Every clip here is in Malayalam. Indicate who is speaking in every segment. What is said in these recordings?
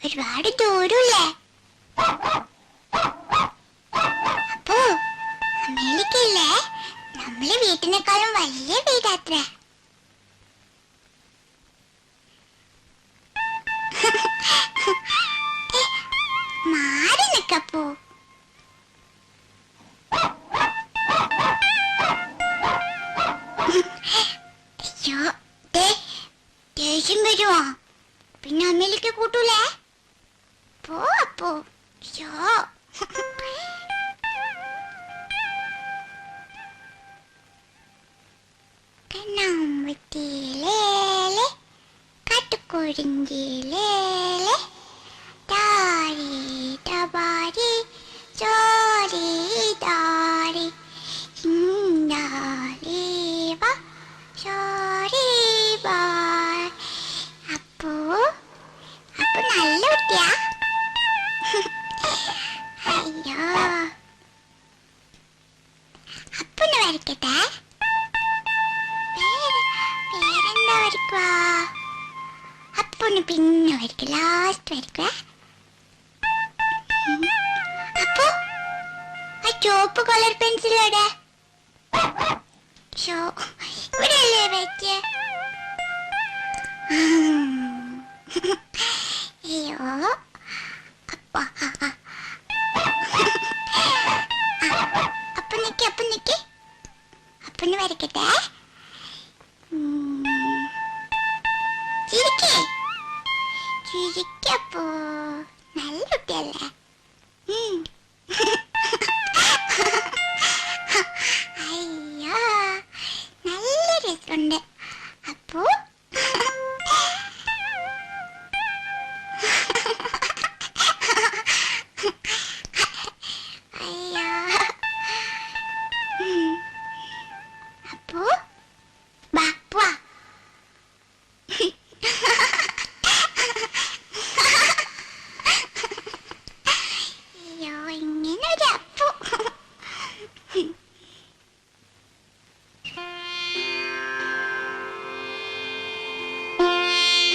Speaker 1: ഒരുപാട് ദൂരല്ലേ? അപ്പോ അമേരിക്കയില്ലേ നമ്മളെ വീട്ടിനേക്കാളും വലിയ വീടാത്ര. മാറി നിക്കപ്പോ. അയ്യോ ദേഷ്യം വരുമോ? പിന്നെ അമ്മയിലേക്ക് കൂട്ടൂലേ? പോ അപ്പോ. അയ്യോ കണ്ണാമ്പത്തിയിലേലെ കാട്ടുകുറിഞ്ചിയിലേലെ താരി തബാരി ചോരി താരി ചിന്താരീവ ചോരി ബായ്. അപ്പോ അപ്പൊ നല്ല കുട്ടിയാ. അയ്യോ അപ്പൊന്ന് വരയ്ക്കട്ടെ. പേരെന്താ വരയ്ക്കുക? അപ്പൊന്ന് പിന്നെ വരയ്ക്കുക, ലാസ്റ്റ് വരയ്ക്കുക. അപ്പൊ ആ ചുവപ്പ് കളർ പെൻസിലോടെ ഇവിടെ അല്ലേ വെച്ച? അയ്യോ അപ്പൊ അപ്പൊ നിക്ക് അപ്പൊന്ന് വരയ്ക്കട്ടെ. ചിരിക്കപ്പോ നല്ല കുട്ടിയല്ലേ? അയ്യോ നല്ല രസമുണ്ട്. അപ്പോ അയ്യോ അപ്പോ ബാപ്പ അയ്യോ ഇങ്ങനൊരു അപ്പു.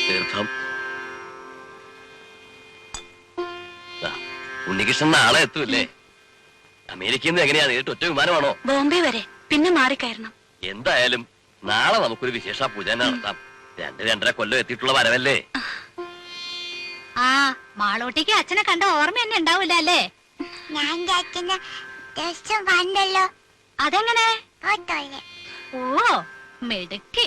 Speaker 2: തീർത്ഥം ഉണ്ണികൃഷ്ണൻ നാളെ എത്തൂല്ലേ? അമേരിക്കയിൽ നിന്ന് എങ്ങനെയാ നേരിട്ട് ഒറ്റ വിമാനമാണോ?
Speaker 3: ബോംബെ വരെ, പിന്നെ മാറിക്കയറണം.
Speaker 2: എന്തായാലും നാളെ നമുക്കൊരു വിശേഷ പൂജ നടത്താം. 2-2.5 കൊല്ലം എത്തിയിട്ടുള്ള വരവല്ലേ?
Speaker 3: ആ മാളൂട്ടിക്ക് അച്ഛനെ കണ്ട ഓർമ്മ തന്നെ ഉണ്ടാവില്ല അല്ലേ?
Speaker 1: ഞാൻ അച്ഛനെ ദിവസം കണ്ടല്ലോ.
Speaker 3: അതെങ്ങനെ?
Speaker 1: ഫോട്ടോയില്.
Speaker 3: ഓ മിടുക്കി.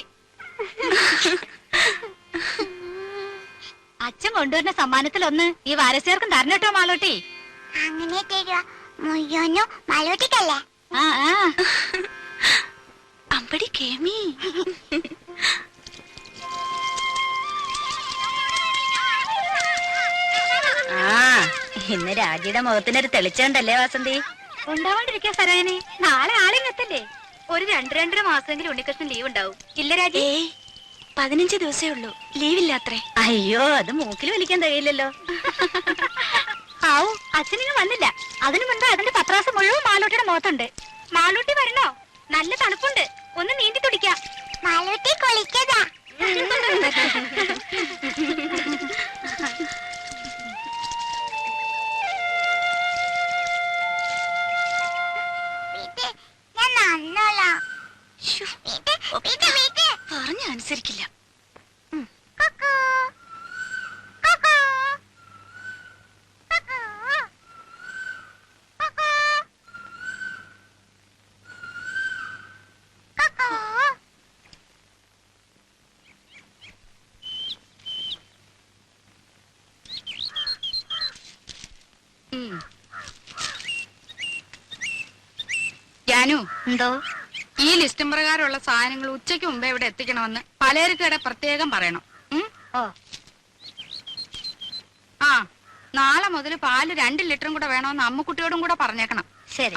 Speaker 3: അച്ഛൻ കൊണ്ടുവരുന്ന സമ്മാനത്തിലൊന്ന് ഈ വാരസ്യർക്കും തരണട്ടോ മാളൂട്ടി.
Speaker 1: അങ്ങനെ തരുക മുയ്യോനും മാളൂട്ടിക്കല്ലേ?
Speaker 3: ആ അമ്പടി കേമി.
Speaker 4: ആ ഇന്ന് രാജിയുടെ മുഖത്തിനൊരു തെളിച്ചുണ്ടല്ലേ വാസന്തി?
Speaker 3: ഉണ്ടാവാണ്ടിരിക്കാ സരായനെ, നാളെ ആളിങ്ങത്തല്ലേ? ഒരു 2-2.5 മാസമെങ്കിലും ഉണ്ണിക്കൃഷ്ണൻ ലീവ് ഉണ്ടാവും ഇല്ല രാജി?
Speaker 4: 15 ദിവസേ ഉള്ളൂ, ലീവില്ലാത്രേ. അയ്യോ അത് മൂക്കിൽ വലിക്കാൻ കഴിയില്ലല്ലോ.
Speaker 3: ആവൂ അച്ഛനിങ്ങ് വന്നില്ല. അതിനു മുൻപ് അതിന്റെ പത്രാസം മുഴുവൻ മാളൂട്ടിയുടെ മുഖത്തുണ്ട്. മാളൂട്ടി വരണോ? നല്ല തണുപ്പുണ്ട്, ഒന്ന് നീന്തി തുടിക്കാം.
Speaker 1: മാളൂട്ടി കുളിക്കതാ. ഞാൻ നന്നോളാം.
Speaker 4: പറഞ്ഞ അനുസരിക്കില്ല.
Speaker 5: ജാനു,
Speaker 4: എന്തോ?
Speaker 5: ഈ ലിസ്റ്റും പ്രകാരമുള്ള സാധനങ്ങൾ ഉച്ചയ്ക്ക് മുമ്പേ ഇവിടെ എത്തിക്കണമെന്ന് പലചരക്കടെ പ്രത്യേകം പറയണം.
Speaker 4: ഓ
Speaker 5: ആ നാളെ മുതൽ പാല് 2 ലിറ്ററും കൂടെ വേണമെന്ന് അമ്മുക്കുട്ടിയോടും കൂടെ പറഞ്ഞേക്കണം.
Speaker 4: ശരി.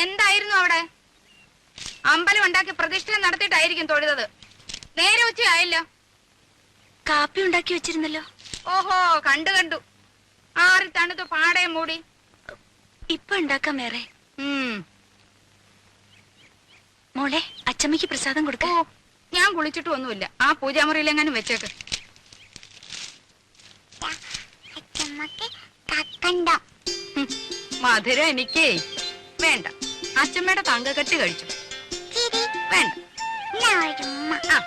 Speaker 5: എന്തായിരുന്നു അവിടെ? അമ്പലം ഉണ്ടാക്കി പ്രതിഷ്ഠ നടത്തിയിട്ടായിരിക്കും തൊഴുതത്. നേരെ ഉച്ചയായല്ലോ.
Speaker 4: കാപ്പി ഉണ്ടാക്കി വെച്ചിരുന്നല്ലോ.
Speaker 5: ഓഹോ കണ്ടു. ആറി തണുത്ത് പാടയും മൂടി.
Speaker 4: ഇപ്പൊ ഉണ്ടാക്കാം വേറെ.
Speaker 3: മോളെ അച്ചമ്മയ്ക്ക് പ്രസാദം കൊടുക്കോ?
Speaker 5: ഞാൻ കുളിച്ചിട്ട് ഒന്നുമില്ല. ആ പൂജാമുറിയിലെങ്ങാനും വെച്ചേക്ക്.
Speaker 1: അച്ഛമ്മക്ക് കക്കണ്ട.
Speaker 5: മധുരം എനിക്കേ വേണ്ട. അച്ഛമ്മയുടെ തങ്കക്കെട്ട് കഴിച്ചു.
Speaker 1: ചിരി
Speaker 5: വേണ്ട.
Speaker 1: ഞാൻ ഒരു ഉമ്മ.
Speaker 5: ആ.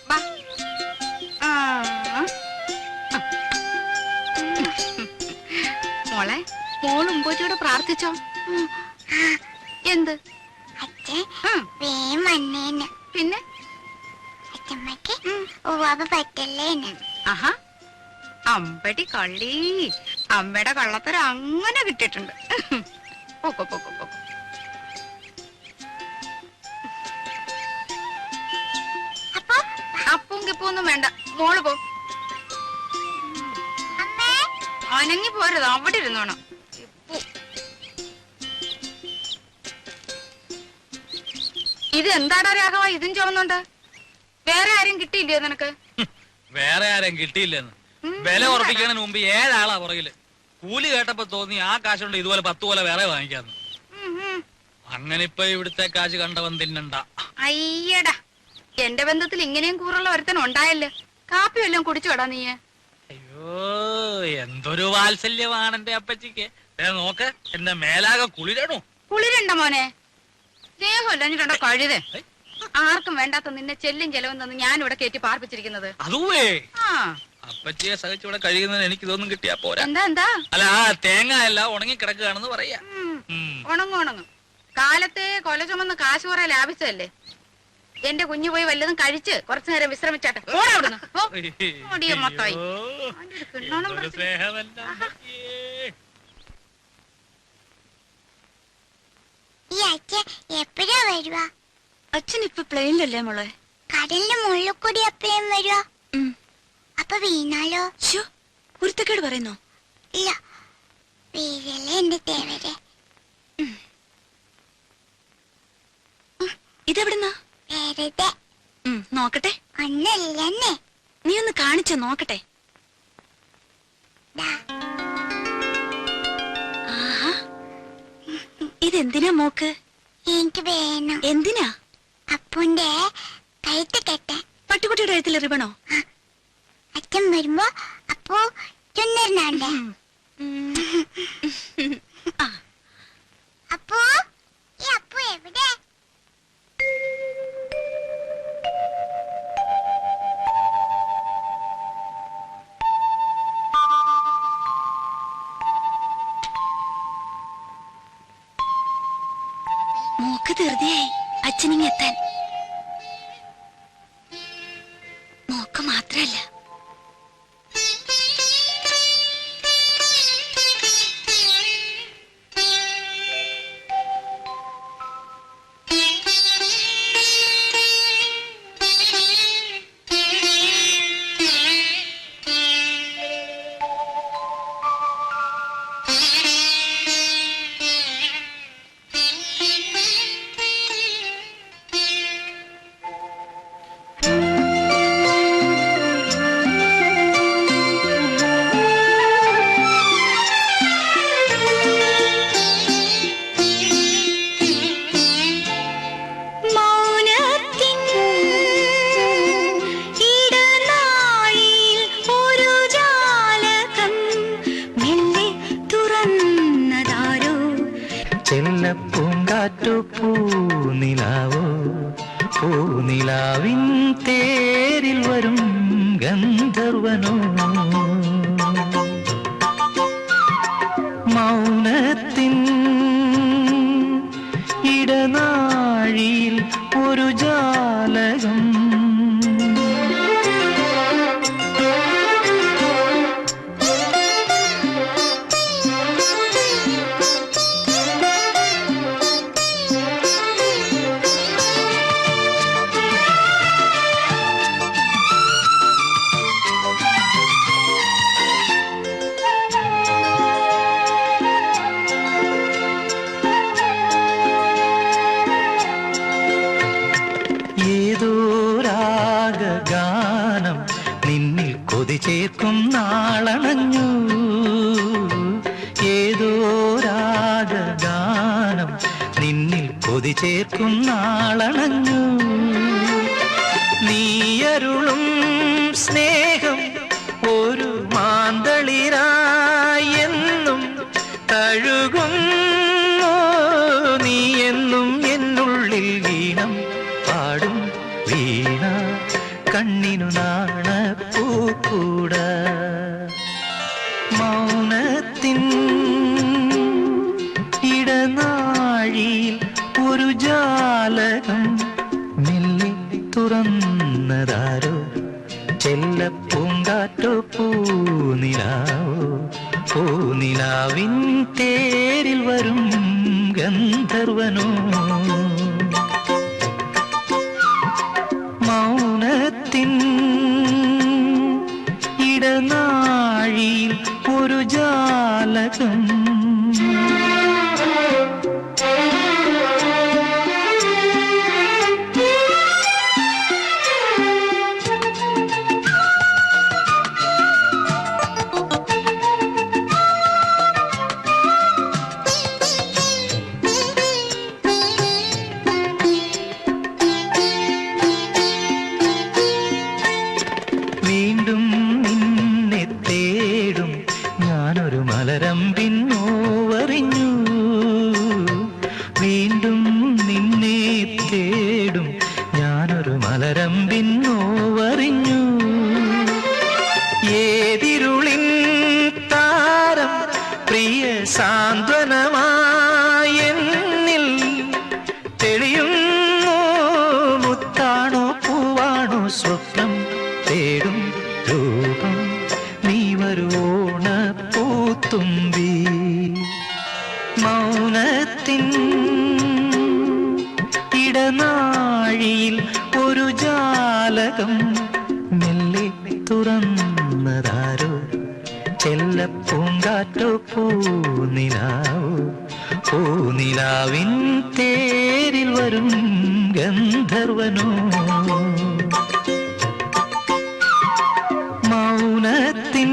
Speaker 5: ബാ. ആ. മോളെ, മോളും ഉമ്പോച്ചിയോട് പ്രാർത്ഥിച്ചോ? എന്ത്?
Speaker 1: അച്ഛൻ
Speaker 5: ഉം.
Speaker 1: വേം വന്നേന്ന്.
Speaker 5: പിന്നെ
Speaker 1: അച്ഛമ്മക്ക് ഉവാവ് പറ്റല്ലേന്ന്.
Speaker 5: ആഹാ, അമ്പടി കള്ളി. അമ്മയുടെ കള്ളത്തരം അങ്ങനെ കിട്ടിയിട്ടുണ്ട്. പോക്കോ പോക്കോ പോക്കോ.
Speaker 1: അപ്പൊ
Speaker 5: അപ്പവും കിപ്പൊന്നും വേണ്ട, മോള് പോ.
Speaker 1: അമ്മേ
Speaker 5: അനങ്ങി പോരുത്, അവിടെ ഇരുന്നോണം. ഇത് എന്താടാ രാഘവ, ഇതും ചുവന്നുണ്ട്? വേറെ ആരും കിട്ടിയില്ലയോ നിനക്ക്?
Speaker 6: വേറെ ആരും കിട്ടിയില്ലെന്ന്. വില ഉറപ്പിക്കുന്നതിന് മുമ്പ് 7 ആളാ പുറകില്. കൂലി കേട്ടപ്പോ തോന്നി ആ കാശുണ്ട് ഇതുപോലെ 10 പോലെ വേറെ വാങ്ങിക്കാന്ന്. അങ്ങനെ ഇപ്പൊ ഇവിടുത്തെ കാശ് കണ്ടവൻ തിന്നണ്ട.
Speaker 5: അയ്യടാ, എന്റെ ബന്ധത്തിൽ ഇങ്ങനെയും കൂറുള്ള ഒരുത്തൻ ഉണ്ടായല്ലോ. കാപ്പി വല്ലതും കുടിച്ചു കേടാ നീ?
Speaker 6: അയ്യോ, എന്തൊരു വാത്സല്യമാണ് എന്റെ അപ്പച്ചിക്ക്. നോക്ക്, എന്റെ മേലാകെ കുളിരണു.
Speaker 5: കുളിരണ്ട മോനെ, സ്നേഹമല്ല കഴുതേ. ആർക്കും വേണ്ടാത്ത നിന്നെ ചെല്ലും ചെലവും തന്ന് ഞാനിവിടെ കയറ്റി പാർപ്പിച്ചിരിക്കുന്നത്.
Speaker 6: അതുവേ
Speaker 5: ആ,
Speaker 6: അപ്പച്ചിയെ സഹിച്ചിവിടെ കഴിയുന്നതിന് എനിക്ക് ഇതൊന്നും കിട്ടിയാ പോരാ.
Speaker 5: എന്താ എന്താ?
Speaker 6: അല്ല, ആ തേങ്ങ എല്ലാം ഉണങ്ങി കിടക്കുകയാണെന്ന് പറയാ.
Speaker 5: ഉണങ്ങും. കാലത്തെ കൊല ചുമന്ന് കാശ് കുറെ ലാഭിച്ചതല്ലേ. എന്റെ കുഞ്ഞു പോയി വല്ലതും കഴിച്ച് കുറച്ചു നേരം വിശ്രമിച്ചാട്ടെ. മൊത്തായി
Speaker 1: ഈ അച്ഛൻ എപ്പോഴാ വരുവാ?
Speaker 4: അച്ഛൻ ഇപ്പൊ പ്ലെയിനിലല്ലേ മോളെ?
Speaker 1: കടലിന്റെ മുകളിൽ കൂടി എപ്പോഴും വരുവാ? അപ്പൊ വീണാലോ?
Speaker 4: കുരുത്തക്കേട് പറയുന്നോ?
Speaker 1: ഇല്ല, വീഴല്ലേ എന്റെ തേവരെ.
Speaker 4: ഇതെവിടുന്നാ?
Speaker 1: വെറുതെ
Speaker 4: നോക്കട്ടെ.
Speaker 1: ഒന്നല്ലെന്നേ.
Speaker 4: നീ ഒന്ന് കാണിച്ച നോക്കട്ടെ. ആഹാ, ഇതെന്തിനാ മോക്ക്?
Speaker 1: എനിക്ക് വേണം.
Speaker 4: എന്തിനാ?
Speaker 1: അപ്പുന്റെ കഴുത്ത് കെട്ടാൻ.
Speaker 4: പട്ടുകുട്ടിയുടെ കഴുത്തിൽ റിബണോ?
Speaker 1: അച്ഛൻ വരുമ്പോ അപ്പു ചുന്നറിനാണ്ടേ. അപ്പു, ഈ അപ്പു എവിടെ?
Speaker 4: മോക്ക് ധൃതിയായി അച്ഛനിങ്ങെത്താൻ. മോക്ക് മാത്രല്ല,
Speaker 7: ചെല്ലപ്പൂങ്കാറ്റു പൂനിലാവോ, പൂനിലാവിൻ തേരിൽ വരും ഗന്ധർവനോ, മൗനത്തിൻ ഇടനാഴിയിൽ ഒരു ജാലകം, ഗാനം നിന്നിൽ കൊതി ചേർക്കും നാളണഞ്ഞു, ഏതോ രാഗഗാനം നിന്നിൽ കൊതി ചേർക്കും നാളണഞ്ഞു. നീയരുളും സ്നേഹം ഒരു മാന്തളിരായി എന്നും തഴുകുന്നു. നീ എന്നും എന്നുള്ളിൽ വീണം പാടും വീണ കണ്ണിനു നാണപ്പൂക്കൂട. മൗനത്തിൻ ഇടനാഴിയിൽ ഒരു ജാലകം മെല്ലെ തുറന്നതാരോ. ചെല്ലപ്പൂങ്കാറ്റോ പൂനിലാവോ. പൂനിലാവിൻ തേരിൽ വരും ഗന്ധർവനോ. മൗനത്തിൻ ഇടനാഴിയിൽ ഒരു ജാലകം. വീണ്ടും നിന്നെ തേടും ഞാനൊരു മലരമ്പിൻ നോവറിഞ്ഞു. വീണ്ടും നിന്നെ തേടും ഞാനൊരു മലരമ്പിൻ നോവറിഞ്ഞു. ഏതിരുളിൻ താരം പ്രിയ സാന്ത്വനമായെന്നിൽ തെളിയുന്നു. മുത്താണോ പൂവാണോ സ്വപ്നം തേടും രൂപം നീ വരുവോണ പൂത്തുമ്പി. മൗനത്തിൻ ഇടനാഴിയിൽ ഒരു ജാലകം മെല്ലെ തുറന്നതാരോ. ചെല്ലപ്പൂങ്കാറ്റോ പൂനിലാവോ. പൂനിലാവിൻ തേരിൽ വരും ഗന്ധർവനോ. മൗനത്തിൻ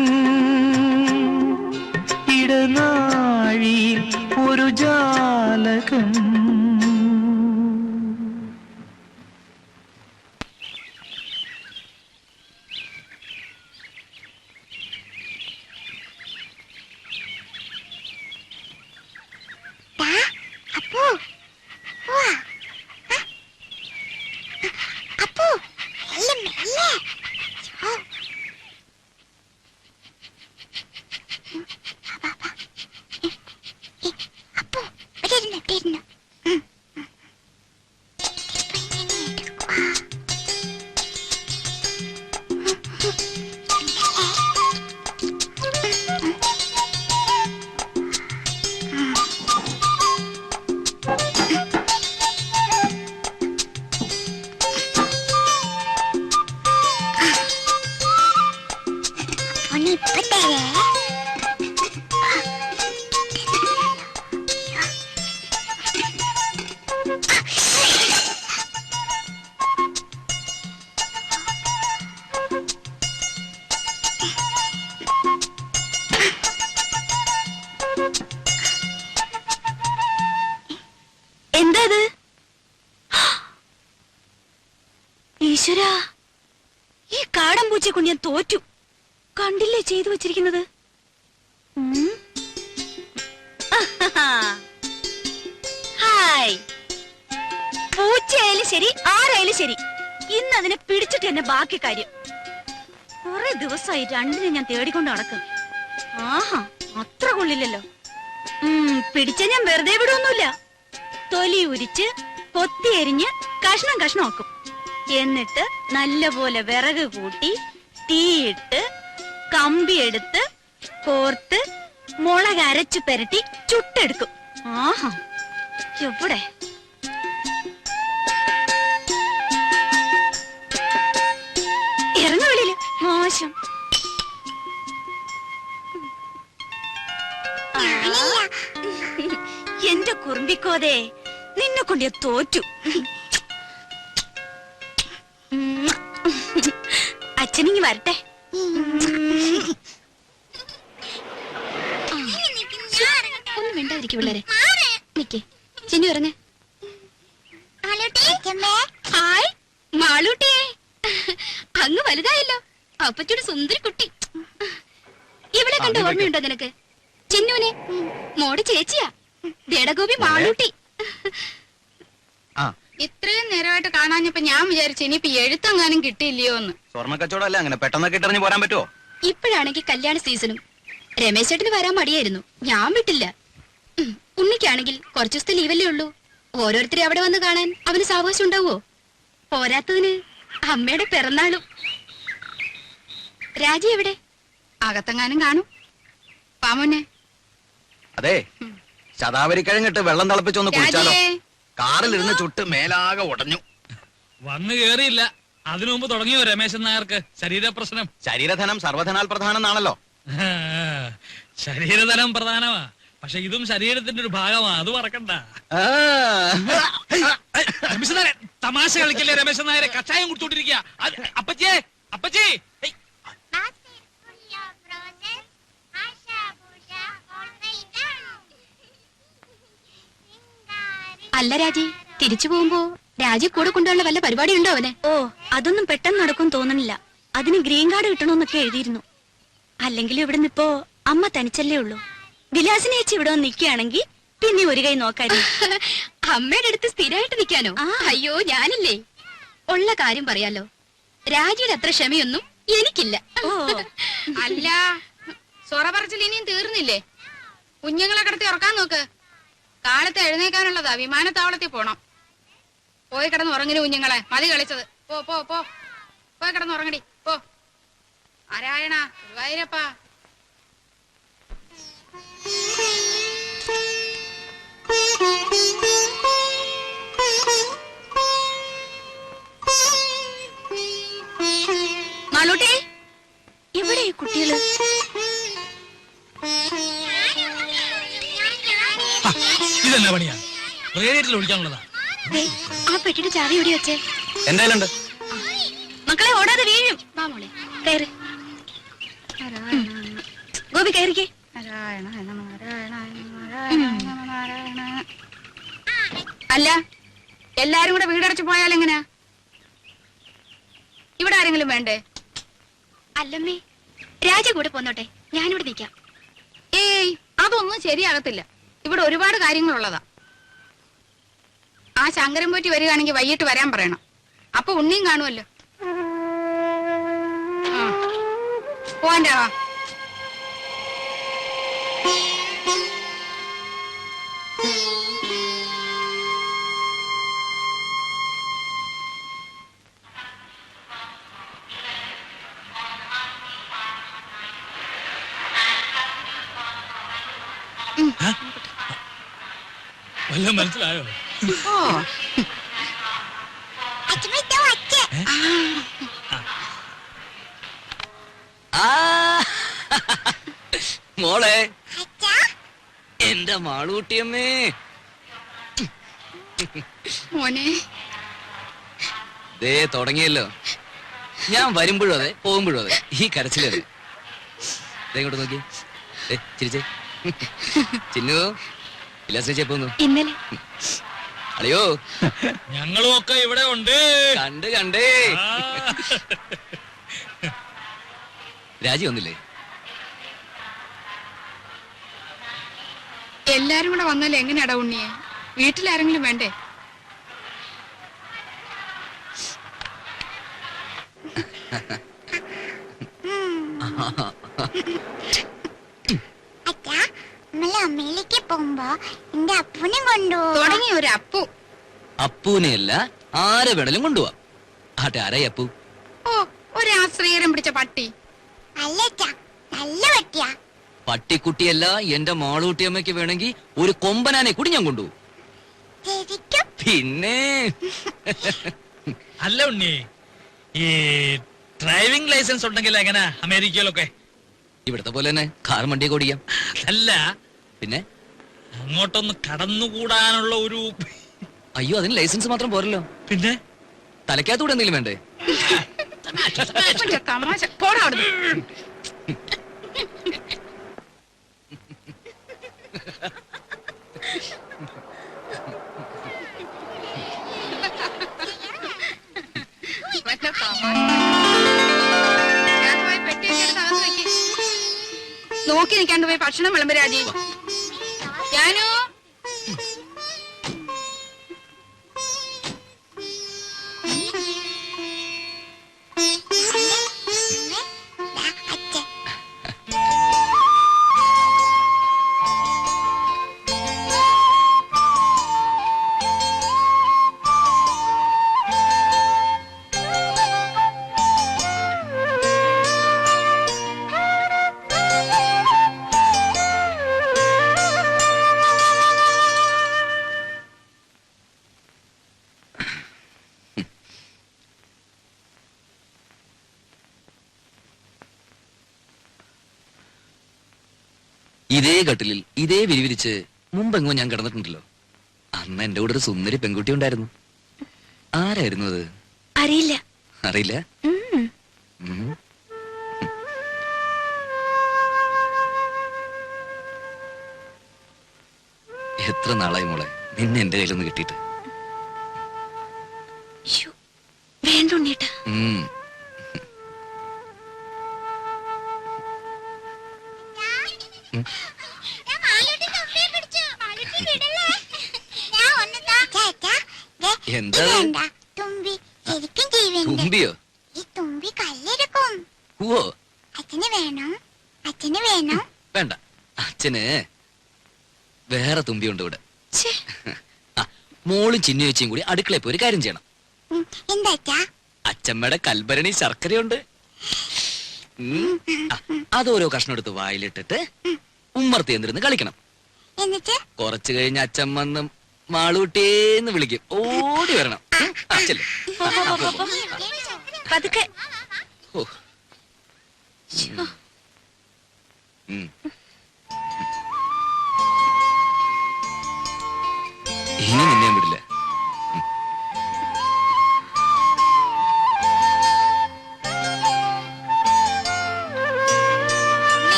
Speaker 7: ഇടനാഴിയിൽ ഒരു ജാലകം.
Speaker 1: അപ്പു പോവാ. അപ്പു മെല്ലെ മെല്ലെ. ഓ. അപ്പു ഇവിടെ ഇരുന്നു. ഇപ്പൊ തരേ.
Speaker 4: എന്താ ഇത്? ഈശ്വരാ, ഈ കാടൻ പൂച്ചയെ കൊണ്ട് ഞാൻ തോറ്റു. കണ്ടില്ലേ ചെയ്തു വെച്ചിരിക്കുന്നത്? ഹായ്. പൂച്ചയായാലും ശരി ആരായാലും ശരി, ഇന്ന് അതിനെ പിടിച്ചിട്ട് എന്നെ ബാക്കി കാര്യം. കുറെ ദിവസമായി രണ്ടിനെ ഞാൻ തേടിക്കൊണ്ട് നടക്കും. ആഹാ, അത്ര കൊള്ളില്ലല്ലോ. പിടിച്ച ഞാൻ വെറുതെ വിടൊന്നുമില്ല. തൊലി ഉരിച്ച് കൊത്തി എരിഞ്ഞ് കഷ്ണം കഷ്ണമാക്കും. എന്നിട്ട് നല്ലപോലെ വിറക് കൂട്ടി തീയിട്ട് കമ്പിയെടുത്ത് കോർത്ത് മുളക് അരച്ചു പെരട്ടി ചുട്ടെടുക്കും. ആഹാ, എവിടെ ഇറങ്ങ വെളിയില്. മോശം. എന്റെ കുറുമ്പിക്കോതേ, നിന്നെ കൊണ്ട് ഞാൻ തോറ്റു. അച്ഛനിങ്ങി വരട്ടെ. ഒന്നും മിണ്ടാതിരിക്കും പിള്ളേരെ. നിക്കേ ചിന്നു ഇറങ്ങ.
Speaker 3: അങ്ങ് വലുതായല്ലോ. അപ്പച്ചോട് സുന്ദരി കുട്ടി. ഇവളെ കണ്ട ഓർമ്മയുണ്ടോ നിനക്ക്? ചിന്നൂനെ മോടെ ചേച്ചിയാ, ദേടഗോപി മാളൂട്ടി.
Speaker 5: ഇത്രയും നേരമായിട്ട് കാണാഞ്ഞപ്പോ ഞാൻ വിചാരിച്ചു ഇനിയിപ്പോ എഴുത്തെങ്ങാനും കിട്ടിയില്ലയോ എന്ന്.
Speaker 8: സ്വർണ്ണ കച്ചവടം അങ്ങനെ പെട്ടെന്നൊക്കെ ഇട്ടെറിഞ്ഞ് പോരാൻ പറ്റുമോ?
Speaker 3: ഇപ്പോഴാണെങ്കിൽ കല്യാണ സീസണും. രമേശ് ചേട്ടന് വരാൻ മടിയായിരുന്നു, ഞാൻ വിട്ടില്ല. ഉണ്ണിക്കാണെങ്കിൽ കുറച്ചു ദിവസത്തെ ലീവല്ലേ ഉള്ളൂ. ഓരോരുത്തരെ അവിടെ വന്ന് കാണാൻ അവന് സാവകാശം ഉണ്ടാവോ? പോരാത്തതിന് അമ്മയുടെ പിറന്നാളും. രാജി എവിടെ?
Speaker 5: അകത്തെങ്ങാനും കാണും. പാമോനെ
Speaker 8: അതെ, ശതാവരിക്കഴങ്ങിട്ട് വെള്ളം തിളപ്പിച്ചൊന്ന് കുടിച്ചാലോ?
Speaker 5: രാജിയേ,
Speaker 8: കാറിലിരുന്ന് ചുട്ട് മേലാകെ ഉടഞ്ഞു.
Speaker 6: വന്നു കേറിയില്ല, അതിനു മുമ്പ് തുടങ്ങിയോ രമേശൻ നായർക്ക് ശരീരപ്രശ്നം?
Speaker 8: ശരീരധനം സർവധനാൽ പ്രധാനം എന്നാണല്ലോ.
Speaker 6: ശരീരധനം പ്രധാനമാ, പക്ഷെ ഇതും ശരീരത്തിന്റെ ഒരു ഭാഗമാ, അത് മറക്കണ്ട.
Speaker 8: ആ.
Speaker 6: രമേശൻ നായരെ, തമാശ കളിക്കല്ലേ രമേശൻ നായരെ? കഷായം കുടിച്ചോണ്ടിരിക്കുക. അപ്പച്ചേ, അപ്പച്ചേ.
Speaker 3: അല്ല രാജി, തിരിച്ചു പോകുമ്പോ രാജി കൂടെ കൊണ്ടുള്ള വല്ല പരിപാടി ഉണ്ടോ അവന്?
Speaker 4: ഓ, അതൊന്നും പെട്ടെന്ന് നടക്കും തോന്നണില്ല. അതിന് ഗ്രീൻ കാർഡ് കിട്ടണമെന്നൊക്കെ എഴുതിയിരുന്നു. അല്ലെങ്കിലും ഇവിടെ നിന്നിപ്പോ അമ്മ തനിച്ചല്ലേ ഉള്ളൂ. വിലാസിനെ ചേച്ചി ഇവിടെ വന്ന് നിൽക്കുകയാണെങ്കിൽ പിന്നെ ഒരു കൈ നോക്കായിരുന്നു.
Speaker 3: അമ്മയുടെ അടുത്ത് സ്ഥിരമായിട്ട് നിൽക്കാനോ? അയ്യോ, ഞാനില്ലേ. ഉള്ള കാര്യം പറയാലോ, രാജിയുടെ അത്ര ക്ഷമയൊന്നും എനിക്കില്ല.
Speaker 4: ഓ,
Speaker 5: അല്ല സൊറ പറച്ചിൽ ഇനിയും തീർന്നില്ലേ? കുഞ്ഞുങ്ങളെ കിടത്തി ഉറക്കാൻ നോക്ക്. കാലത്ത് എഴുന്നേക്കാനുള്ളതാ, വിമാനത്താവളത്തിൽ പോണം. പോയി കിടന്ന് ഉറങ്ങിന് കുഞ്ഞുങ്ങളെ, മതി കളിച്ചത്. പോ പോ പോ, പോയി കിടന്ന് ഉറങ്ങടി പോ. നാരായണ ഗുരുവായൂരപ്പാ.
Speaker 4: മാളൂട്ടി, എവിടെ ഈ കുട്ടികള്?
Speaker 6: ഇതെന്നാ പണിയാ? റേഡിയേറ്ററിൽ ഒഴിക്കാനുള്ളതാ.
Speaker 3: ആ പെട്ടിയുടെ ചാവി എവിടെ വെച്ചേ?
Speaker 8: എന്തായാലുണ്ട്.
Speaker 4: മക്കളെ ഓടാതെ വീഴും.
Speaker 3: വാ മോളെ.
Speaker 4: കയറി ഗോപി, കയറിക്കേ.
Speaker 5: അല്ല, എല്ലാരും കൂടെ വീടടച്ചു പോയാൽ എങ്ങനെയാ? ഇവിടെ ആരെങ്കിലും വേണ്ടേ?
Speaker 3: അല്ലമ്മേ, രാജ കൂടെ പോന്നോട്ടെ, ഞാനിവിടെ നിൽക്കാം.
Speaker 5: ഏയ്, അതൊന്നും ശരിയാകത്തില്ല. ഇവിടെ ഒരുപാട് കാര്യങ്ങളുള്ളതാ. ആ ശങ്കരൻ പോറ്റി വരികയാണെങ്കിൽ വൈകിട്ട് വരാൻ പറയണം. അപ്പൊ ഉണ്ണിയും കാണുമല്ലോ. പോവാൻ്റെ വാ.
Speaker 6: വല്ലതും മനസ്സിലായോ?
Speaker 5: ഓ,
Speaker 8: മോളെ, എന്റെ മാളൂട്ടിയമ്മേ.
Speaker 5: മോനെ
Speaker 8: ദേ തുടങ്ങിയല്ലോ. ഞാൻ വരുമ്പോഴും അതെ, പോകുമ്പോഴും അതെ, ഈ കരച്ചിലത്. ഇങ്ങോട്ട് നോക്കി, ചിരിച്ചേ. ചിന്നു, പോന്നു.
Speaker 3: ഇന്നലെ
Speaker 8: അളിയോ,
Speaker 6: ഞങ്ങളും ഒക്കെ ഇവിടെ ഉണ്ട്.
Speaker 8: കണ്ടേ. രാജി ഒന്നില്ലേ?
Speaker 5: എല്ലാരും കൂടെ വന്നാലും എങ്ങനെയാടാ ഉണ്ണിയെ? വീട്ടിലാരെങ്കിലും വേണ്ടേ?
Speaker 1: അച്ഛാ, നമ്മള് അമ്മയിലേക്ക് പോകുമ്പോ എന്റെ അപ്പൂനെ കൊണ്ടുപോകും.
Speaker 5: തുടങ്ങി ഒരു അപ്പു.
Speaker 8: അപ്പൂനെയല്ല, ആരെ വേണേലും കൊണ്ടുപോവാ. ആട്ടെ, ആരായി അപ്പു?
Speaker 5: ഓ, ഒരു ആശ്രയരം പിടിച്ച പട്ടി.
Speaker 1: അല്ല അച്ഛാ, നല്ല പറ്റിയാ.
Speaker 8: പട്ടിക്കുട്ടിയല്ല, എന്റെ മാളൂട്ടിയമ്മയ്ക്ക് വേണമെങ്കിൽ ഒരു കൊമ്പനാനെ കൂടി ഞാൻ കൊണ്ടുപോകും.
Speaker 1: ശരിക്കും?
Speaker 8: പിന്നെ
Speaker 6: അല്ല ഉണ്ണി, ഈ ഡ്രൈവിംഗ് ലൈസൻസ് ഉണ്ടെങ്കിൽ എങ്ങനെ അമേരിക്കയിലൊക്കെ?
Speaker 8: ഇവിടത്തെ പോലെ തന്നെ കാർ വണ്ടിയൊക്കെ ഓടിക്കാം.
Speaker 6: അല്ല,
Speaker 8: പിന്നെ
Speaker 6: അങ്ങോട്ടൊന്ന് കടന്നുകൂടാനുള്ള ഒരു...
Speaker 8: അയ്യോ, അതിന് ലൈസൻസ് മാത്രം പോരല്ലോ.
Speaker 6: പിന്നെ
Speaker 8: തലയ്ക്കകത്തൂടെ എന്തെങ്കിലും വേണ്ടേ?
Speaker 5: തമാശ. പോടാ അവിടുന്ന്. വല്ല തമാശ. നോക്കി നിൽക്കാണ്ട് പോയി ഭക്ഷണം വിളമ്പരാജി. ഞാനോ
Speaker 8: ഇതേ കട്ടിലിൽ ഇതേ വിരിവിരിച്ച് മുമ്പെങ്ങോ ഞാൻ കിടന്നിട്ടുണ്ടല്ലോ. അന്ന് എന്റെ കൂടെ ഒരു സുന്ദരി പെൺകുട്ടി ഉണ്ടായിരുന്നു. ആരായിരുന്നു അത്?
Speaker 4: അറിയില്ല.
Speaker 8: അറിയില്ല? എത്ര നാളായി മോളെ നിന്നെ എന്റെ കയ്യിലൊന്ന് കിട്ടിയിട്ട്.
Speaker 4: വേണ്ട ഉണ്ണീട്ടാ.
Speaker 8: എന്താ
Speaker 1: തുമ്പി ശരിക്കും ജീവനുണ്ട്.
Speaker 8: തുമ്പിയോ?
Speaker 1: ഈ തുമ്പി കല്ലെടുക്കും.
Speaker 8: ഓ
Speaker 1: അച്ഛന് വേണം, അച്ഛന് വേണം.
Speaker 8: വേണ്ട, അച്ഛന് വേറെ തുമ്പിയുണ്ട് ഇവിടെ. മോളും ചിന്നു ചേച്ചിയും കൂടി അടുക്കളയിൽ പോയി ഒരു കാര്യം ചെയ്യണം.
Speaker 1: എന്താ അച്ഛാ?
Speaker 8: അച്ഛമ്മയുടെ കൽഭരണി ശർക്കരയുണ്ട്. അതോരോ കഷ്ണം എടുത്ത് വായിലിട്ടിട്ട് ഉമ്മർത്തി എന്തിരുന്ന് കളിക്കണം.
Speaker 1: എന്നിട്ട്
Speaker 8: കുറച്ചു കഴിഞ്ഞ് അച്ഛൻ വന്ന് മാളൂട്ടേന്ന് വിളിക്കും. ഓടി വരണം. അച്ഛല്ലേ
Speaker 4: പതുക്കെ.
Speaker 8: ഇനി നിന്നെ വിടില്ല.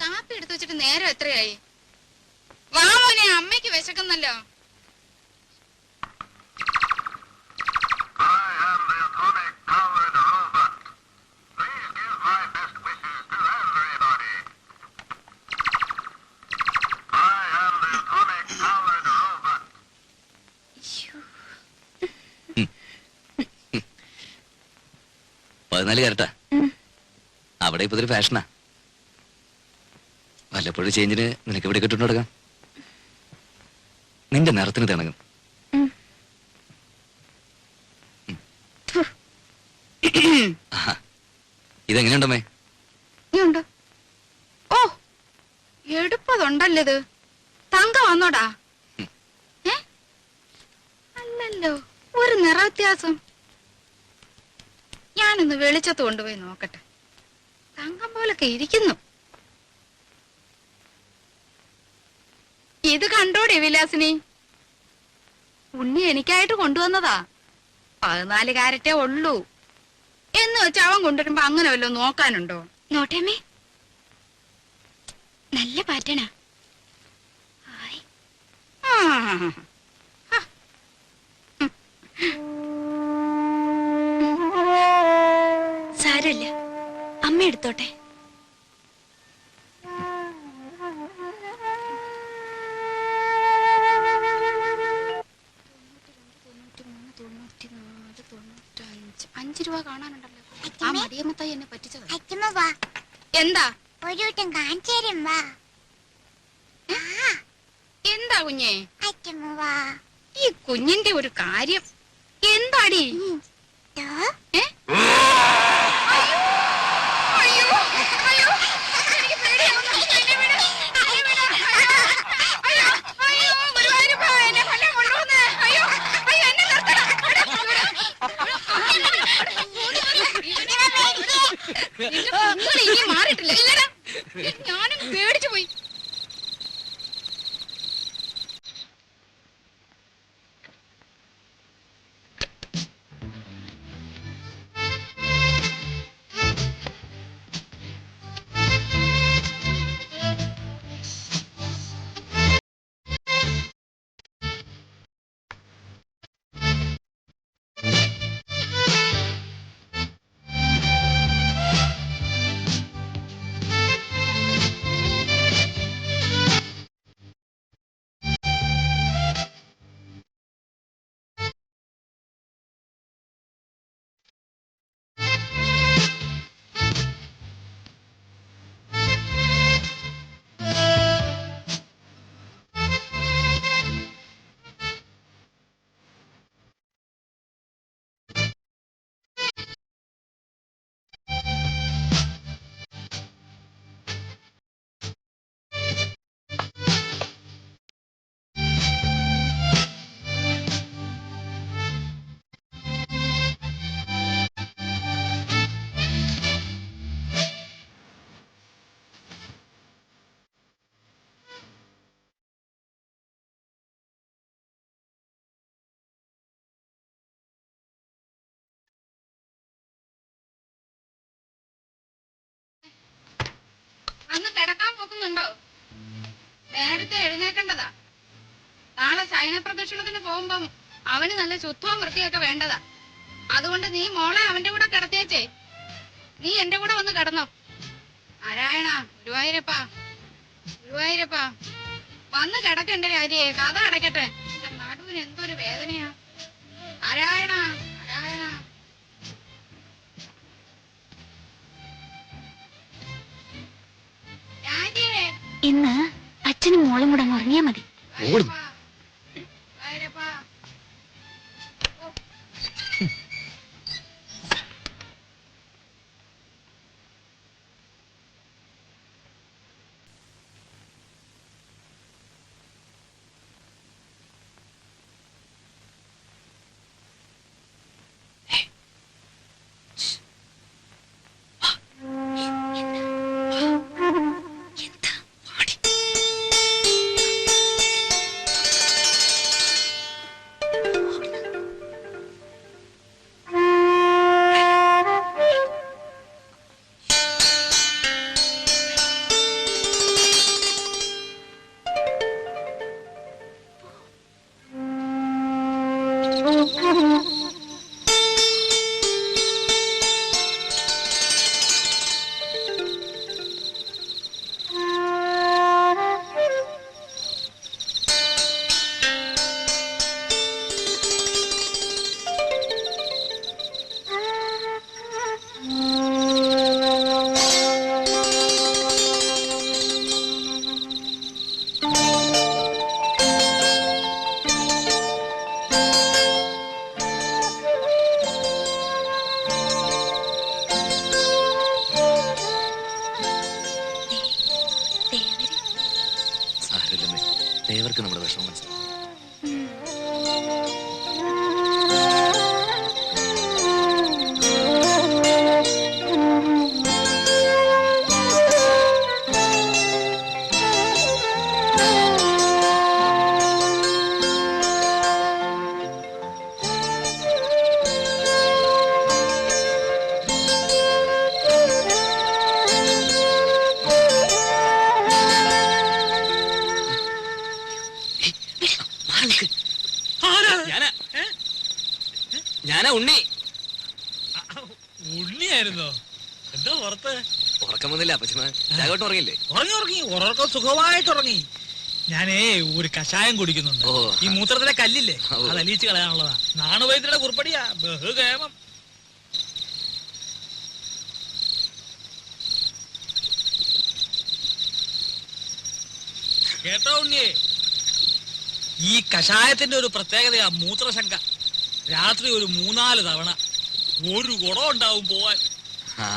Speaker 5: കാപ്പി എടുത്തു വെച്ചിട്ട് നേരം എത്രയായി? വാ മോനെ, അമ്മയ്ക്ക് വിശക്കുന്നല്ലോ.
Speaker 8: പതിനാല് കരട്ടാ. അവിടെ ഇപ്പൊ ഇതൊരു ഫാഷനാ. വല്ലപ്പോഴും ചേഞ്ചിന് നിനക്ക് ഇവിടെ കിട്ടുന്നു നടക്കാം. നിന്റെ നിറത്തിന് തിണങ്ങും. ഇതെങ്ങനെയുണ്ടമ്മേ?
Speaker 5: ഓ, എടുപ്പതുണ്ടല്ലോ ഇത്. തങ്കം വന്നോടാ? അല്ലല്ലോ, ഒരു നിറ വ്യത്യാസം. ഞാനൊന്ന് വെളിച്ചത്ത് കൊണ്ടുപോയി നോക്കട്ടെ. തങ്കം പോലൊക്കെ ഇരിക്കുന്നു. ഇത് കണ്ടോടെ വിലാസിനി? ഉണ്ണി എനിക്കായിട്ട് കൊണ്ടുവന്നതാ. 14 കാരറ്റേ ഉള്ളൂ എന്ന് വെച്ച് അവൻ കൊണ്ടുവരുമ്പോ അങ്ങനെ വല്ലോ നോക്കാനുണ്ടോ?
Speaker 3: നോട്ടേമ്മേ, നല്ല പാറ്റണ.
Speaker 4: സാരല്ല, അമ്മ എടുത്തോട്ടെ.
Speaker 5: രൂപ കാണാനുണ്ടല്ലോ. ആ മടിയമ്മത്തായി എന്നെ പറ്റിച്ചത്.
Speaker 1: അച്ഛമ്മ വാ,
Speaker 5: എന്താ?
Speaker 1: ഒരു വട്ടം കാണിച്ചു തരും വാ.
Speaker 5: എന്താ കുഞ്ഞേ?
Speaker 1: അച്ഛമ്മ വാ.
Speaker 5: ഈ കുഞ്ഞിന്റെ ഒരു കാര്യം എന്താടി? മാറിയിട്ടില്ല. ഞാനും പേടിച്ചു പോയി. വന്ന് കിടക്കാൻ നോക്കുന്നുണ്ടോ? നേരത്തെ എഴുന്നേക്കേണ്ടതാ. നാളെ ശയനപ്രദക്ഷിണത്തിന് പോകുമ്പം അവന് നല്ല ശുദ്ധവും വൃത്തിയൊക്കെ വേണ്ടതാ. അതുകൊണ്ട് നീ മോളെ അവന്റെ കൂടെ കിടത്തിയേച്ചേ. നീ എന്റെ കൂടെ വന്ന് കിടന്നോ. നാരായണ, ഗുരുവായൂരപ്പാ, ഗുരുവായൂരപ്പാ, വന്ന് കിടക്കണ്ടേ കാര്യേ. കഥ അടയ്ക്കട്ടെ. എന്റെ നടുവിന് എന്തൊരു വേദനയാ. നാരായണ, നാരായണ. രാജേ,
Speaker 1: ഇന്ന് അച്ഛനും മോളും കൂടെ അങ്ങ് ഉറങ്ങിയാ മതി.
Speaker 5: ഗുരുവായൂരപ്പാ, ഗുരുവായൂരപ്പാ.
Speaker 8: സാരമില്ലമ്മേ, ദേവർക്ക് നമ്മുടെ വിഷമം മനസ്സിലാവും. ഞാനാ ഉണ്ണി.
Speaker 6: ഉണ്ണിയായിരുന്നോ? എന്താ പുറത്ത്?
Speaker 8: ഉറക്കം വന്നില്ല അപ്പച്ചമ്മ. രാഘവട്ടം ഉറങ്ങില്ലേ?
Speaker 6: ഉറങ്ങി ഉറക്കം സുഖമായിട്ട് ഉറങ്ങി. ഞാനേ ഒരു കഷായം കുടിക്കുന്നുണ്ട്.
Speaker 8: ഓ.
Speaker 6: ഈ മൂത്രത്തിലെ കല്ലില്ലേ,
Speaker 8: ഓ.
Speaker 6: അത് അലിയിച്ച് കളയാനുള്ളതാ. നാണുവൈദ്യരുടെ കുറിപ്പടിയാ, ബഹുകേമം. കേട്ടോ ഉണ്ണിയെ, ഈ കഷായത്തിന്റെ ഒരു പ്രത്യേകതയാ മൂത്രശങ്ക. രാത്രി ഒരു 3-4 തവണ ഒരു കുടം ഉണ്ടാവും പോവാൻ.
Speaker 8: ആ,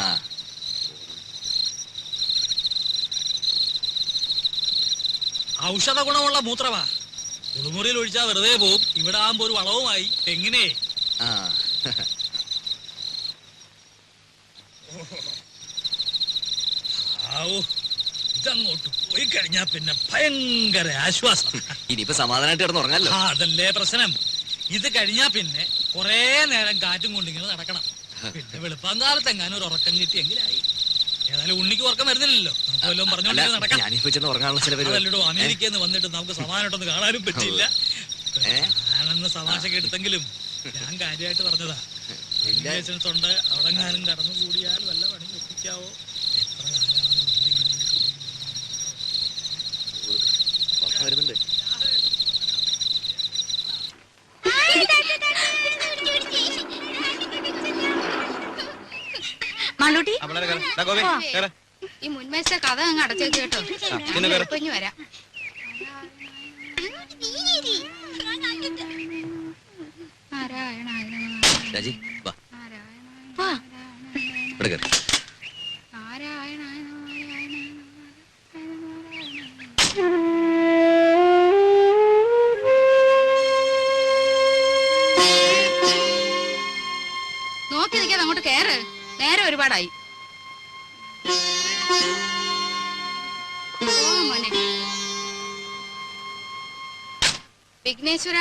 Speaker 6: ഔഷധ ഗുണമുള്ള മൂത്രമാ. കുളിമുറിയിൽ ഒഴിച്ചാൽ വെറുതെ പോവും. ഇവിടെ ആകുമ്പോ ഒരു വളവുമായി. എങ്ങനെ?
Speaker 8: ആ.
Speaker 6: ഇതങ്ങോട്ട് പോയി കഴിഞ്ഞാ പിന്നെ ഭയങ്കര ആശ്വാസം.
Speaker 8: ഇനിയിപ്പോ സമാധാനമായിട്ട് കിടന്ന് ഉറങ്ങാലോ.
Speaker 6: അതല്ലേ പ്രശ്നം. ഇത് കഴിഞ്ഞാ പിന്നെ കൊറേ നേരം കാറ്റും കൊണ്ടിങ്ങനെ നടക്കണം. പിന്നെ വെളുപ്പാങ്കാലത്ത് എങ്ങാനും ഒരു ഉറക്കം കിട്ടിയെങ്കിലായി. ഏതായാലും ഉണ്ണിക്ക് ഉറക്കം വരുന്നില്ലല്ലോ. നമുക്ക് വല്ലതും പറഞ്ഞോണ്ട് നടക്കാം.
Speaker 8: ഞാനിപ്പോ ചെന്ന് ഉറങ്ങാനുള്ള ചില പരിപാടി.
Speaker 6: അതല്ലോ, അമേരിക്കയിൽ നിന്ന് വന്നിട്ട് നമുക്ക് സമാധാനമായിട്ടൊന്ന് കാണാനും പറ്റില്ല.
Speaker 8: ഏ?
Speaker 6: ഞാനന്ന് തമാശക്ക് എടുത്തെങ്കിലും ഞാൻ കാര്യമായിട്ട് പറഞ്ഞതാ. റിലേഷൻസ് ഉണ്ട്. അവിടെങ്ങാനും കടന്നു കൂടിയാൽ വല്ല പണി ഒപ്പിക്കാവോ? എത്ര കാലമാണ്
Speaker 8: ഉറക്കം വരുന്നുണ്ട്.
Speaker 4: മാളൂട്ടി,
Speaker 5: ഈ മുൻമേശ കഥ അങ്ങ് അടച്ചേക്ക് കേട്ടോ. ഇഞ്ഞു വരാം.
Speaker 8: രാജി വാ,
Speaker 4: വാ.
Speaker 8: ഇവിടെ കയറി.
Speaker 5: നോക്കി നിൽക്കാതെ അങ്ങോട്ട് കേറ്. നേരെ ഒരുപാടായി. വിഘ്നേശ്വര,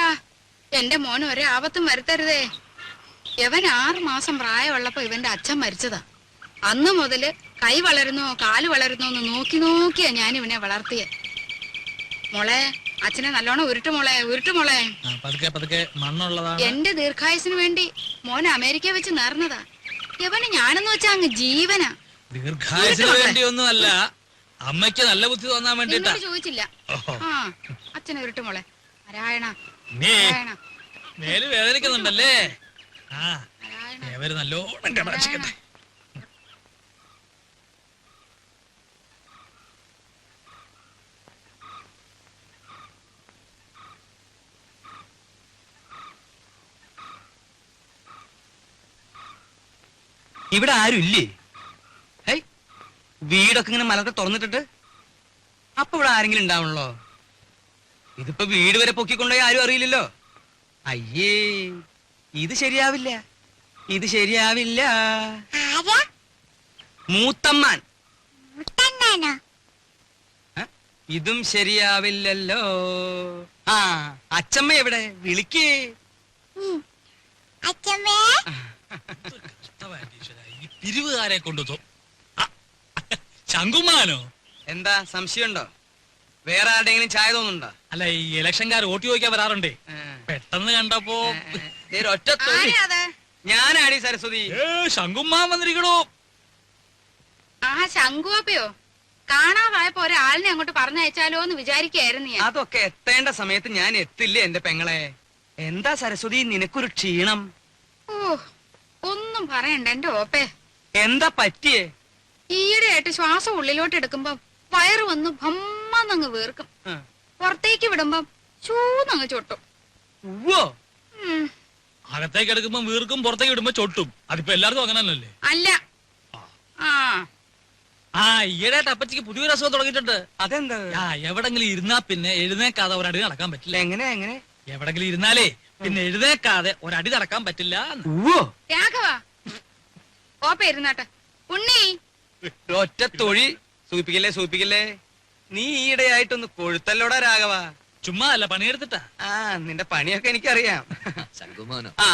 Speaker 5: എന്റെ മോന് ഒരാപത്തും വരുത്തരുതേ. ഇവൻ 6 മാസം പ്രായമുള്ളപ്പോ ഇവന്റെ അച്ഛൻ മരിച്ചതാ. അന്ന് മുതല് കൈ വളരുന്നോ കാല് വളരുന്നോ എന്ന് നോക്കി നോക്കിയാ ഞാൻ ഇവനെ വളർത്തിയെ. മോളെ അച്ഛനെ നല്ലോണം ഉരുട്ടു മോളെ, ഉരുട്ടു മോളെ.
Speaker 6: പതുക്കെ പതുക്കെ മണ്ണുള്ളതാണ്.
Speaker 5: എന്റെ ദീർഘായുസിന് വേണ്ടി മോൻ അമേരിക്ക വെച്ച് നേർന്നതാ. യവന് ഞാനെന്ന് വെച്ചാ അങ്ങ് ജീവനാ.
Speaker 6: ദീർഘായുസിന് വേണ്ടിയൊന്നും അല്ല, അമ്മയ്ക്ക് നല്ല ബുദ്ധി തോന്നാൻ വേണ്ടിട്ടാ.
Speaker 5: എന്നോട് ചോദിച്ചില്ല. ആ അച്ഛനെ ഉരുട്ടു മോളെ. നാരായണ
Speaker 6: നീ
Speaker 5: നാരായണ
Speaker 6: മേല് വേദനിക്കുന്നുണ്ടല്ലേ? ആ
Speaker 5: നാരായണ.
Speaker 6: ഏവര് നല്ലോണം കടാക്ഷിക്കട്ടെ.
Speaker 9: ഇവിടെ ആരും ഇല്ലേ? ഹേയ്, വീടൊക്കെ ഇങ്ങനെ മലർക്കെ തുറന്നിട്ടിട്ട് അപ്പൊ ഇവിടെ ആരെങ്കിലും ഉണ്ടാവണല്ലോ. ഇതിപ്പോ വീട് വരെ പൊക്കിക്കൊണ്ടുപോയി ആരും അറിയില്ലല്ലോ. അയ്യേ, ഇത് ശരിയാവില്ല, ഇത് ശരിയാവില്ല.
Speaker 1: ആരാ?
Speaker 9: മൂത്തമ്മാൻ.
Speaker 1: മുത്തണ്ണാനോ?
Speaker 9: ഇതും ശരിയാവില്ലല്ലോ. ആ, അച്ചമ്മ എവിടെ? വിളിക്കേ.
Speaker 1: അച്ഛമ്മേ.
Speaker 6: ഈ പിരിവുകാരെ കൊണ്ടു ശങ്കുമാനോ?
Speaker 9: എന്താ സംശയമുണ്ടോ? വേറെ ആരുടെങ്കിലും ചായ തോന്നുന്നുണ്ടോ?
Speaker 6: അല്ല, ഈ ഇലക്ഷൻകാർ വോട്ട് ചോദിക്കാൻ വരാറുണ്ടേ. പെട്ടെന്ന് കണ്ടപ്പോ
Speaker 9: ഒറ്റ തൊഴി.
Speaker 5: ആരാ അത്?
Speaker 9: ഞാനാടി സരസ്വതി.
Speaker 6: ശങ്കുമാൻ വന്നിരിക്കണോ?
Speaker 5: ആ ശങ്കുവപ്പയോ? കാണാതായപ്പോ ഒരാളിനെ അങ്ങോട്ട് പറഞ്ഞയച്ചാലോ എന്ന് വിചാരിക്കായിരുന്നു ഞാൻ.
Speaker 9: അതൊക്കെ എത്തേണ്ട സമയത്ത് ഞാൻ എത്തില്ലേ എന്റെ പെങ്ങളെ. എന്താ സരസ്വതി നിനക്കൊരു ക്ഷീണം?
Speaker 5: ഓ ഒന്നും പറയണ്ട എന്റെ ഓപ്പേ.
Speaker 9: എന്താ പറ്റിയേ?
Speaker 5: ഈയിടെയായിട്ട് ശ്വാസം ഉള്ളിലോട്ട് എടുക്കുമ്പം വയറ് വന്ന് ഭമ്മന്നങ്ങ് വീർക്കും. പുറത്തേക്ക് വിടുമ്പം ചൂന്നങ്ങ് ചൊട്ടും.
Speaker 9: ഉവ്വോ.
Speaker 6: അകത്തേക്ക് എടുക്കുമ്പോ വീർക്കും, പുറത്തേക്ക് വിടുമ്പോ ചൊട്ടും. അതിപ്പോ എല്ലാവർക്കും അങ്ങനല്ലേ?
Speaker 5: അല്ല. ആ
Speaker 6: ആ ഈയിടെയായിട്ട് അപ്പച്ചിക്ക് പുതിയൊരു അസുഖം തുടങ്ങിയിട്ടുണ്ട്.
Speaker 9: അതെന്താ?
Speaker 6: ആ എവിടെങ്കിലും ഇരുന്നാ പിന്നെ എഴുന്നേക്കാതെ ഒരടി നടക്കാൻ പറ്റില്ല.
Speaker 9: എങ്ങനെ എങ്ങനെ?
Speaker 6: എവിടെങ്കിലും ഇരുന്നാലേ പിന്നെ എഴുന്നേക്കാതെ ഒരടി നടക്കാൻ പറ്റില്ല.
Speaker 9: ഉവ്വോ.
Speaker 5: രാഘവ ഓപ്പ ഇരുന്നാട്ടെ. ഉണ്ണി
Speaker 9: ഒറ്റ തൊഴി. സൂപ്പിക്കല്ലേ സൂപ്പിക്കല്ലേ. നീ ഈയിടെയായിട്ടൊന്ന് കൊഴുത്തല്ലോടാ രാഘവ.
Speaker 6: ചുമ്മാ അല്ല, പണിയെടുത്തിട്ടാ.
Speaker 9: ആ, നിന്റെ പണിയൊക്കെ എനിക്കറിയാം.
Speaker 8: ശങ്കുമാനോ?
Speaker 9: ആ,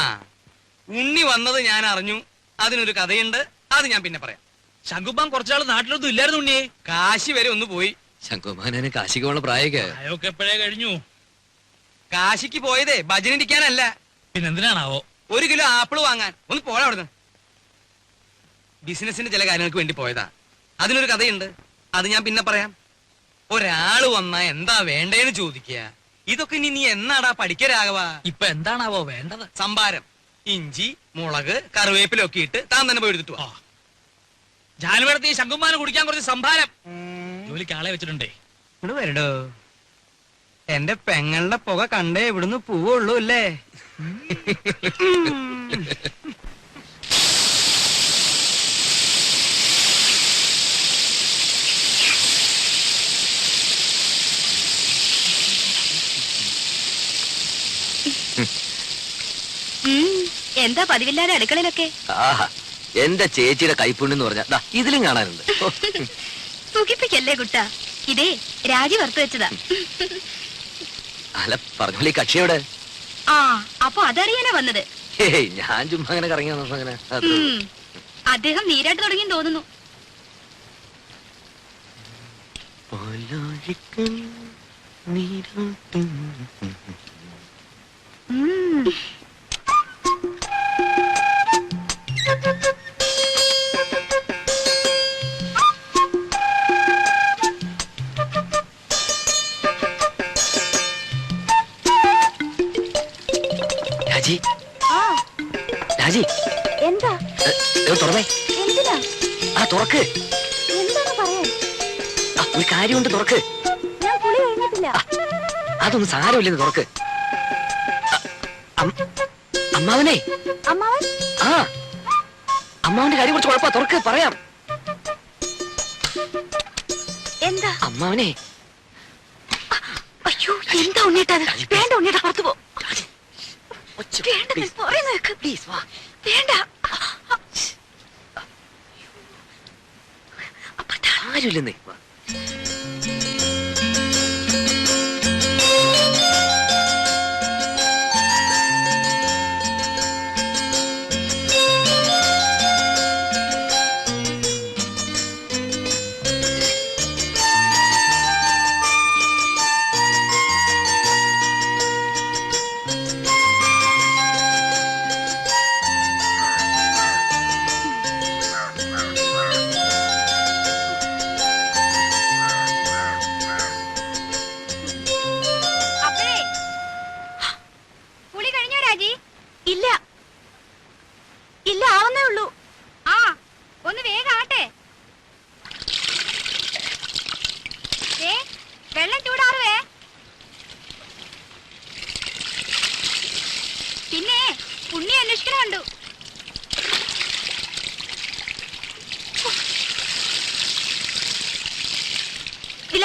Speaker 9: ഉണ്ണി വന്നത് ഞാൻ അറിഞ്ഞു. അതിനൊരു കഥയുണ്ട്, അത് ഞാൻ പിന്നെ പറയാം.
Speaker 6: ശങ്കുമാൻ കുറച്ചാള് നാട്ടിലൊന്നും ഇല്ലായിരുന്നു ഉണ്ണിയെ.
Speaker 9: കാശി വരെ ഒന്ന് പോയി.
Speaker 8: ശങ്കുമാനെ കാശിക്ക് പോണ പ്രായൊക്കെ.
Speaker 6: അയൊക്കെ എപ്പോഴേ കഴിഞ്ഞു.
Speaker 9: കാശിക്ക് പോയതേ ഭജനിരിക്കാനല്ല,
Speaker 6: പിന്നെന്തിനാണാവോ?
Speaker 9: 1 കിലോ ആപ്പിള് വാങ്ങാൻ. ഒന്ന് പോടാ അവിടുന്ന്. ബിസിനസിന്റെ ചില കാര്യങ്ങൾക്ക് വേണ്ടി പോയതാ. അതിനൊരു കഥയുണ്ട്, അത് ഞാൻ പിന്നെ പറയാം. ഒരാള് വന്നാ എന്താ വേണ്ടേന്ന് ചോദിക്കുക. ഇതൊക്കെ ഇനി നീ എന്നാടാ പഠിക്കരാകവാ?
Speaker 6: ഇപ്പൊ എന്താണാവോ വേണ്ടത്?
Speaker 9: സംഭാരം. ഇഞ്ചി, മുളക്, കറിവേപ്പിലൊക്കെ ഇട്ട് താൻ തന്നെ പോയി എടുത്തിട്ട് വാ.
Speaker 6: ജാനുവരത്തി ശങ്കുമാന് കുടിക്കാൻ കുറച്ച് സംഭാരം. ജോലിക്ക് ആളെ വെച്ചിട്ടുണ്ടേ.
Speaker 9: ഇങ്ങോട്ട് വരടോ. എന്റെ പെങ്ങളുടെ പുക കണ്ടേ ഇവിടുന്ന് പോവുള്ളൂ അല്ലേ?
Speaker 4: എന്താ പതിവില്ലാതെ അടുക്കളയിലൊക്കെ?
Speaker 8: ആഹാ, എന്റെ ചേച്ചിയുടെ കൈപ്പുണ്യെന്ന് പറഞ്ഞാ ഇതിലും കാണാനുണ്ട്.
Speaker 4: സുഖിപ്പിക്കല്ലേ കുട്ട. ഇതേ രാജി വറുത്ത് വെച്ചതാ.
Speaker 8: അല്ല പറഞ്ഞോളി, കക്ഷിയോടെ?
Speaker 4: ആ, അപ്പൊ അതറിയാനാ വന്നത്.
Speaker 8: ഹേയ്, ഞാൻ ചുമ്മാ അങ്ങനെ കറങ്ങി വന്നപ്പോ അങ്ങനെ അത്രേ ഉള്ളൂ.
Speaker 4: അദ്ദേഹം നീരാട്ട് തുടങ്ങി തോന്നുന്നു.
Speaker 8: രാജി, രാജി,
Speaker 1: എന്താ?
Speaker 8: തുറന്നേ.
Speaker 1: എന്തിനാ?
Speaker 8: ആ തുറക്ക്.
Speaker 1: എന്താണ് പറയാൻ?
Speaker 8: ഒരു കാര്യമുണ്ട്, തുറക്ക്.
Speaker 1: ഞാൻ കുളി കഴിഞ്ഞിട്ടില്ല.
Speaker 8: അതൊന്നും സാരമില്ലെന്ന് തുറക്ക്. അമ്മാവനെ.
Speaker 1: അമ്മാവൻ?
Speaker 8: ആ, അമ്മാവന്റെ കാര്യം കുറച്ച് കുഴപ്പ. തുറക്ക്, പറയാം.
Speaker 4: എന്താ?
Speaker 8: അമ്മാവനെ.
Speaker 4: അയ്യോ, എന്താ ഉണ്ണിട്ടത്? വേണ്ട ഉണ്ണിയുടെ പുറത്തു പോ.
Speaker 8: പ്ലീസ് വാ.
Speaker 4: വേണ്ട.
Speaker 8: ആരുമില്ലെന്നേ.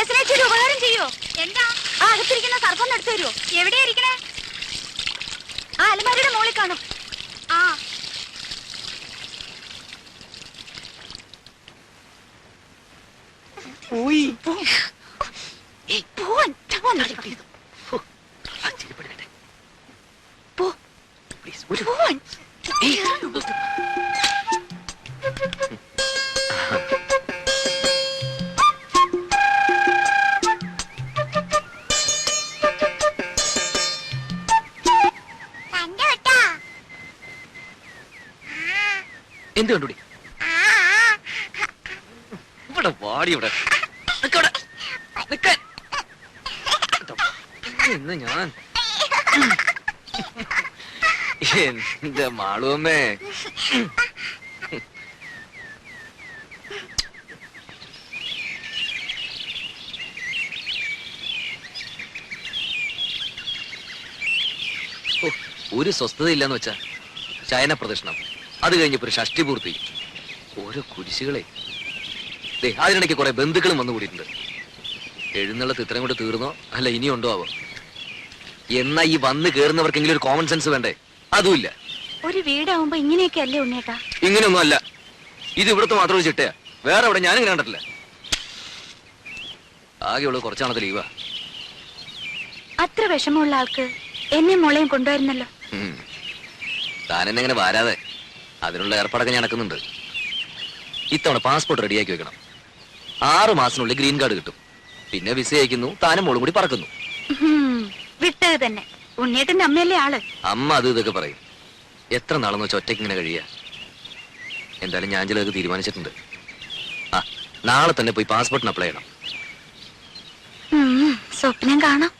Speaker 4: സുലേഖനേച്ചി ഒരു ഉപകാരം ചെയ്യോ? എന്താ? ആ അകത്തിരിക്കുന്ന സർപ്പം എടുത്തു തരുമോ? എവിടെയാ ഇരിക്കണേ? ആ അലമാരിയുടെ മുകളിൽ കാണും. ആ
Speaker 9: പോയി
Speaker 8: എന്ത് കണ്ടുപിടി ഇവിടെ വാടി ഇവിടെ ഇന്ന് ഞാൻ എന്റെ മാളുവമ്മേ ഒരു സ്വസ്ഥതയില്ലെന്ന് വെച്ചാ ശയന പ്രദക്ഷിണം, അത് കഴിഞ്ഞപ്പോ ഒരു ഷഷ്ടി പൂർത്തി, ഓരോ കുരിശുകളെ. അതിനിടയ്ക്ക് കുറെ ബന്ധുക്കളും വന്നു കൂടിയിട്ടുണ്ട്. എഴുന്നള്ളത്ത് ഇത്രയും കൂടെ തീർന്നോ അല്ല ഇനിയുണ്ടോ ആവോ? എന്നാ ഈ വന്ന് കേറുന്നവർക്കെങ്കിലും ഒരു കോമൺ സെൻസ് വേണ്ടേ? അതുമില്ല.
Speaker 4: ഒരു വീടാവുമ്പോ ഇങ്ങനെയൊക്കെ അല്ലേ ഉണ്ണേട്ടാ?
Speaker 8: ഇങ്ങനെയൊന്നും അല്ല. ഇത് ഇവിടുത്തെ മാത്രം ഒരു ചിട്ടയാ, വേറെ എവിടെ ഞാനും ഇങ്ങനെ കണ്ടിട്ടില്ല. ആകെയുള്ളത് കുറച്ചാണത് ലീവാ.
Speaker 4: അത്ര വിഷമമുള്ള ആൾക്ക് എന്നെ മോളെയും കൊണ്ടുവരുന്നല്ലോ.
Speaker 8: താനെന്നെ ഇങ്ങനെ വരാതെ അതിനുള്ള ഏർപ്പാടൊക്കെ ഞാൻ നടക്കുന്നുണ്ട്. ഇത്തവണ പാസ്പോർട്ട് റെഡിയാക്കി വെക്കണം. 6 മാസത്തിനുള്ളിൽ ഗ്രീൻ കാർഡ് കിട്ടും. പിന്നെ വിസ അയക്കുന്നു, താനും മോളും കൂടി പറക്കുന്നു.
Speaker 4: വിട്ടത് തന്നെ. ഉണ്ണേട്ടന്റെ അമ്മയല്ലേ ആള്.
Speaker 8: അമ്മ അത് ഇതൊക്കെ പറയും. എത്ര നാളെന്ന് വെച്ചാൽ ഒറ്റയ്ക്ക് ഇങ്ങനെ കഴിയാ. എന്തായാലും ഞാൻ ചിലതൊക്കെ തീരുമാനിച്ചിട്ടുണ്ട്. ആ നാളെ തന്നെ പോയി പാസ്പോർട്ടിന് അപ്ലൈ ചെയ്യണം.
Speaker 4: സ്വപ്നം കാണാം.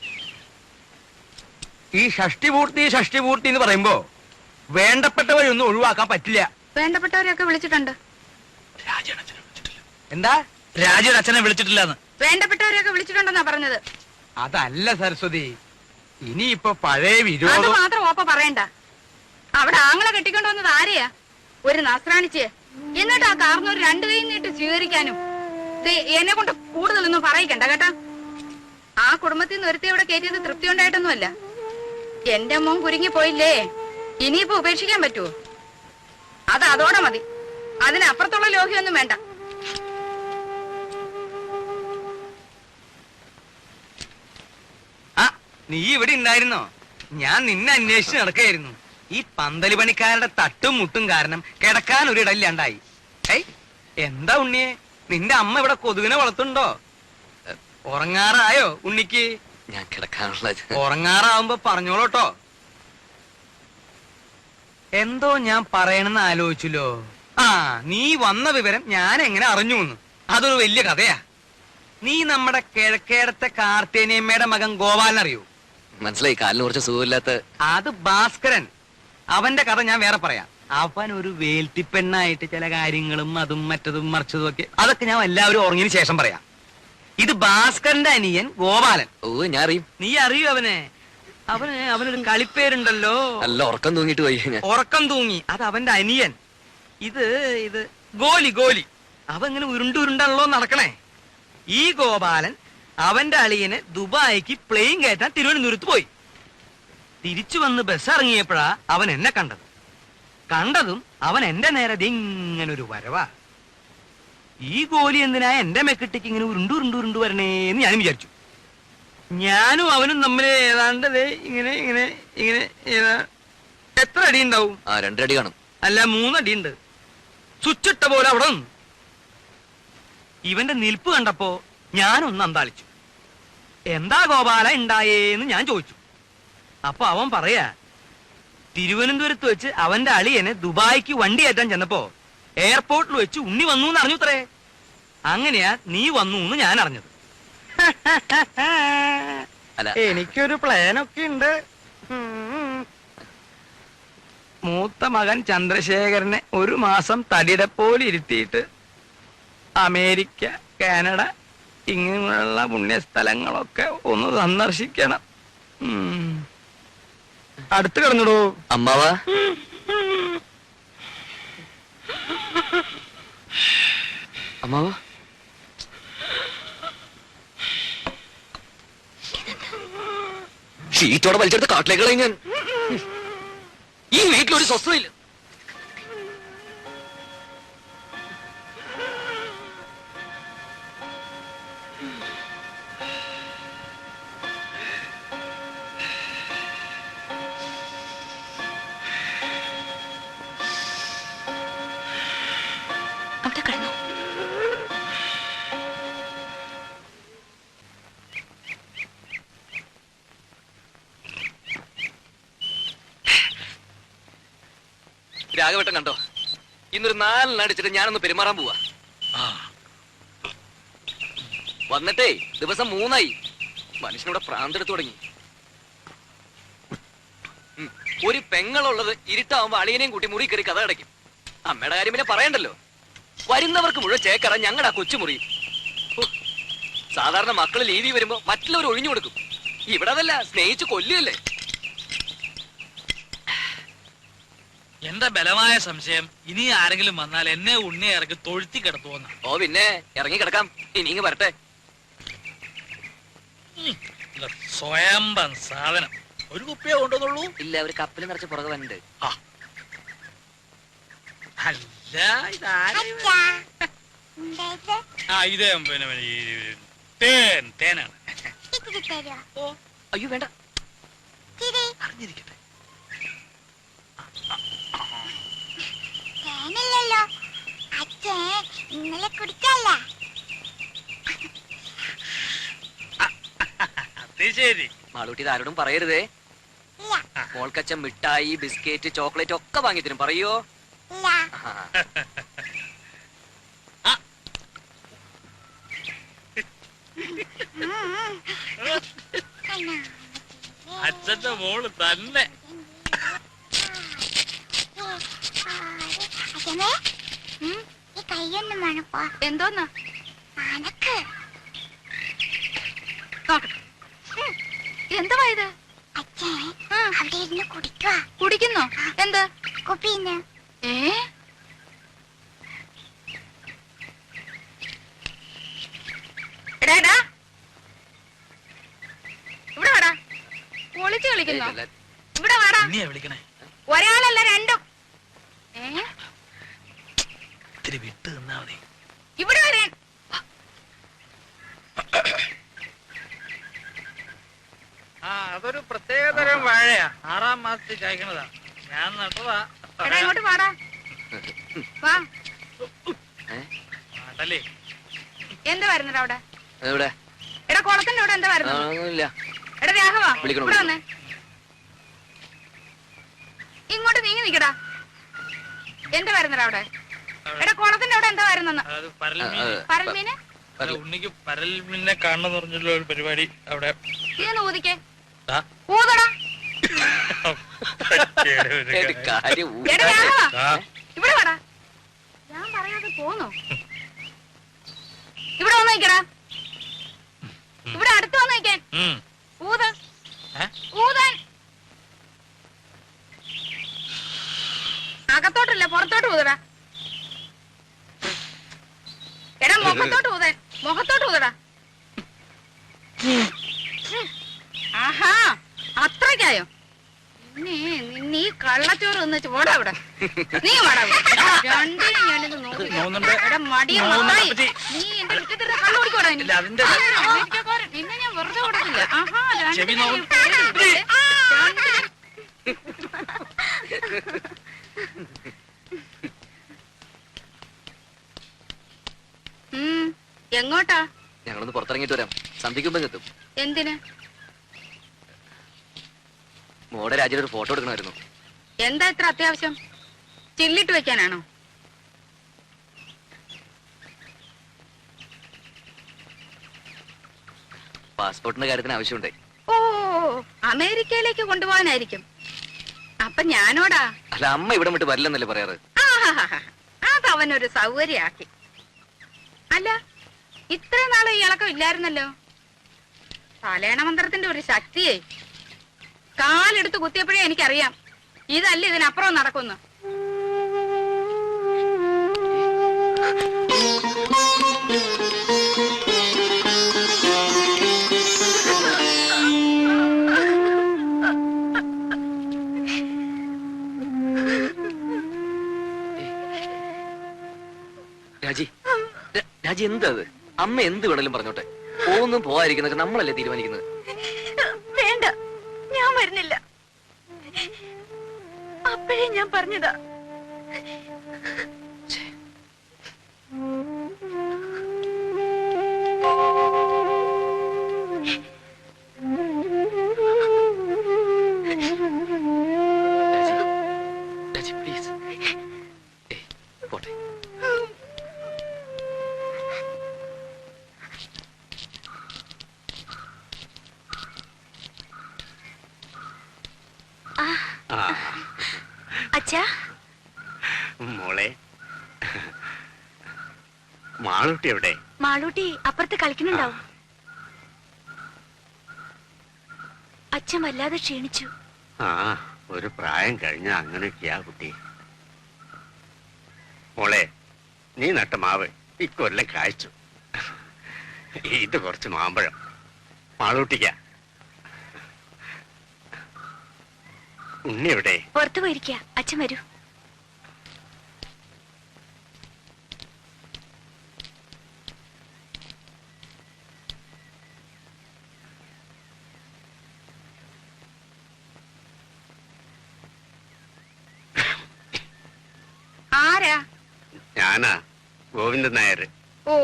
Speaker 9: ഈ ഷഷ്ടിപൂർത്തി എന്ന് പറയുമ്പോ വേണ്ടപ്പെട്ടവരൊന്നും ഒഴിവാക്കാൻ പറ്റില്ല.
Speaker 5: വേണ്ടപ്പെട്ടവരെയൊക്കെ വിളിച്ചിട്ടുണ്ട്.
Speaker 9: എന്താ?
Speaker 6: രാജയുടെ അച്ഛനെ വിളിച്ചിട്ടില്ലെന്ന്.
Speaker 5: വേണ്ടപ്പെട്ടവരെയൊക്കെ വിളിച്ചിട്ടുണ്ടെന്നാ പറഞ്ഞത്.
Speaker 9: അതല്ല സരസ്വതി, ഇനിയിപ്പോ പഴയ
Speaker 5: അത്
Speaker 9: വിരോധം.
Speaker 5: മാത്രം ഓപ്പ പറയണ്ട. അവിടെ ആങ്ങളെ കെട്ടിക്കൊണ്ടു വന്നത് ആരെയാ? ഒരു നസ്രാണിച്ച്. എന്നിട്ട് ആ കാർന്നൂർ 2 കൈ നീട്ട് സ്വീകരിക്കാനും. എന്നെ കൊണ്ട് കൂടുതലൊന്നും പറയിക്കണ്ട കേട്ടാ. ആ കുടുംബത്തിൽ നിന്ന് ഒരുത്തി ഇവിടെ കയറ്റിയത് തൃപ്തി ഉണ്ടായിട്ടൊന്നുമല്ല. എന്റെ മോൻ കുരുങ്ങി പോയില്ലേ, ഇനിയിപ്പോ ഉപേക്ഷിക്കാൻ പറ്റുമോ? അത് അതോടെ മതി. അതിനപ്പുറത്തുള്ള ലോഹ്യൊന്നും വേണ്ട.
Speaker 9: ആ നീ ഇവിടെ ഉണ്ടായിരുന്നോ? ഞാൻ നിന്നെ അന്വേഷിച്ച് നടക്കായിരുന്നു. ഈ പന്തല് പണിക്കാരുടെ തട്ടും മുട്ടും കാരണം കിടക്കാൻ ഒരു ഇടയില്ലാണ്ടായി. എന്താ ഉണ്ണിയെ, നിന്റെ അമ്മ ഇവിടെ കൊതുകിനെ വളർത്തുണ്ടോ? ഉറങ്ങാറായോ ഉണ്ണിക്ക്?
Speaker 8: ഞാൻ കിടക്കാനുള്ള
Speaker 9: ഉറങ്ങാറാവുമ്പോ പറഞ്ഞോളൂട്ടോ. എന്തോ ഞാൻ പറയണെന്ന് ആലോചിച്ചല്ലോ. ആ നീ വന്ന വിവരം ഞാൻ എങ്ങനെ അറിഞ്ഞു എന്ന്, അതൊരു വലിയ കഥയാ. നീ നമ്മുടെ കിഴക്കേടത്തെ കാർത്തേനിയമ്മയുടെ മകൻ ഗോപാലനറിയോ?
Speaker 8: മനസ്സിലായി. കാലിന് കുറച്ച് സുഖമില്ലാത്ത.
Speaker 9: അത് ഭാസ്കരൻ. അവന്റെ കഥ ഞാൻ വേറെ പറയാം. അവൻ ഒരു വേൽത്തിപ്പെണ്ണായിട്ട് ചില കാര്യങ്ങളും അതും മറ്റതും മറിച്ചതും ഒക്കെ, അതൊക്കെ ഞാൻ എല്ലാവരും ഉറങ്ങിയതിന് ശേഷം പറയാം. ഇത് ഭാസ്കരന്റെ അനിയൻ ഗോപാലൻ.
Speaker 8: ഓ ഞാൻ അറിയും.
Speaker 9: നീ അറിയൂ അവനെ? അവനൊരു കളിപ്പേരുണ്ടല്ലോ.
Speaker 8: നല്ല ഉറക്കം തൂങ്ങിട്ട് പോയി ഞാൻ.
Speaker 9: ഉറക്കം തൂങ്ങി, അത് അവന്റെ അനിയൻ. ഇത് ഗോലി. അവൻ ഇങ്ങനെ ഉരുണ്ടാണല്ലോ നടക്കണേ. ഈ ഗോപാലൻ അവന്റെ അളിയനെ ദുബായിക്ക് പ്ലെയിൻ കയറ്റാൻ തിരുവനന്തപുരത്ത് പോയി. തിരിച്ചു വന്ന് ബസ് ഇറങ്ങിയപ്പോഴാ അവൻ എന്നെ കണ്ടതും അവൻ എന്റെ നേരെ ഇങ്ങനൊരു വരവാ. ഈ ഗോലി എന്തിനാ എന്റെ മെക്കിട്ടേക്ക് ഇങ്ങനെ ഉരുണ്ടു വരണേന്ന് ഞാനും വിചാരിച്ചു. ഞാനും അവനും തമ്മിൽ ഏതാണ്ട് ഇങ്ങനെ ഇങ്ങനെ ഇങ്ങനെ എത്ര അടി ഉണ്ടാവും?
Speaker 8: 2 അടി കാണും.
Speaker 9: അല്ല 3 അടിയുണ്ട്. സ്വിച്ചിട്ട പോലെ അവിടെ നിന്ന്. ഇവന്റെ നിൽപ്പ് കണ്ടപ്പോ ഞാനൊന്ന് അന്താളിച്ചു. എന്താ ഗോപാല ഉണ്ടായേന്ന് ഞാൻ ചോദിച്ചു. അപ്പൊ അവൻ പറയാ, തിരുവനന്തപുരത്ത് വെച്ച് അവന്റെ അളിയനെ ദുബായിക്ക് വണ്ടി കയറ്റാൻ ചെന്നപ്പോ എയർപോർട്ടിൽ വെച്ച് ഉണ്ണി വന്നു എന്ന് അറിഞ്ഞുത്രേ. അങ്ങനെയാ നീ വന്നു എന്ന് ഞാൻ അറിഞ്ഞത്. എനിക്കൊരു പ്ലാനൊക്കെ ഉണ്ട്. മൂത്ത മകൻ ചന്ദ്രശേഖരനെ 1 മാസം തടിയുടെ പോലെ ഇരുത്തിയിട്ട് അമേരിക്ക, കാനഡ ഇങ്ങനെയുള്ള പുണ്യസ്ഥലങ്ങളൊക്കെ ഒന്ന് സന്ദർശിക്കണം. അടുത്ത് കിടന്നിടൂ
Speaker 8: അമ്മാവാ. അമ്മാവാ ഷീറ്റോടെ വലിച്ചെടുത്ത് കാട്ടിലേക്കളെ ഞാൻ. ഈ വീട്ടിലൊരു സ്വസ്ഥതയില്ല.
Speaker 4: അവിടെ കിടന്നു.
Speaker 8: രാഘവട്ടം കണ്ടോ? ഇന്നൊരു 4 അടിച്ചിട്ട് ഞാനൊന്ന് പെരുമാറാൻ പോവാ. വന്നിട്ടേ ദിവസം 3 മനുഷ്യനോടെ പ്രാന്തെടുത്തു തുടങ്ങി. ഒരു പെങ്ങളുള്ളത് ഇരുട്ടാവുമ്പോ അളിയനെയും കൂട്ടി മുറി കയറി കഥ അടയ്ക്കും. അമ്മയുടെ കാര്യം പിന്നെ പറയണ്ടല്ലോ. വരുന്നവർക്ക് മുഴുവൻ ചേക്കറ ഞങ്ങളുടെ ആ കൊച്ചുമുറി. സാധാരണ മക്കള് ലീവി വരുമ്പോ മറ്റുള്ളവർ ഒഴിഞ്ഞു കൊടുക്കും. ഇവിടെ അതല്ല, സ്നേഹിച്ച് കൊല്ലുകയല്ലേ.
Speaker 6: എന്റെ ബലമായ സംശയം ഇനി ആരെങ്കിലും വന്നാൽ എന്നെ ഉണ്ണിയെ ഇറക്കി തൊഴുത്തി കിടത്തുവന്ന.
Speaker 8: ഓ പിന്നെ ഇറങ്ങി കിടക്കാം. ഇനി വരട്ടെ.
Speaker 6: സ്വയംഭം സാധനം. ഒരു കുപ്പിയെ കൊണ്ടുവന്നുള്ളൂ.
Speaker 8: ഇല്ല, ഒരു കപ്പൽ നിറച്ച് പുറകെ വണ്ട്.
Speaker 6: അല്ല ഇതാരാ? ഇത് പിന്നെ തേനാണ്.
Speaker 8: അയ്യോ വേണ്ട,
Speaker 6: അറിഞ്ഞിരിക്കട്ടെ.
Speaker 1: തേനില്ലല്ലോ അച്ഛൻ, ഇന്നലെ കുടിക്കല്ല.
Speaker 6: അത് ശരി.
Speaker 8: മാളൂട്ടി ഇത് ആരോടും പറയരുതേ.
Speaker 1: ഇല്ല
Speaker 8: മോൾക്കച്ഛൻ മിഠായി, ബിസ്ക്കറ്റ്, ചോക്ലേറ്റ് ഒക്കെ വാങ്ങി തരും. പറയോ?
Speaker 1: ഇല്ല.
Speaker 6: അച്ഛന്റെ മോള് തന്നെ.
Speaker 1: അച്ഛനെ ഈ കൈയൊന്നും വേണപ്പോ.
Speaker 3: എന്തോന്നാ?
Speaker 1: അനക്ക്
Speaker 3: എന്തുവാ ഇത്?
Speaker 1: അച്ഛൻ അവിടെ ഇരുന്ന് കുടിക്കുക.
Speaker 3: കുടിക്കുന്നോ? എന്ത്
Speaker 1: കുപ്പിന്ന്?
Speaker 5: എടാ ഇവിടെ വാടാ. ഒളിച്ചു കളിക്കുന്നോ? ഇവിടെ വാടാ.
Speaker 6: ഉണ്ണിയെ വിളിക്കണേ.
Speaker 5: ഒരാളല്ല രണ്ടും.
Speaker 6: ഇത്തിരി വിട്ട് നിന്നാ മതി.
Speaker 5: ഇവിടെ വരാൻ.
Speaker 6: അതൊരു പ്രത്യേകതരം വാഴയാ. 6ാം മാസത്തിൽ കായ്ക്കണതാ. ഞാൻ നട്ടതാ.
Speaker 5: എടാ ഇങ്ങോട്ട് വാടാ. വാ.
Speaker 6: നാട്ടല്ലേ.
Speaker 5: എന്താ വരുന്നത് അവിടെ?
Speaker 8: എവിടെ?
Speaker 5: എടാ കുളത്തിന്റെ അവിടെ എന്താ വരുന്നത്?
Speaker 8: ഒന്നുമില്ല.
Speaker 5: എടാ രാഘവ
Speaker 8: വിളിക്കണോ?
Speaker 5: ഇവിടെ വന്നേ. ഇങ്ങോട്ട് നീങ്ങി നിക്കടാ. എന്താ വരുന്നത് അവിടെ? എടാ കുളത്തിന്റെ അവിടെ എന്താ വരുന്നെന്ന്?
Speaker 6: അത് പരൽമീൻ.
Speaker 5: പരൽമീന്?
Speaker 6: ഉണ്ണിക്ക് പരൽമീനെ കാണണം പറഞ്ഞല്ലോ ഒരു പരിപാടി അവിടെ.
Speaker 5: ഇതൊന്ന് ഊതിക്കേ.
Speaker 6: ആ?
Speaker 5: ഊതടാ.
Speaker 8: കാര്യം
Speaker 5: എടാ രാഘവ
Speaker 6: ആ.
Speaker 5: ഇവിടെ വാടാ. ഞാൻ പറയാതെ പോന്നോ? ഇവിടെ വന്ന് നിക്കടാ. ഇവിടെ അടുത്ത് വന്ന് നിക്കാൻ. ഊത്. ഊതാൻ. അകത്തോട്ടല്ല പുറത്തോട്ട് ഊതടാ. എടാ മുഖത്തോട്ട് ഊതാൻ. മുഖത്തോട്ട് ഊതടാ. ആഹാ അത്രയ്ക്കായോ? നിന്നെ ഈ കള്ളച്ചോറ് ഒന്ന് ചോടാ ഇവിടെ. നീ വാടാ. രണ്ടിനും ഞാനിത് നോക്കില്ല. എടാ മടിയ മത്തായി. നീ എന്റെ മുറ്റത്തിട്ട് കള്ളു കുടിക്കോടാ. നിന്നെ ഞാൻ വെറുതെ കൊടുക്കില്ല. ആഹാ രണ്ടിനും എങ്ങോട്ടാ?
Speaker 8: ഞങ്ങളൊന്ന് പുറത്തിറങ്ങിട്ട് വരാം. സന്ധിക്കുമ്പോ എത്തും.
Speaker 3: എന്തിന്?
Speaker 8: മോടെ രാജ്യത്ത് ഒരു ഫോട്ടോ എടുക്കണമായിരുന്നു.
Speaker 3: എന്താ ഇത്ര അത്യാവശ്യം? ചില്ലിട്ട് വെക്കാനാണോ?
Speaker 8: പാസ്പോർട്ടിന്റെ കാര്യത്തിന് ആവശ്യമുണ്ടേ.
Speaker 3: ഓ അമേരിക്കയിലേക്ക് കൊണ്ടുപോകാനായിരിക്കും. അപ്പൊ ഞാനോടാ?
Speaker 8: അല്ല, അമ്മ ഇവിടെ വിട്ട് വരില്ലെന്നല്ലേ പറയാറ്.
Speaker 3: അതവനൊരു സൗകര്യാക്കി. അല്ല ഇത്രയും നാളെ ഈ ഇളക്കം ഇല്ലായിരുന്നല്ലോ. തലേണ മന്ത്രത്തിന്റെ ഒരു ശക്തിയെ കാലെടുത്ത് കുത്തിയപ്പോഴേ എനിക്കറിയാം ഇതല്ല ഇതിനപ്പുറം നടക്കുന്നു.
Speaker 8: രാജി രാജി എന്താ അത്? അമ്മ എന്ത് വേണേലും പറഞ്ഞോട്ടെ. ഒന്നും പോവാതിരിക്കുന്നൊക്കെ നമ്മളല്ലേ തീരുമാനിക്കുന്നത്.
Speaker 4: വേണ്ട, ഞാൻ വരുന്നില്ല. അപ്പോഴേ ഞാൻ പറഞ്ഞതാ.
Speaker 8: രാജി പ്ലീസ്. പോട്ടെ.
Speaker 4: അച്ഛാ,
Speaker 10: മോളെ, മാളൂട്ടി എവിടെ?
Speaker 4: മാളൂട്ടി അപ്പുറത്ത് കളിക്കുന്നുണ്ടാവും. അച്ഛൻ വല്ലാതെ ക്ഷീണിച്ചു.
Speaker 10: ആ, ഒരു പ്രായം കഴിഞ്ഞ അങ്ങനെയൊക്കെയാ കുട്ടി. മോളെ, നീ നട്ട മാവ് ഇക്കൊല്ലം കായ്ച്ചു. ഇത് കുറച്ച് മാമ്പഴം മാളൂട്ടിക്ക. ഉണ്ണി എവിടെ?
Speaker 4: പുറത്തു പോയിരിക്കുക. അച്ഛൻ വരൂ.
Speaker 5: ആരാ?
Speaker 10: ഞാനാ, ഗോവിന്ദൻ നായർ.
Speaker 5: ഓ,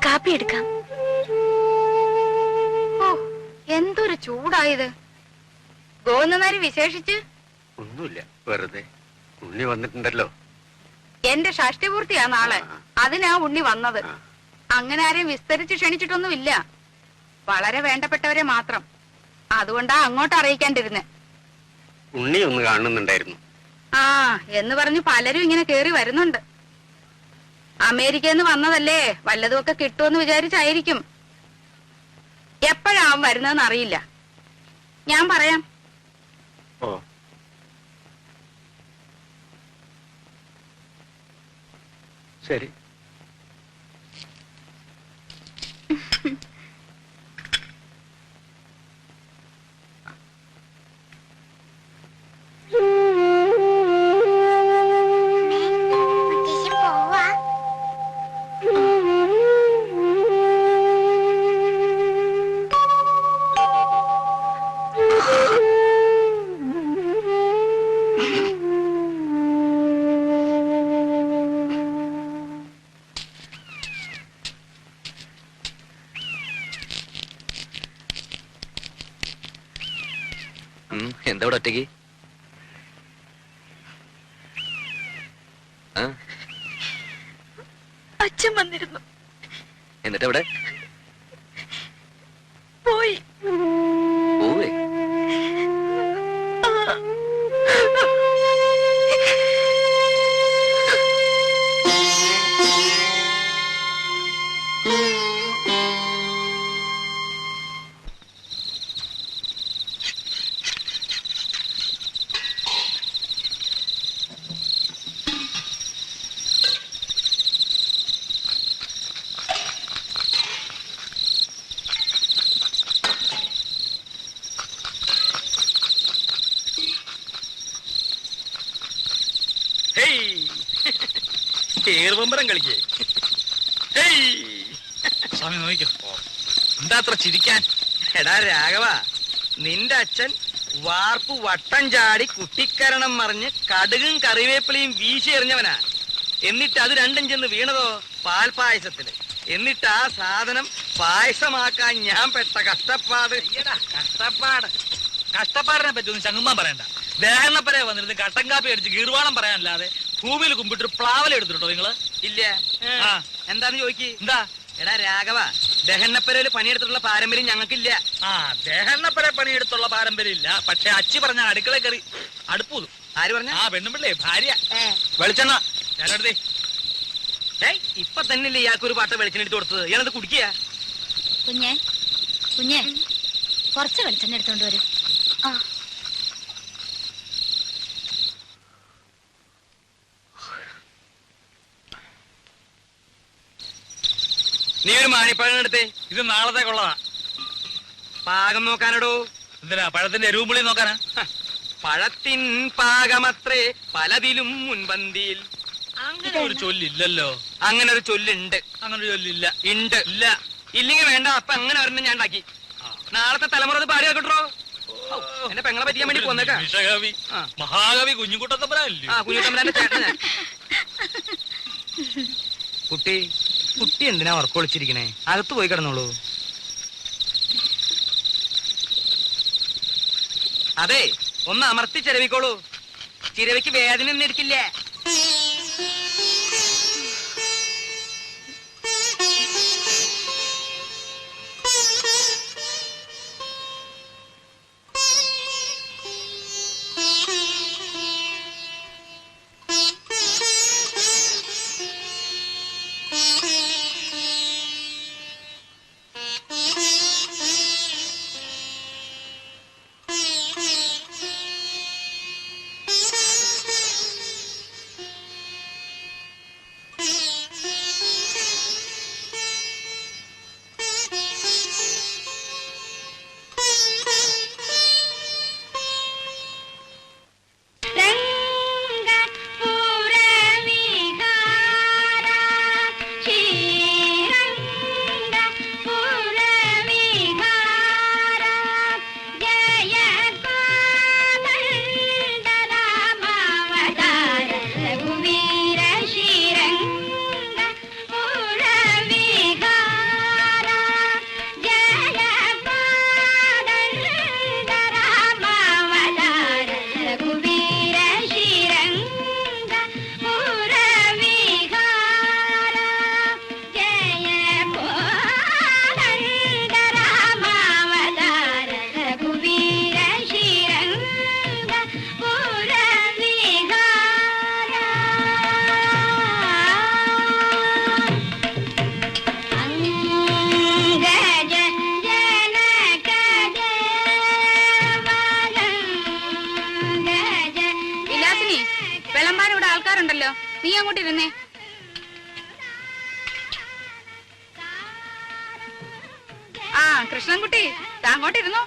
Speaker 4: കാപ്പി എടുക്കാം.
Speaker 5: ഓ, എന്തൊരു ചൂടായത്. ഗോവിന്ദനാരി വിശേഷിച്ച്
Speaker 10: ഒന്നുമില്ല, വെറുതെ. ഉണ്ണി വന്നിട്ടുണ്ടല്ലോ.
Speaker 5: എന്റെ ഷഷ്ടിപൂർത്തിയാ നാളെ. അതിനാ ഉണ്ണി വന്നത്. അങ്ങനെ ആരെയും വിസ്തരിച്ച് ക്ഷണിച്ചിട്ടൊന്നുമില്ല. വളരെ വേണ്ടപ്പെട്ടവരെ മാത്രം. അതുകൊണ്ടാ അങ്ങോട്ട് അറിയിക്കാണ്ടിരുന്നെ.
Speaker 10: ഉണ്ണി ഒന്ന് കാണുന്നുണ്ടായിരുന്നു.
Speaker 5: ആ എന്ന് പറഞ്ഞു പലരും ഇങ്ങനെ കേറി വരുന്നുണ്ട്. അമേരിക്കയിൽ നിന്ന് വന്നതല്ലേ, വല്ലതുമൊക്കെ കിട്ടുമെന്ന് വിചാരിച്ചായിരിക്കും. എപ്പോഴാവും വരുന്നതെന്ന് അറിയില്ല. ഞാൻ പറയാം.
Speaker 10: ഓ, ശരി.
Speaker 1: മുത്തശ്ശി പോവാ.
Speaker 8: എന്താ ഇവിടെ ഒറ്റയ്ക്ക്?
Speaker 4: അച്ഛൻ വന്നിരുന്നു.
Speaker 8: എന്നിട്ട് എവിടെ
Speaker 4: പോയി.
Speaker 8: പോവേ?
Speaker 6: ഏർവമ്പരം കളിക്കേ. സ്വാമി നോക്കിക്കോ. എന്താ അത്ര ചിരിക്കാൻ?
Speaker 9: എടാ രാഘവ, നിന്റെ അച്ഛൻ വാർപ്പ് വട്ടം ചാടി കുട്ടിക്കരണം മറിഞ്ഞ് കടുകും കറിവേപ്പിലയും വീശി എറിഞ്ഞവനാ. എന്നിട്ട് അത് രണ്ടും ചെന്ന് വീണതോ പാൽപായസത്തില്. എന്നിട്ട് ആ സാധനം പായസമാക്കാൻ ഞാൻ പെട്ട കഷ്ടപ്പാട്.
Speaker 6: കഷ്ടപ്പാടിനെ പറ്റി ഒന്നും ചങ്ങുമ്പാൻ പറയണ്ട. ദേഹണ്ണപ്പരെ വന്നിരുന്ന് കട്ടൻ കാപ്പി അടിച്ച് ഗീർവാണം പറയാനല്ലാതെ ഭൂമിയിൽ കുമ്പിട്ടൊരു പ്ലാവല എടുത്തിട്ടോ നിങ്ങള്?
Speaker 9: ഇല്ല. എന്താന്ന് ചോദിക്ക്.
Speaker 6: എന്താ?
Speaker 9: എടാ രാഘവ, ദഹന്നപ്പരയില് പണിയെടുത്തിട്ടുള്ള പാരമ്പര്യം ഞങ്ങൾക്കില്ല.
Speaker 6: ദേഹണ്ണപ്പരെ പണിയെടുത്തുള്ള പാരമ്പര്യം ഇല്ല. പക്ഷെ അച്ചി പറഞ്ഞ അടുക്കള കയറി അടുപ്പൂതും.
Speaker 9: ആര് പറഞ്ഞ?
Speaker 6: പെണ്ണുമ്പിള്ളേ, ഭാര്യ. വെളിച്ചെണ്ണ ഞാനെടുത്തേ.
Speaker 9: ഇപ്പൊ തന്നെയല്ലേ ഇയാൾക്കൊരു പാട്ട വെളിച്ചെണ്ണ എടുത്ത് കൊടുത്തത്. ഇയാളത് കുടിക്കുക.
Speaker 3: കുഞ്ഞേ കുഞ്ഞേ, കുറച്ച് വെളിച്ചെണ്ണ എടുത്തോണ്ട് വരും.
Speaker 9: നീ ഒരു മാണിപ്പഴം എടുത്തേ.
Speaker 6: ഇത് നാളത്തേക്കുള്ളതാ.
Speaker 9: പാകം നോക്കാനടോ.
Speaker 6: എന്തിനാ? പഴത്തിന്റെ എരിവുമ്പുളി നോക്കാനാ?
Speaker 9: പഴത്തിൻ പാകമത്രേ പലതിലും മുൻപന്തിയിൽ.
Speaker 6: അങ്ങനെ ഒരു ചൊല്ലില്ലല്ലോ.
Speaker 9: അങ്ങനെ ഒരു ചൊല്ലുണ്ട്.
Speaker 6: അങ്ങനെ ഒരു ചൊല്ലില്ല.
Speaker 9: ഉണ്ട്.
Speaker 6: ഇല്ല.
Speaker 9: ഇല്ലെങ്കിൽ വേണ്ട. അപ്പൊ അങ്ങനെ ഒരെണ്ണം ഞാൻ ഉണ്ടാക്കി. നാളത്തെ തലമുറ അത് പാടി വെക്കട്ടോ. എന്നെ പെങ്ങളെ പറ്റിയാൻ വേണ്ടി പോന്നേക്കാ.
Speaker 6: നിമിഷകവി, മഹാകവി കുഞ്ഞുകുട്ടത്തമ്പലല്ലേ?
Speaker 9: ആ, കുഞ്ഞുത്തമ്പലാന്റെ ചേട്ടനാ. കുട്ടി കുട്ടി എന്തിനാ ഉറക്കൊളിച്ചിരിക്കണേ? അകത്ത് പോയി കിടന്നോളൂ. അതെ, ഒന്ന് അമർത്തി ചിരവിക്കോളൂ. ചിരവിക്ക് വേദന ഒന്നും എടുക്കില്ല.
Speaker 5: നീ അങ്ങോട്ട് ഇരുന്നേ. ആ കൃഷ്ണൻകുട്ടി, അങ്ങോട്ടിരുന്നോ.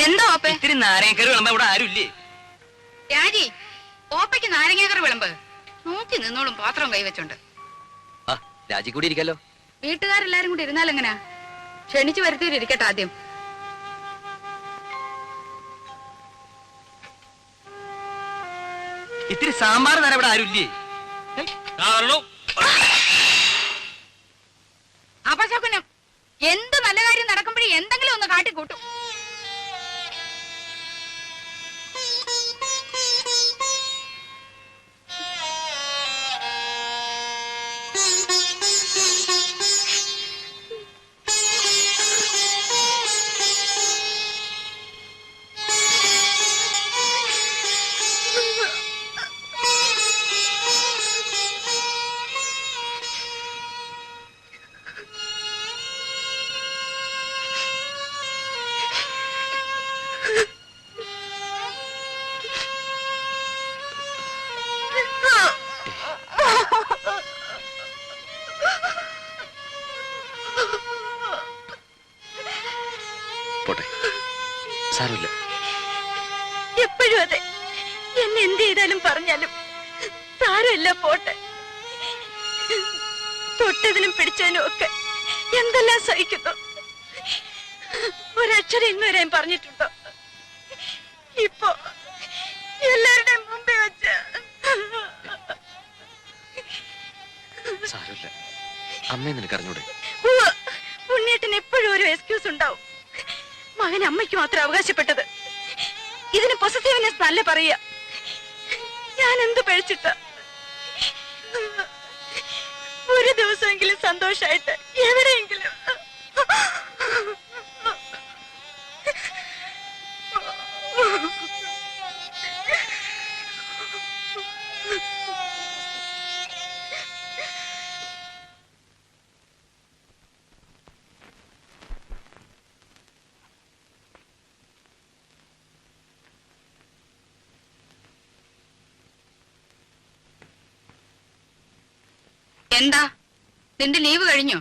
Speaker 5: എന്തോ ഓപ്പേ?
Speaker 9: ഇത്തിരി നാരങ്ങക്കറി വിളമ്പ ഇവിടെ ആരുമില്ലേ?
Speaker 5: രാജി, ഓപ്പയ്ക്ക് നാരങ്ങാക്കറി വിളമ്പ്. നോക്കി നിന്നോളും പാത്രം കൈവച്ചോണ്ട്.
Speaker 8: രാജി കൂടി ഇരിക്കല്ലോ.
Speaker 5: വീട്ടുകാരെല്ലാരും കൂടി ഇരുന്നാലെങ്ങനാ? ക്ഷണിച്ചു വരുത്തിയിട്ടിരിക്കട്ടെ ആദ്യം.
Speaker 9: ഇത്തിരി സാമ്പാർ തരാൻ ഇവിടെ ആരുമില്ലേ?
Speaker 5: അപശകുനം. എന്ത് നല്ല കാര്യം നടക്കുമ്പോഴേ എന്തെങ്കിലും ഒന്ന് കാട്ടിക്കൂട്ടും.
Speaker 8: പോട്ടെ, സാരമില്ല.
Speaker 4: എപ്പോഴും അതെ. എന്നെ എന്ത് ചെയ്താലും പറഞ്ഞാലും സാരമില്ല, പോട്ടെ. തൊട്ടതിനും പിടിച്ചതിനും ഒക്കെ എന്തെല്ലാം സഹിക്കുന്നു. ഒരക്ഷരം ഇന്ന് വരെ പറഞ്ഞിട്ടുണ്ടോ? ഇപ്പൊ എല്ലാവരുടെയും മുമ്പേ വെച്ച്.
Speaker 8: സാരമില്ല, അമ്മയെ നിനക്ക് അറിഞ്ഞൂടെ?
Speaker 4: ഉണ്ണിയേട്ടന് എപ്പോഴും ഒരു എക്സ്ക്യൂസ് ഉണ്ടാവും. മകൻ അമ്മയ്ക്ക് മാത്രം അവകാശപ്പെട്ടത്. ഇതിന് പൊസസീവ്നെസ് നല്ല പറയുക. ഞാൻ എന്ത് പഴിച്ചിട്ട? ഒരു ദിവസമെങ്കിലും സന്തോഷായിട്ട് എവിടെയെങ്കിലും.
Speaker 5: എന്താ നിന്റെ ലീവ് കഴിഞ്ഞോ?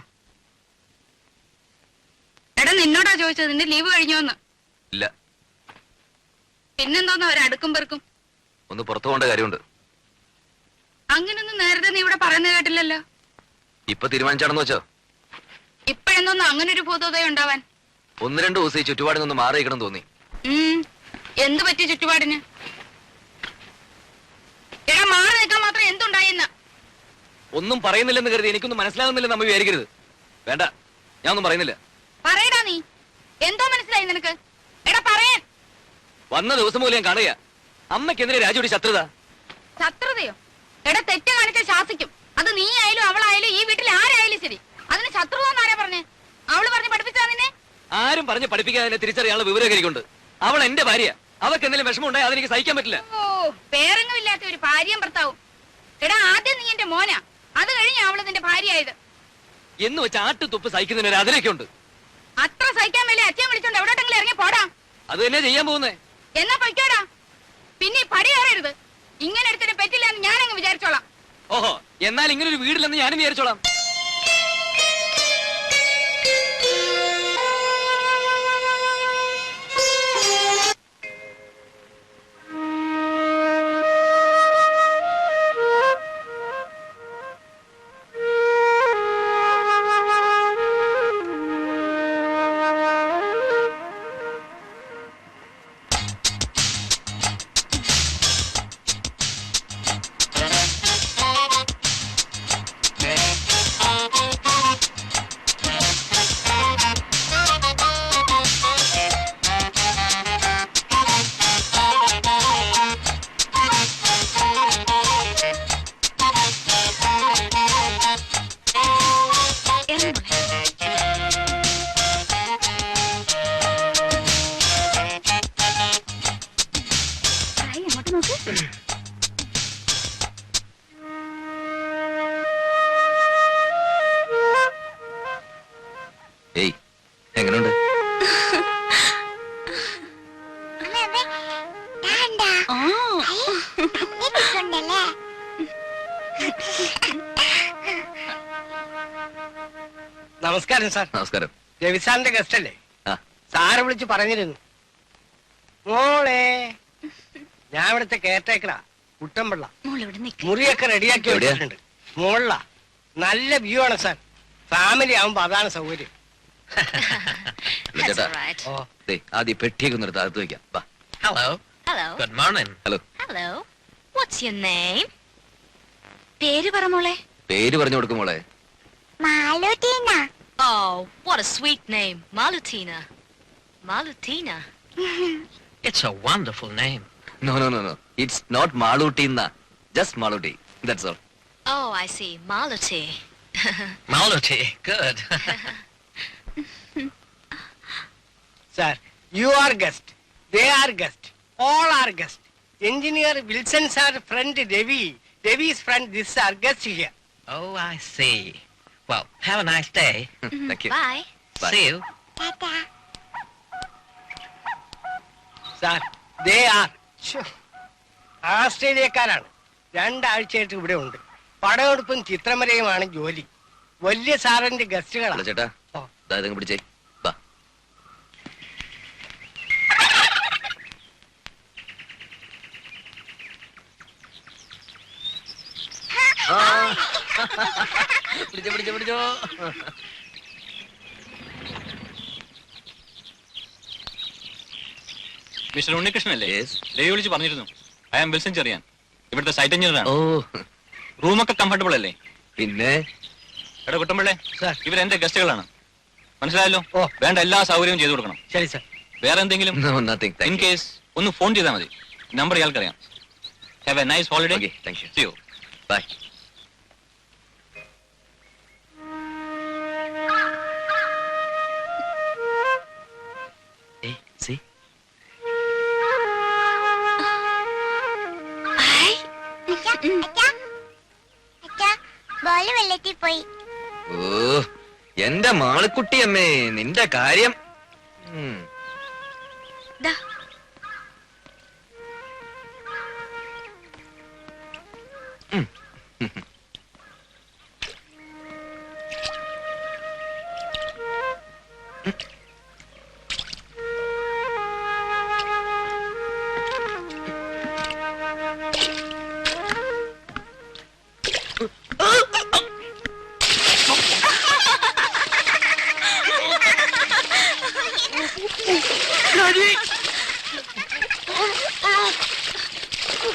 Speaker 5: എടാ നിന്നോടാ ചോദിച്ചത്, നിന്റെ ലീവ് കഴിഞ്ഞോന്ന്.
Speaker 8: ഇല്ല.
Speaker 5: പിന്നെന്തോന്നാ ഒരടുക്കും പെറുക്കും?
Speaker 8: ഒന്ന് പുറത്തു പോകേണ്ട കാര്യമുണ്ട്.
Speaker 5: അങ്ങനൊന്നും നേരത്തെ നീ ഇവിടെ പറയുന്നത് കേട്ടില്ലല്ലോ.
Speaker 8: ഇപ്പൊ തീരുമാനിച്ചാണെന്ന് വെച്ചോ?
Speaker 5: ഇപ്പഴെന്തോന്നു അങ്ങനെ ഒരു ഭൂതോദയം ഉണ്ടാവാൻ?
Speaker 8: 1-2 ദിവസം ഈ ചുറ്റുപാടിൽ നിന്ന് മാറിയിക്കണം തോന്നി.
Speaker 5: എന്ത് പറ്റി ചുറ്റുപാടിന്? എടാ മാറി നിൽക്കാൻ മാത്രം എന്തുണ്ടായെന്ന്?
Speaker 8: ഒന്നും പറയുന്നില്ലെന്ന് കരുതി എനിക്കൊന്നും മനസ്സിലാകുന്നില്ലെന്ന് നമ്മ വിചാരിക്കരുത്. വേണ്ട, ഞാൻ ഒന്നും പറയുന്നില്ല.
Speaker 5: പറയടാ നീ. എന്തോ മനസ്സിലായി നിനക്ക്? എടാ പറയാൻ.
Speaker 8: വന്ന ദിവസം പോലും ഞാൻ കാണുക. അമ്മയ്ക്കെതിരെ രാജുവിടെ ശത്രുത.
Speaker 5: ശത്രുതയോ? എടാ തെറ്റ് കാണിച്ച ശാസിക്കും. അത് നീ ആയാലും അവളായാലും ഈ വീട്ടിൽ ആരായാലും ശരി. അതിന് ശത്രുത ആരാ പറഞ്ഞേ? അവള് പറഞ്ഞ് പഠിപ്പിച്ചാ നിന്നെ?
Speaker 8: ആരും പറഞ്ഞ് പഠിപ്പിക്കാതെ തിരിച്ചറിയാനുള്ള വിവരം എനിക്കുണ്ട്. അവൾ എന്റെ ഭാര്യ. അവർക്ക് എന്തെങ്കിലും വിഷമം ഉണ്ടായി അതെനിക്ക് സഹിക്കാൻ പറ്റില്ല.
Speaker 5: ഓ, പേരെങ്ങുമില്ലാത്ത ഒരു ഭാര്യയും ഭർത്താവും. എടാ ആദ്യം നീ എന്റെ മോനാ, അത് കഴിഞ്ഞ അവള് നിന്റെ ഭാര്യയായത്.
Speaker 8: എന്ന് വെച്ച് ആട്ടുതുപ്പ് സഹിക്കുന്നതിന് അതിലൊക്കെ ഉണ്ട്.
Speaker 5: അത്ര സഹിക്കാൻ വേണ്ടി അച്ഛൻ വിളിച്ചോണ്ട് എവിടോട്ടെങ്കിലും ഇറങ്ങി പോടാ.
Speaker 8: അത് തന്നെ ചെയ്യാൻ പോകുന്നേ.
Speaker 5: എന്നാ പൊയ്ക്കോടാ. പിന്നെ ഈ പടി കയറരുത്. ഇങ്ങനെ എടുത്തിട്ട് പറ്റില്ല എന്ന് ഞാനങ്ങ് വിചാരിച്ചോളാം.
Speaker 8: ഓഹോ, എന്നാൽ ഇങ്ങനെ ഒരു വീടില്ലെന്ന് ഞാനും വിചാരിച്ചോളാം. ഏയ്, എങ്ങനെയുണ്ട്?
Speaker 11: നമസ്കാരം സാർ.
Speaker 8: നമസ്കാരം.
Speaker 11: രവിസാറിന്റെ ഗസ്റ്റ് അല്ലേ?
Speaker 8: ആ.
Speaker 11: സാറെ വിളിച്ച് പറഞ്ഞിരുന്നു. മോളെ, ഞാൻ ഇവിടുത്തെ കെയർടേക്കറാ, കുട്ടമ്പിള്ള. മുറിയൊക്കെ റെഡിയാക്കി വെച്ചിട്ടുണ്ട്. മോളിലാ. നല്ല വ്യൂ ആണ് സാർ. ഫാമിലി ആവുമ്പോ അതാണ് സൗകര്യം.
Speaker 8: ചേട്ടാ, ആദ്യം പെട്ടിയൊക്കെ നിർത്തി അകത്ത് വെക്കാം.
Speaker 9: Hello.
Speaker 4: Hello.
Speaker 9: Good morning.
Speaker 8: Hello.
Speaker 4: Hello. What's your name? പേര് പറ മോളെ.
Speaker 8: പേര് പറഞ്ഞു കൊടുക്കും മോളെ.
Speaker 1: മാലുട്ടീന.
Speaker 4: Oh, what a sweet name. Malutina. Malutina.
Speaker 9: It's a wonderful name.
Speaker 8: No. It's not Malutina. Just Maluti. That's all.
Speaker 4: Oh, I see. Maluti.
Speaker 9: Maluti. Good.
Speaker 11: Sir, you are guest, they are guest, all are guest. Engineer Wilson sir friend Ravi, രവി's friend this are guest here.
Speaker 9: Oh, I see. Well, have a nice day.
Speaker 8: Thank you.
Speaker 4: Bye.
Speaker 8: Bye.
Speaker 9: See you.
Speaker 1: Tata.
Speaker 11: Sir, they are ആസ്ട്രേലിയക്കാരാണ്. 2 ആഴ്ചയായിട്ട് ഇവിടെ ഉണ്ട്. പടമെടുപ്പും ചിത്രമരയുമാണ് ജോലി. വലിയ സാറിന്റെ
Speaker 8: അല്ല
Speaker 11: ഗസ്റ്റുകളാണ്.
Speaker 8: ചേട്ടാ, ഇതങ്ങ് പിടിച്ചേ. വാ. പിടിച്ചോ.
Speaker 12: മിസ്റ്റർ ഉണ്ണികൃഷ്ണൻ അല്ലേ?
Speaker 8: Yes.
Speaker 12: രവി വിളിച്ച് പറഞ്ഞിരുന്നു. ഐ ആം വിൽസൺ ചെറിയാൻ, ഇവിടുത്തെ സൈറ്റ് എഞ്ചിനീയർ ആണ്.
Speaker 8: ഓ,
Speaker 12: റൂമൊക്കെ കംഫർട്ടബിൾ അല്ലേ?
Speaker 8: പിന്നെ
Speaker 12: എടാ കുട്ടമ്പിള്ളേ,
Speaker 11: സാർ.
Speaker 12: ഇവരെന്റെ ഗസ്റ്റുകളാണ്, മനസ്സിലായല്ലോ?
Speaker 11: ഓ.
Speaker 12: വേണ്ട എല്ലാ സൗകര്യവും ചെയ്തു കൊടുക്കണം.
Speaker 11: ശരി സാർ.
Speaker 12: വേറെ എന്തെങ്കിലും
Speaker 8: No, nothing.
Speaker 12: ഇൻ
Speaker 8: Thank you.
Speaker 12: കേസ് ഒന്ന് ഫോൺ ചെയ്താൽ മതി. നമ്പർ ഇയാൾക്കറിയാം. Have a nice holiday.
Speaker 8: Okay, thank you.
Speaker 12: See you.
Speaker 8: Bye. Hey, see?
Speaker 1: Ball വെള്ളത്തിൽ പോയി.
Speaker 8: ഓ, എന്റെ മാളിക്കുട്ടിയമ്മേ, നിന്റെ കാര്യം.
Speaker 4: ദാ.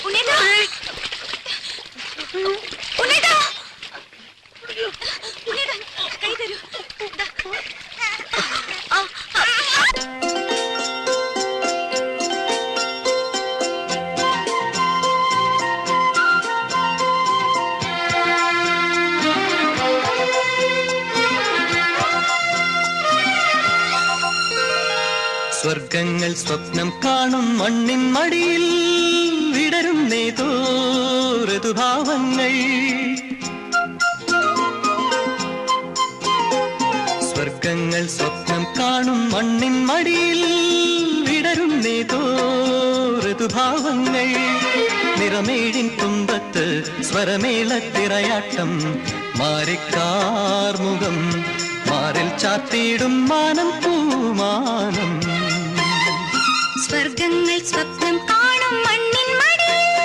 Speaker 4: ഉണ്ണേട്ടാ ഉണ്ണേട്ടാ ഉണ്ണേട്ടാ കൈ തരൂ.
Speaker 7: സ്വർഗങ്ങൾ സ്വപ്നം കാണും മണ്ണിൻ മടിയിൽ വിടരുന്നേതോ ഋതുഭാവങ്ങൾ. സ്വർഗങ്ങൾ സ്വപ്നം കാണും മണ്ണിൻ മടിയിൽ വിടരുന്നേതോ ഋതുഭാവങ്ങൾ. നിറമേഴിൻ തുമ്പത്ത് സ്വരമേളത്തിറയാട്ടം മാറിക്കാർമുഖം മാറിൽ ചാത്തിയിടും മാനം പൂമാനം.
Speaker 1: സ്വർഗങ്ങൾ സ്വപ്നം കാണും മണ്ണിൻ മടിയിൽ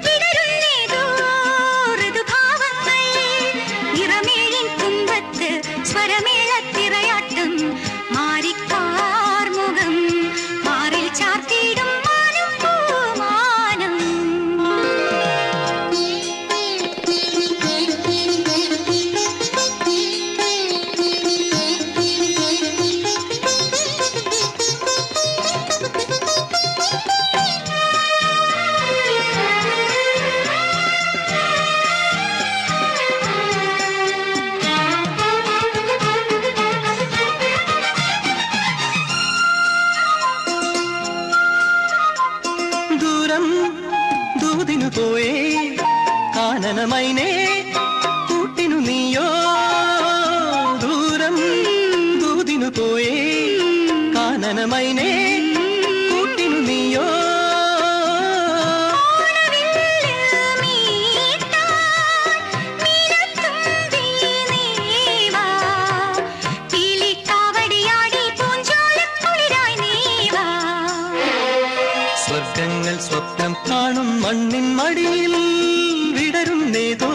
Speaker 1: വിടരുന്നേതോ ഋതുഭാവങ്ങൾ. നിറമേഴിൻ തുമ്പത്ത് സ്വരമേളത്തിറയാട്ടം മാറിക്കാർമുഖം മാറിൽ ചാർത്തിയിടും മാനം പൂമാനം.
Speaker 7: ദൂരം ദൂതിനു പോയേ കാനനമൈനേ കൂട്ടിനു നീയോ. ദൂരം ദൂതിനു പോയേ കാനനമൈനേ കൂട്ടിനു നീയോ. സ്വർഗങ്ങൾ സ്വപ്നം കാണും മണ്ണിൻ മടിയിൽ വിടരുന്നേതോ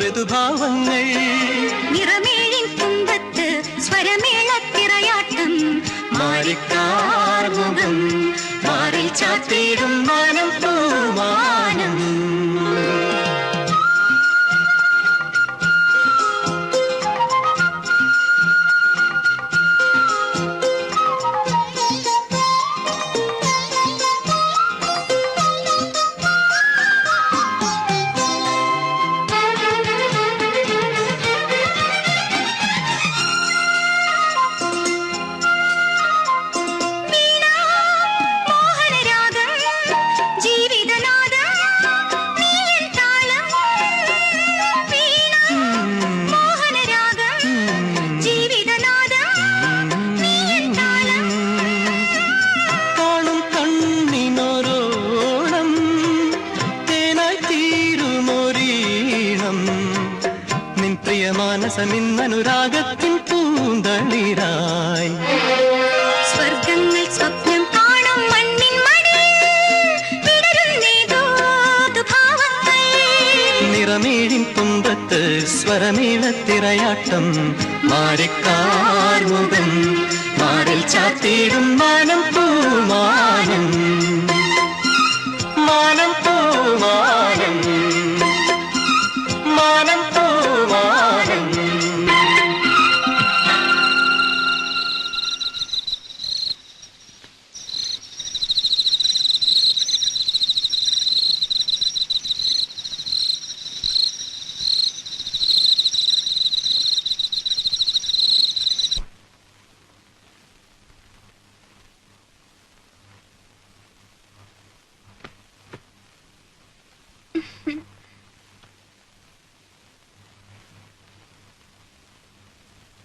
Speaker 7: ഋതുഭാവങ്ങൾ.
Speaker 1: നിറമേഴിൻ തുമ്പത്ത് സ്വരമേളത്തിറയാട്ടം
Speaker 7: മാറിക്കാർമുഖം മാറിൽ ചാത്തിയിടും മാനം പൂമാനം. മാനസമിന്നനുരാഗത്തിൻ പൂന്തളിരായി.
Speaker 1: സ്വർഗങ്ങൾ സ്വപ്നം കാണും മണ്ണിൻ മടിയിൽ വിടരുന്നേതോ ഋതുഭാവങ്ങൾ.
Speaker 7: നിറമേഴിൻ തുമ്പത്ത് സ്വരമേളത്തിറയാട്ടം മാറിക്കാർമുഖം മാറിൽ ചാത്തിയിടും മാനം പൂമാനം. മാനം പൂമാനം മാനം പൂമാനം.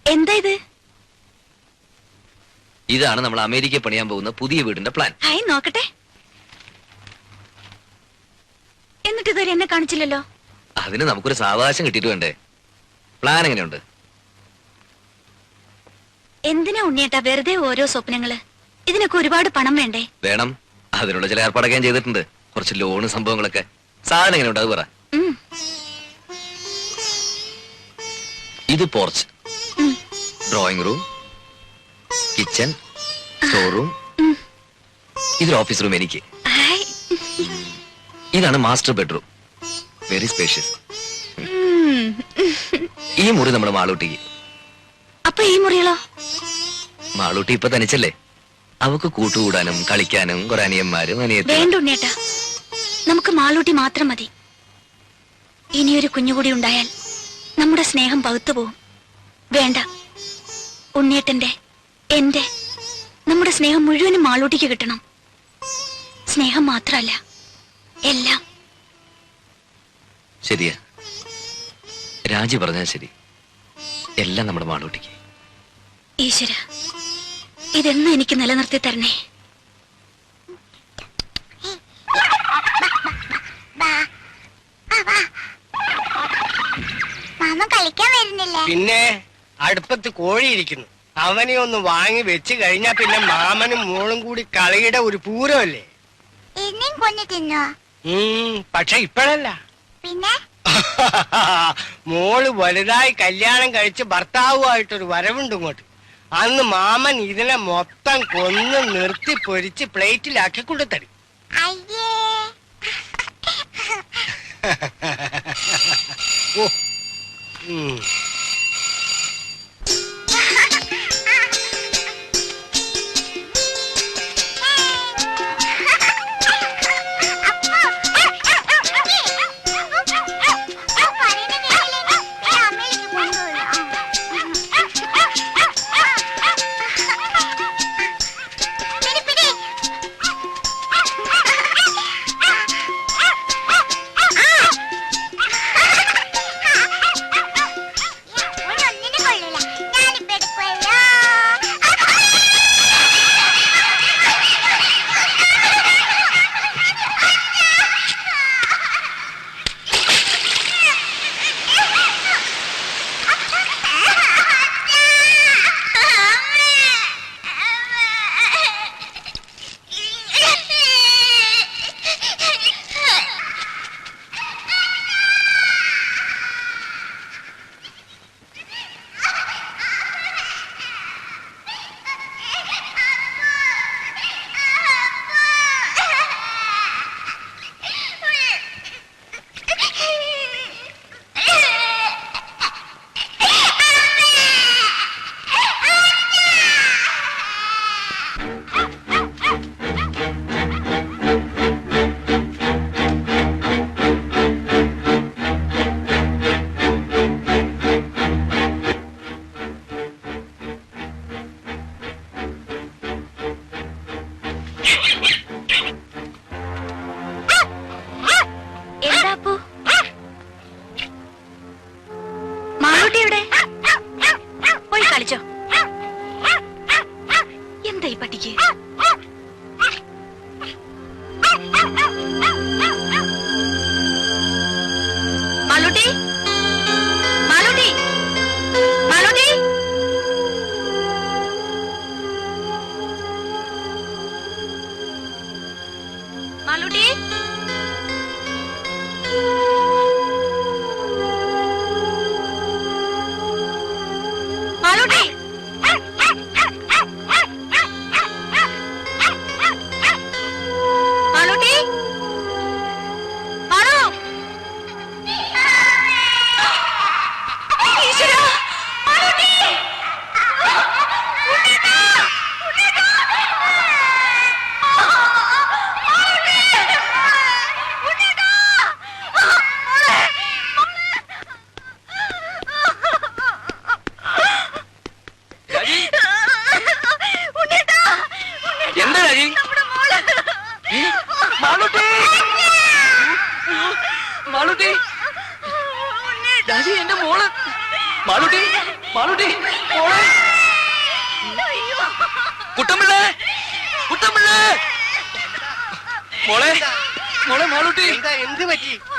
Speaker 4: എന്താ ഇത്?
Speaker 8: ഇതാണ് നമ്മൾ അമേരിക്കയിൽ പണിയാൻ പോകുന്ന പുതിയ വീടിന്റെ പ്ലാൻ.
Speaker 4: ഹായ് നോക്കട്ടെ. എന്നിട്ട് ഇതുവരെ എന്നെ കാണിച്ചില്ലല്ലോ.
Speaker 8: അതിന് നമുക്കൊരു സാവകാശം കിട്ടിയിട്ട് വേണ്ടേ? പ്ലാൻ എങ്ങനെയുണ്ട്?
Speaker 4: എന്തിനാ ഉണ്ണിയേട്ടാ വെറുതെ ഓരോ സ്വപ്നങ്ങള്? ഇതിനൊക്കെ ഒരുപാട് പണം വേണ്ടേ?
Speaker 8: വേണം. അതിനുള്ള ചില ഏർപ്പാടൊക്കെ ഞാൻ ചെയ്തിട്ടുണ്ട്. കുറച്ച് ലോണ് സംഭവങ്ങളൊക്കെ. സാധനം എങ്ങനെയുണ്ട് അത് പറ. ഇത് porch, drawing room, kitchen, store room, ഇതൊരു ഓഫീസ് റൂം എനിക്ക്. ഇതാണ് മാസ്റ്റർ ബെഡ്റൂം, വെരി സ്പേഷ്യസ്. ഈ മുറി നമ്മുടെ മാളൂട്ടിക്ക്.
Speaker 4: അപ്പൊ ഈ മുറികളോ?
Speaker 8: മാളൂട്ടി ഇപ്പൊ തനിച്ചല്ലേ, അവക്ക് കൂട്ടുകൂടാനും കളിക്കാനും കുറെ അനിയന്മാരും
Speaker 4: വേണ്ട ഉണ്ണേട്ടാ, നമുക്ക് മാളൂട്ടി മാത്രം മതി. ഇനിയൊരു കുഞ്ഞുകൂടി ഉണ്ടായാൽ നമ്മുടെ സ്നേഹം പകുത്തു പോവും. വേണ്ട, ഉണ്ണേട്ടന്റെ എന്റെ നമ്മുടെ സ്നേഹം മുഴുവനും മാളൂട്ടിക്ക് കിട്ടണം. സ്നേഹം മാത്രമല്ല, എല്ലാം.
Speaker 8: ശരിയാ, രാജി പറഞ്ഞാൽ ശരി. എല്ലാം നമ്മുടെ മാളൂട്ടിക്ക്.
Speaker 4: ഈശ്വര, ഇതെന്നും എനിക്ക് നിലനിർത്തി തരണേ.
Speaker 1: മാമ കളിക്കാൻ വരുന്നില്ലേ?
Speaker 11: പിന്നെ അടുപ്പത്ത് കോഴിയിരിക്കുന്നു, അവനെ ഒന്ന് വാങ്ങി വെച്ച് കഴിഞ്ഞാ പിന്നെ മാമനും മോളും കൂടി കളിയുടെ ഒരു പൂരമല്ലേ.
Speaker 1: എന്നെയും കൊന്നു തിന്നോ?
Speaker 11: പക്ഷെ ഇപ്പോഴല്ല.
Speaker 1: പിന്നെ
Speaker 11: മോള് വലുതായി കല്യാണം കഴിച്ച് ഭർത്താവുമായിട്ടൊരു വരവുണ്ട് ഇങ്ങോട്ട്. അന്ന് മാമൻ ഇതിനെ മൊത്തം കൊന്ന് നിർത്തി പൊരിച്ച് പ്ലേറ്റിലാക്കി കൊണ്ടുതരും.
Speaker 1: അയ്യേ.
Speaker 11: ഓ.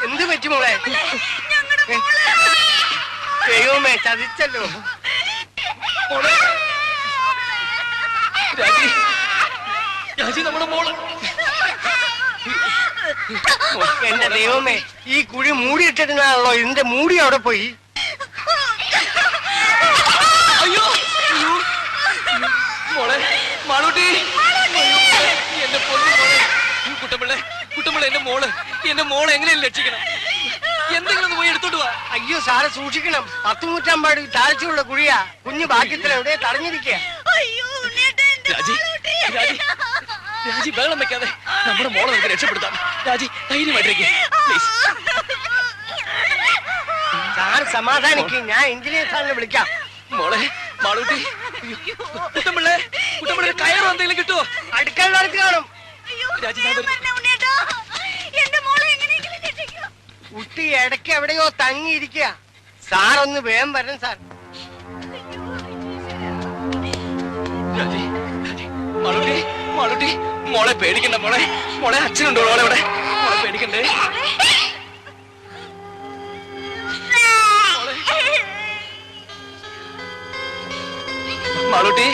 Speaker 11: എന്ത് പറ്റി മോളെ? ദൈവമേ, ചതിച്ചല്ലോ. എന്റെ ദൈവമേ, ഈ കുഴി മൂടിയിട്ടിരുന്നാണല്ലോ, ഇതിന്റെ മൂടി അവിടെ പോയി.
Speaker 8: അയ്യോ മോളെ, മാളൂട്ടി, എന്റെ പൊന്നു കുട്ടമ്പിള്ള എന്റെ മോളെ എങ്ങനെയും രക്ഷിക്കണം. എന്തെങ്കിലും ഒന്ന് പോയി എടുത്തോട്ട് വാ.
Speaker 11: അയ്യോ സാറ് സൂക്ഷിക്കണം. 10 നൂറ്റാമ്പാട് താഴ്ചയുള്ള കുഴിയാ. കുഞ്ഞു ഭാഗ്യത്തിൽ എവിടെ തടഞ്ഞിരിക്കുക.
Speaker 8: രാജി വെള്ളം വെക്കാതെ നമ്മുടെ മോളെ നമുക്ക് രക്ഷപ്പെടുത്താം. രാജി ധൈര്യമായിട്ടിരിക്കും.
Speaker 11: സാർ സമാധാനിക്കും. ഞാൻ എഞ്ചിനീയർ സാറിനെ വിളിക്കാം.
Speaker 8: മോളെ മാളൂട്ടി, കുട്ടമ്പിള്ളേ കയറും എന്തെങ്കിലും കിട്ടുമോ?
Speaker 11: അടുക്കളത്ത് കാണും.
Speaker 8: രാജി
Speaker 11: കുട്ടി ഇടയ്ക്ക് എവിടെയോ തങ്ങിയിരിക്കുക. സാറൊന്ന് വേഗം വരണം സാർ.
Speaker 8: രാജി മാളൂട്ടി മോളെ പേടിക്കണ്ട. മോളെ അച്ഛനുണ്ടോ മോളെ ഇവിടെ? മോളെ പേടിക്കണ്ടേ? മാളൂട്ടി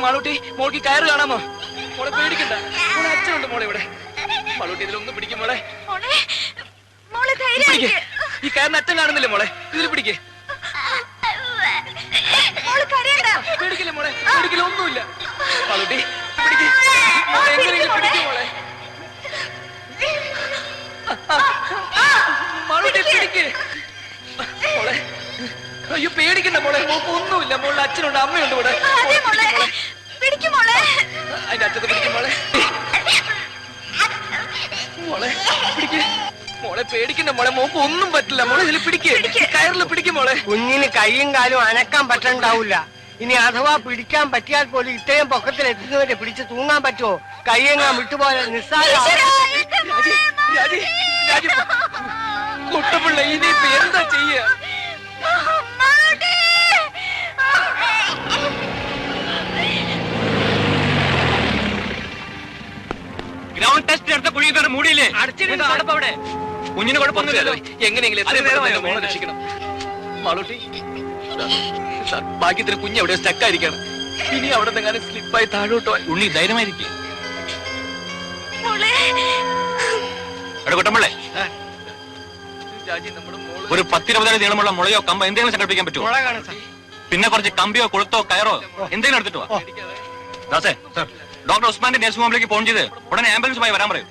Speaker 8: മാളൂട്ടി മോൾക്ക് കയറ് കാണാമോ? മോളെ പേടിക്കണ്ട. മോളെ അച്ഛനുണ്ട് മോളെ ഇവിടെ. മാളൂട്ടി ഇതിലൊന്നും പിടിക്കും മോളെ. ഈ കയറിന് അച്ഛൻ കാണുന്നില്ലേ മോളെ? ഇതിൽ പിടിക്കേ. പേടിക്കില്ല മോളെ, പേടിക്കില്ല, ഒന്നുമില്ല. മാളൂട്ടി പിടിക്കേ. മോളെ എങ്ങനെയെങ്കിലും പിടിക്കും മോളെ. മാളൂട്ടി പിടിക്കേ മോളെ. അയ്യോ പേടിക്കണ്ട മോളെ, മോക്ക് ഒന്നുമില്ല. മോളുടെ അച്ഛനുണ്ട്, അമ്മയുണ്ട് ഇവിടെ. അതിന്റെ അച്ഛത്തെ പിടിക്കും മോളെ. പിടിക്കേ മോളെ, പേടിക്കണ്ട മോളെ, മോക്ക് ഒന്നും പറ്റില്ല മോളെ. ഇതിൽ പിടിക്കേ, കയറിൽ പിടിക്കും മോളെ.
Speaker 11: കുഞ്ഞിന് കൈയും കാലും അനക്കാൻ പറ്റണ്ടാവില്ല. ഇനി അഥവാ പിടിക്കാൻ പറ്റിയാൽ പോലും ഇത്രയും പൊക്കത്തിൽ എത്തുന്നവരെ പിടിച്ച് തൂങ്ങാൻ പറ്റുമോ? കൈയെങ്ങാൻ വിട്ടുപോലെ നിസ്സാര.
Speaker 8: കുട്ടപ്പിള്ള ഇനിയിപ്പോ എന്താ ചെയ്യ? ഗ്രൗണ്ട് ടെസ്റ്റ് എടുത്ത കുഴി മൂടിയില്ലേ? അവിടെ കുഞ്ഞിന് കുഴപ്പമൊന്നുമില്ലല്ലോ. എങ്ങനെയെങ്കിലും മോളെ രക്ഷിക്കണം. മാളൂട്ടി ഭാഗ്യത്തിന് കുഞ്ഞ് എവിടെ സ്റ്റക്കായിരിക്കണം. ഇനി അവിടെ നിന്നെങ്ങാനും സ്ലിപ്പായി താഴോട്ടോ.
Speaker 12: ഉണ്ണി ധൈര്യമായിരിക്കും. കുട്ടമ്പിള്ളേ, ഒരു 10-20 അടി നീളമുള്ള മുളയോ കമ്പോ എന്തെങ്കിലും സംഘടിപ്പിക്കാൻ പറ്റുമോ? പിന്നെ കുറച്ച് കമ്പിയോ കൊളുത്തോ കയറോ എന്തെങ്കിലും എടുത്തിട്ട് വാ. ദാസേ, ഡോക്ടർ ഉസ്മാന്റെ നഴ്സിംഗ് ഹോമിലേക്ക് ഫോൺ ചെയ്ത് ഉടനെ ആംബുലൻസുമായി വരാൻ പറയും.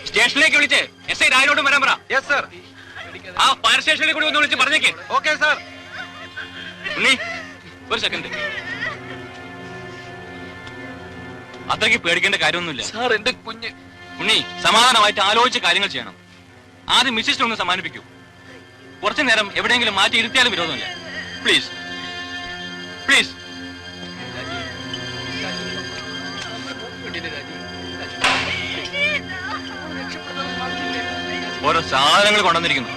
Speaker 12: സ്റ്റേഷനിലേക്ക് വിളിച്ച് SI രാജിലോട്ടും വരാൻ പറ. ആ ഫയർ സ്റ്റേഷനിലേക്ക് കൂടി ഒന്ന് വിളിച്ച് പറഞ്ഞേക്ക്.
Speaker 10: Okay sir.
Speaker 12: ഉണ്ണി ഒരു സെക്കൻഡ്. അത്രയ്ക്ക് പേടിക്കേണ്ട കാര്യമൊന്നുമില്ല
Speaker 8: സാർ. എന്റെ കുഞ്ഞ്
Speaker 12: ഉണ്ണി സമാധാനമായിട്ട് ആലോചിച്ച് കാര്യങ്ങൾ ചെയ്യണം. ആദ്യം മിസ്സിനെ ഒന്ന് സമ്മാനിപ്പിക്കൂ. കുറച്ചു നേരം എവിടെയെങ്കിലും മാറ്റി ഇരുത്തിയാലും വിരോധമില്ല. Please please. ഓരോ സാധനങ്ങൾ കൊണ്ടുവന്നിരിക്കുന്നു.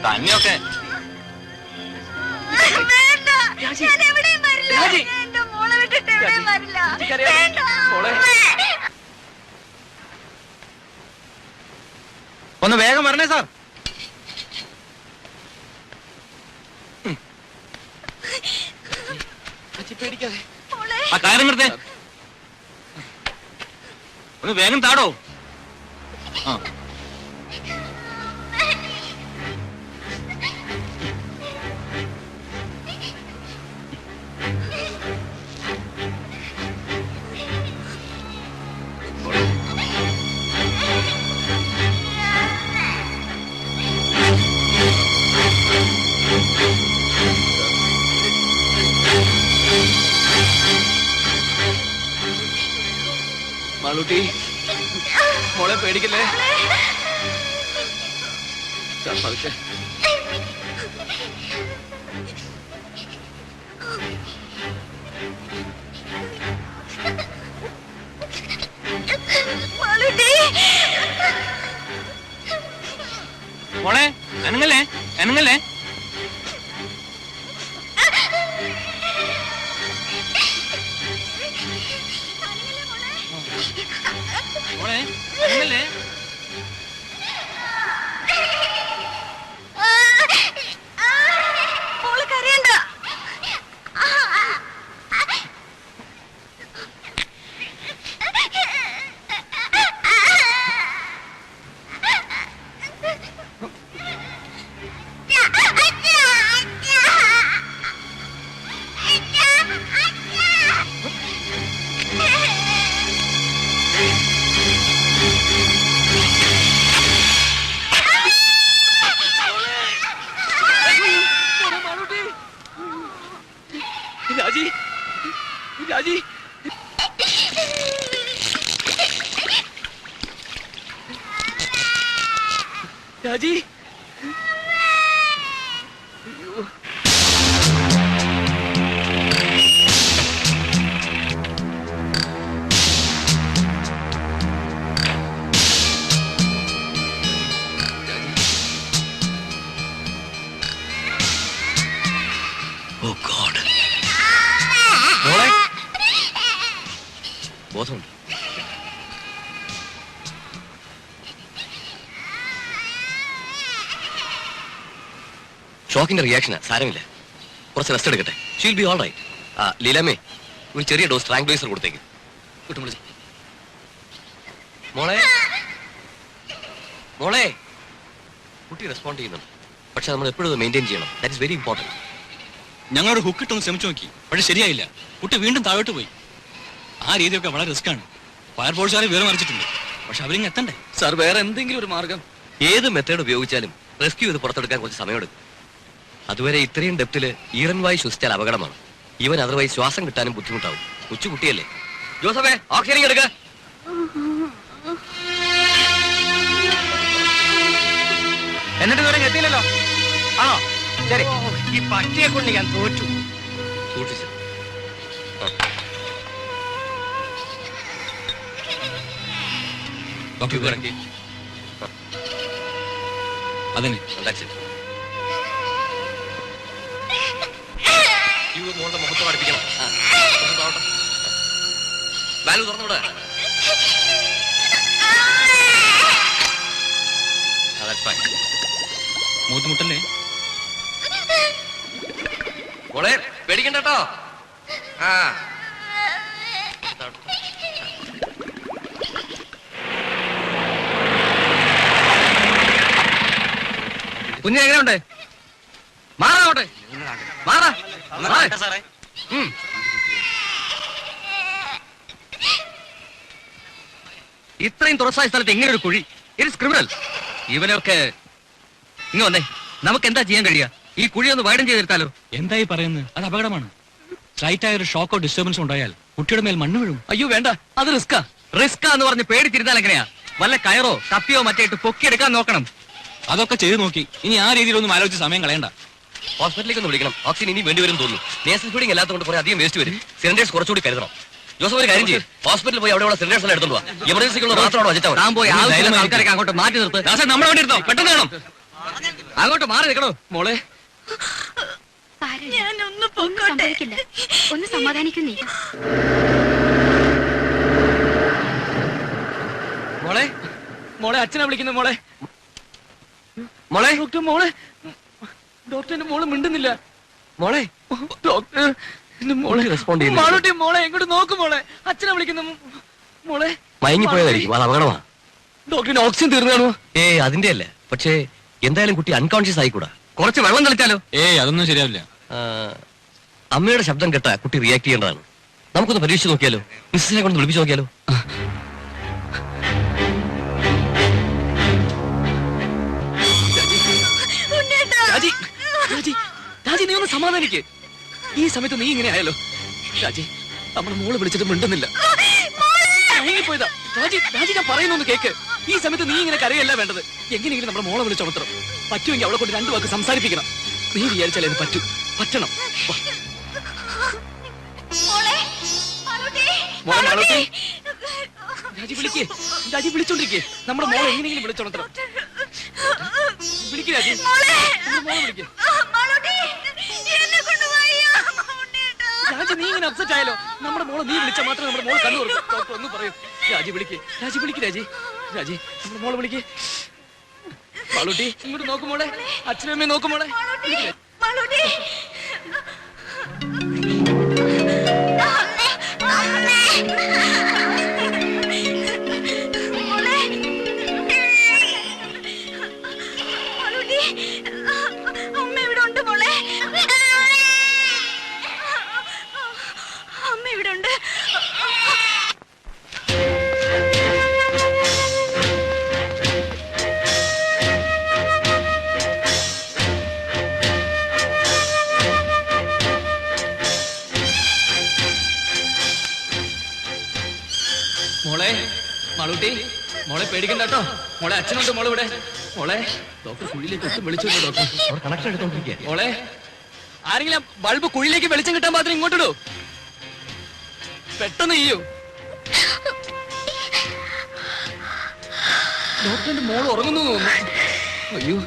Speaker 12: തന്നെയൊക്കെ
Speaker 9: ഒന്ന് വേഗം വരണേ സാർ.
Speaker 8: പേടിക്കാതെ
Speaker 12: ആ കാര്യം നിർത്തേ. ഒന്ന് വേഗം താടോ. ആ
Speaker 8: മാളൂട്ടി മോളെ പേടിക്കല്ലേ. പതുക്കെ.
Speaker 12: മോളെ അനങ്ങല്ലേ അനങ്ങല്ലേ. മോളെ അനങ്ങല്ലേ.
Speaker 8: Oh God. മോളെ ബോധമുണ്ട്. ഷോക്കിന്റെ റിയാക്ഷനാ, സാരമില്ല. കുറച്ച് റെസ്റ്റ് എടുക്കട്ടെ. She'll be all right. ലീലാമേ, ഒരു ചെറിയ ഡോസ് ട്രാങ്ക്ലൈസർ കൊടുത്തേക്ക്. മോളെ മോളെ കുട്ടി റെസ്പോണ്ട് ചെയ്യുന്നുണ്ട്, പക്ഷെ നമ്മൾ എപ്പോഴും മെയിൻറ്റെയിൻ ചെയ്യണം. That is very important.
Speaker 12: ഞങ്ങളൊരു ഹുക്കിട്ടൊന്ന് ശ്രമിച്ചു നോക്കി, പക്ഷെ ശരിയായില്ല. കുട്ടി വീണ്ടും താഴോട്ട് പോയി. ആ രീതിയൊക്കെ വളരെ റിസ്ക് ആണ്. ഫയർഫോഴ്സുകാരെ വിവരം അറിയിച്ചിട്ടുണ്ട്, പക്ഷെ അവരിങ്ങ് എത്തണ്ടേ.
Speaker 8: സാർ, വേറെ എന്തെങ്കിലും ഒരു മാർഗം? ഏത് മെത്തേഡ് ഉപയോഗിച്ചാലും റെസ്ക്യൂ ചെയ്ത് പുറത്തെടുക്കാൻ കുറച്ച് സമയമെടുക്കും. അതുവരെ ഇത്രയും ഡെപ്തില് ഈറൻവായു ശ്വസിച്ചാൽ അപകടമാണ്. ഇവൻ അതർവൈസ് ശ്വാസം കിട്ടാനും ബുദ്ധിമുട്ടാവും. കൊച്ചുകുട്ടിയല്ലേ. ജോസഫേ, ഓക്സിജൻ എടുക്ക.
Speaker 11: എന്നിട്ട് ഇതുവരെ എത്തിയില്ലല്ലോ. ആണോ? ശരി, ഈ പട്ടിയെ കൊണ്ട് ഞാൻ തോറ്റു.
Speaker 8: സൂക്ഷിച്ചു.
Speaker 12: അതന്നെ
Speaker 8: മോളുടെ മുഖത്ത് പഠിപ്പിക്കണം. വാൽവ് തുറന്നുകൂടെ?
Speaker 12: മൂത്തുമുട്ടല്ലേ
Speaker 8: മോളെ, പേടിക്കണ്ട കേട്ടോ.
Speaker 9: കുഞ്ഞ് എങ്ങനെയുണ്ട്? മാറാവട്ടെ, മാറാ. ഇത്രയും തുറസായ സ്ഥലത്ത് എങ്ങനെ ഒരു കുഴി? It's criminal. ഇവനൊക്കെ ഇങ്ങ് വന്നേ. നമുക്ക് എന്താ ചെയ്യാൻ കഴിയുക? ഈ കുഴി ഒന്ന് വൈഡൻ ചെയ്തെടുത്താലോ?
Speaker 12: എന്തായി പറയുന്നത്? അത് അപകടമാണ്. സ്ലൈറ്റ് ആയ ഒരു ഷോക്കോ ഡിസ്റ്റർബൻസ് ഉണ്ടായാൽ കുട്ടിയുടെ മേൽ മണ്ണ് വീഴും.
Speaker 9: അയ്യോ വേണ്ട, അത് റിസ്കാ. റിസ്കാ എന്ന് പറഞ്ഞ് പേടിച്ചിരുന്നാൽ എങ്ങനെയാ? വല്ല കയറോ കപ്പിയോ മറ്റേട്ട് പൊക്കിയെടുക്കാൻ നോക്കണം.
Speaker 12: അതൊക്കെ ചെയ്തു നോക്കി. ഇനി ആ രീതിയിലൊന്നും ആലോചിച്ച് സമയം കളയണ്ട.
Speaker 8: ഹോസ്പിറ്റലിലേക്ക് ഒന്ന് വിളിക്കണം. ഓക്സിജൻ ഇനി വേണ്ടിവരും തോന്നുന്നു. നേഴ്സസ് ഫീഡിംഗ് അല്ലാത്തതുകൊണ്ട് കുറെ അധികം വേസ്റ്റ് വരും. സിലിണ്ടേഴ്സ് കുറച്ചുകൂടി കരുതണം. ജോസഫ്, ഒരു കാര്യം ചെയ്യും, ഹോസ്പിറ്റലിൽ പോയി അവിടെയുള്ള സിലിണ്ടേഴ്സ് എല്ലാം എടുത്തോണ്ട് പോവാ. എമർജൻസിക്കുള്ള മാത്രമാണോ വെച്ചിട്ടാവും?
Speaker 9: താൻ പോയി ആവശ്യമുള്ള ആൾക്കാരൊക്കെ അങ്ങോട്ട് മാറ്റി നിർത്ത്. നമ്മുടെ വേണ്ടി എടുത്തോ, പെട്ടെന്ന് വേണം. അങ്ങോട്ട് മാറി നിൽക്കണോ മോളെ?
Speaker 3: ഞാനൊന്ന് സംഭവിക്കില്ല. ഒന്ന് സമാധാനിക്കുന്നേ.
Speaker 9: മോളെ, മോളെ അച്ഛനെ വിളിക്കുന്നു. മോളെ, മോളെ ഡോക്ടർ, മോളെ ഡോക്ടറിന്റെ മോള് മിണ്ടുന്നില്ല. മോളെ, ഡോക്ടർ മോളെ
Speaker 8: റെസ്പോണ്ട് ചെയ്യുന്നു.
Speaker 9: മാളൂട്ടി, മോളെ എങ്ങോട്ട് നോക്കും. മോളെ, അച്ഛനെ വിളിക്കുന്നു. മോളെ
Speaker 8: മയങ്ങിപ്പോയതായിരിക്കും, അത് അപകടമാണ്.
Speaker 9: ഡോക്ടറിന് ഓക്സിജൻ തീർന്നാണോ?
Speaker 8: അതിന്റെ അല്ല, പക്ഷേ എന്തായാലും കുട്ടി അൺകോൺഷ്യസ് ആയിക്കൂടാ.
Speaker 9: കുറച്ച് വെള്ളം തളിച്ചാലോ?
Speaker 12: അതൊന്നും ശരിയാവില്ല.
Speaker 8: അമ്മയുടെ ശബ്ദം കേട്ടാ കുട്ടി റിയാക്ട് ചെയ്യേണ്ടതാണ്. നമുക്കൊന്ന് പരീക്ഷിച്ച് നോക്കിയാലോ? മിസ്സിനെ കൊണ്ട് വിളിപ്പിച്ച് നോക്കിയാലോ?
Speaker 9: രാജി, നീ ഒന്ന് സമാധാനിക്ക്. ഈ സമയത്ത് നീ ഇങ്ങനെ ആയല്ലോ. രാജി, നമ്മുടെ മോള് വിളിച്ചിട്ട് മിണ്ടുന്നില്ല. പോയതാ രാജി. രാജി, ഞാൻ പറയുന്നൊന്ന് കേക്ക്. ഈ സമയത്ത് നീ ഇങ്ങനെ കരയല്ല വേണ്ടത്. എങ്ങനെയെങ്കിലും നമ്മുടെ മോളെ വിളിച്ചുണർത്തണം. പറ്റുമെങ്കിൽ അവളെ കൊണ്ട് 2 വാക്ക് സംസാരിപ്പിക്കണം. നീ വിചാരിച്ചാലേ അത് പറ്റണം. രാജി വിളിക്കേ. രാജി വിളിച്ചോണ്ടിരിക്കേ. നമ്മുടെ മോളെ എങ്ങനെയെങ്കിലും വിളിച്ചുണർത്തണം. വിളിക്ക് രാജി, മോളെ വിളിക്കേ. രാജി, നീ ഇങ്ങനെ അപ്സെറ്റ് ആയാലോ? നമ്മുടെ മോളെ നീ വിളിച്ചാൽ മാത്രമേ നമ്മുടെ മോളെ കണ്ണു തുറക്കൂ. ഡോക്ടർ ഒന്ന് പറയൂ. രാജി വിളിക്ക്. രാജി വിളിക്ക്. രാജി, രാജി, നമ്മുടെ മോളെ വിളിക്ക്. മാളൂട്ടി, ഇങ്ങോട്ട് നോക്കും മോളെ. അച്ഛനും അമ്മയും നോക്കും മോളെ.
Speaker 4: അമ്മ ഇവിടെ ഉണ്ട് മോളെ. അമ്മ ഇവിടെ ഉണ്ട്.
Speaker 9: മോളെ, മാളൂട്ടി, മോളെ പേടിക്കണ്ട കേട്ടോ. മോളെ അച്ഛനുണ്ട് മോളെ ഇവിടെ. മോളെ, ഡോക്ടർ കുഴിയിലേക്ക് ഒട്ടും വിളിച്ചു. ഡോക്ടർ
Speaker 8: കണക്ഷൻ എടുത്തോണ്ടിരിക്കുക.
Speaker 9: മോളെ, ആരെങ്കിലും ബൾബ് കുഴിയിലേക്ക് വെളിച്ചം കിട്ടാൻ മാത്രം ഇങ്ങോട്ടിടൂ. പെട്ടെന്ന് ചെയ്യൂ. ഡോക്ടറിന്റെ മോള് ഉറങ്ങുന്നു തോന്നുന്നു. അയ്യോ,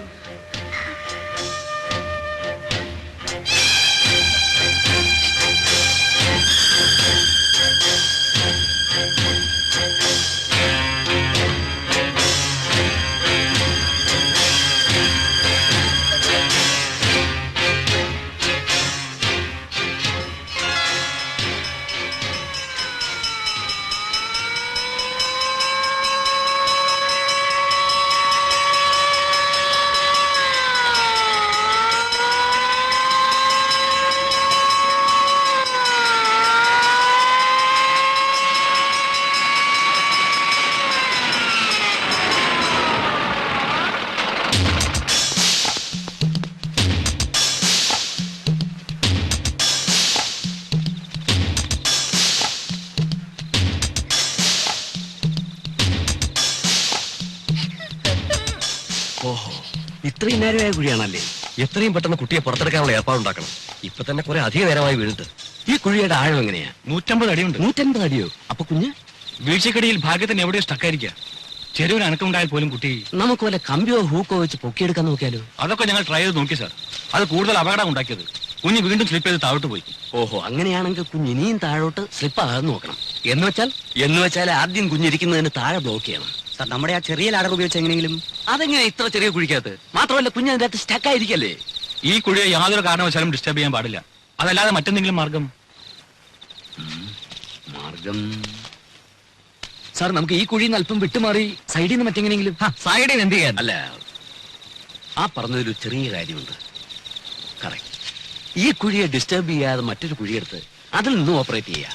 Speaker 8: ഇത്രയും നേരമായ കുഴിയാണല്ലേ?
Speaker 2: എത്രയും പെട്ടെന്ന് കുട്ടിയെ പുറത്തെടുക്കാനുള്ള ഏർപ്പാടുണ്ടാക്കണം. ഇപ്പൊ തന്നെ കുറെ അധിക നേരമായി വീണിട്ട്.
Speaker 8: ഈ കുഴിയുടെ ആഴം എങ്ങനെയാ?
Speaker 12: 150 അടിയുണ്ട്.
Speaker 8: 150 അടിയോ? അപ്പൊ കുഞ്ഞ്
Speaker 12: വീഴ്ചക്കടിയിൽ ഭാഗ്യത്തിന് എവിടെയോ സ്റ്റക്കായിരിക്കുക. ചെറിയൊരു അനക്കമുണ്ടായാൽ പോലും കുട്ടി.
Speaker 8: നമുക്ക് വല്ല കമ്പിയോ ഹൂക്കോ വെച്ച് പൊക്കിയെടുക്കാൻ നോക്കിയാലോ?
Speaker 12: അതൊക്കെ ഞങ്ങൾ ട്രൈ ചെയ്ത് നോക്കി സാർ. അത് കൂടുതൽ അപകടം ഉണ്ടാക്കിയത്. കുഞ്ഞ് വീണ്ടും സ്ലിപ്പ് ചെയ്ത് താഴോട്ട് പോയി.
Speaker 8: ഓഹോ, അങ്ങനെയാണെങ്കിൽ കുഞ്ഞ് ഇനിയും താഴോട്ട് സ്ലിപ്പ് ആകാതെ നോക്കണം. എന്ന് വെച്ചാൽ ആദ്യം കുഞ്ഞിരിക്കുന്നതിന് താഴെ ബ്ലോക്ക് ചെയ്യണം.
Speaker 9: സാർ, നമ്മുടെ ആ ചെറിയ ലാഡർ ഉപയോഗിച്ച് എങ്ങനെയെങ്കിലും.
Speaker 8: അതെങ്ങനെ ഇത്ര ചെറിയ കുഴിക്കകത്ത്? മാത്രമല്ല കുഞ്ഞ് അതിന്റെ അകത്ത് സ്റ്റക്കായിരിക്കല്ലേ?
Speaker 12: ഈ കുഴിയെ യാതൊരു കാരണവശാലും ഡിസ്റ്റർബ് ചെയ്യാൻ പാടില്ല. അതല്ലാതെ മറ്റെന്തെങ്കിലും മാർഗം?
Speaker 8: സാർ, നമുക്ക് ഈ കുഴിയിൽ നിന്ന് അല്പം വിട്ടുമാറി സൈഡിൽ നിന്ന് മറ്റെങ്ങനെയെങ്കിലും.
Speaker 12: സൈഡിൽ നിന്ന് എന്ത് ചെയ്യാൻ?
Speaker 8: അല്ല, ആ പറഞ്ഞതൊരു ചെറിയ കാര്യമുണ്ട്. കറക്റ്റ്. ഈ കുഴിയെ ഡിസ്റ്റർബ് ചെയ്യാതെ മറ്റൊരു കുഴിയെടുത്ത് അതിൽ നിന്നും ഓപ്പറേറ്റ് ചെയ്യാം.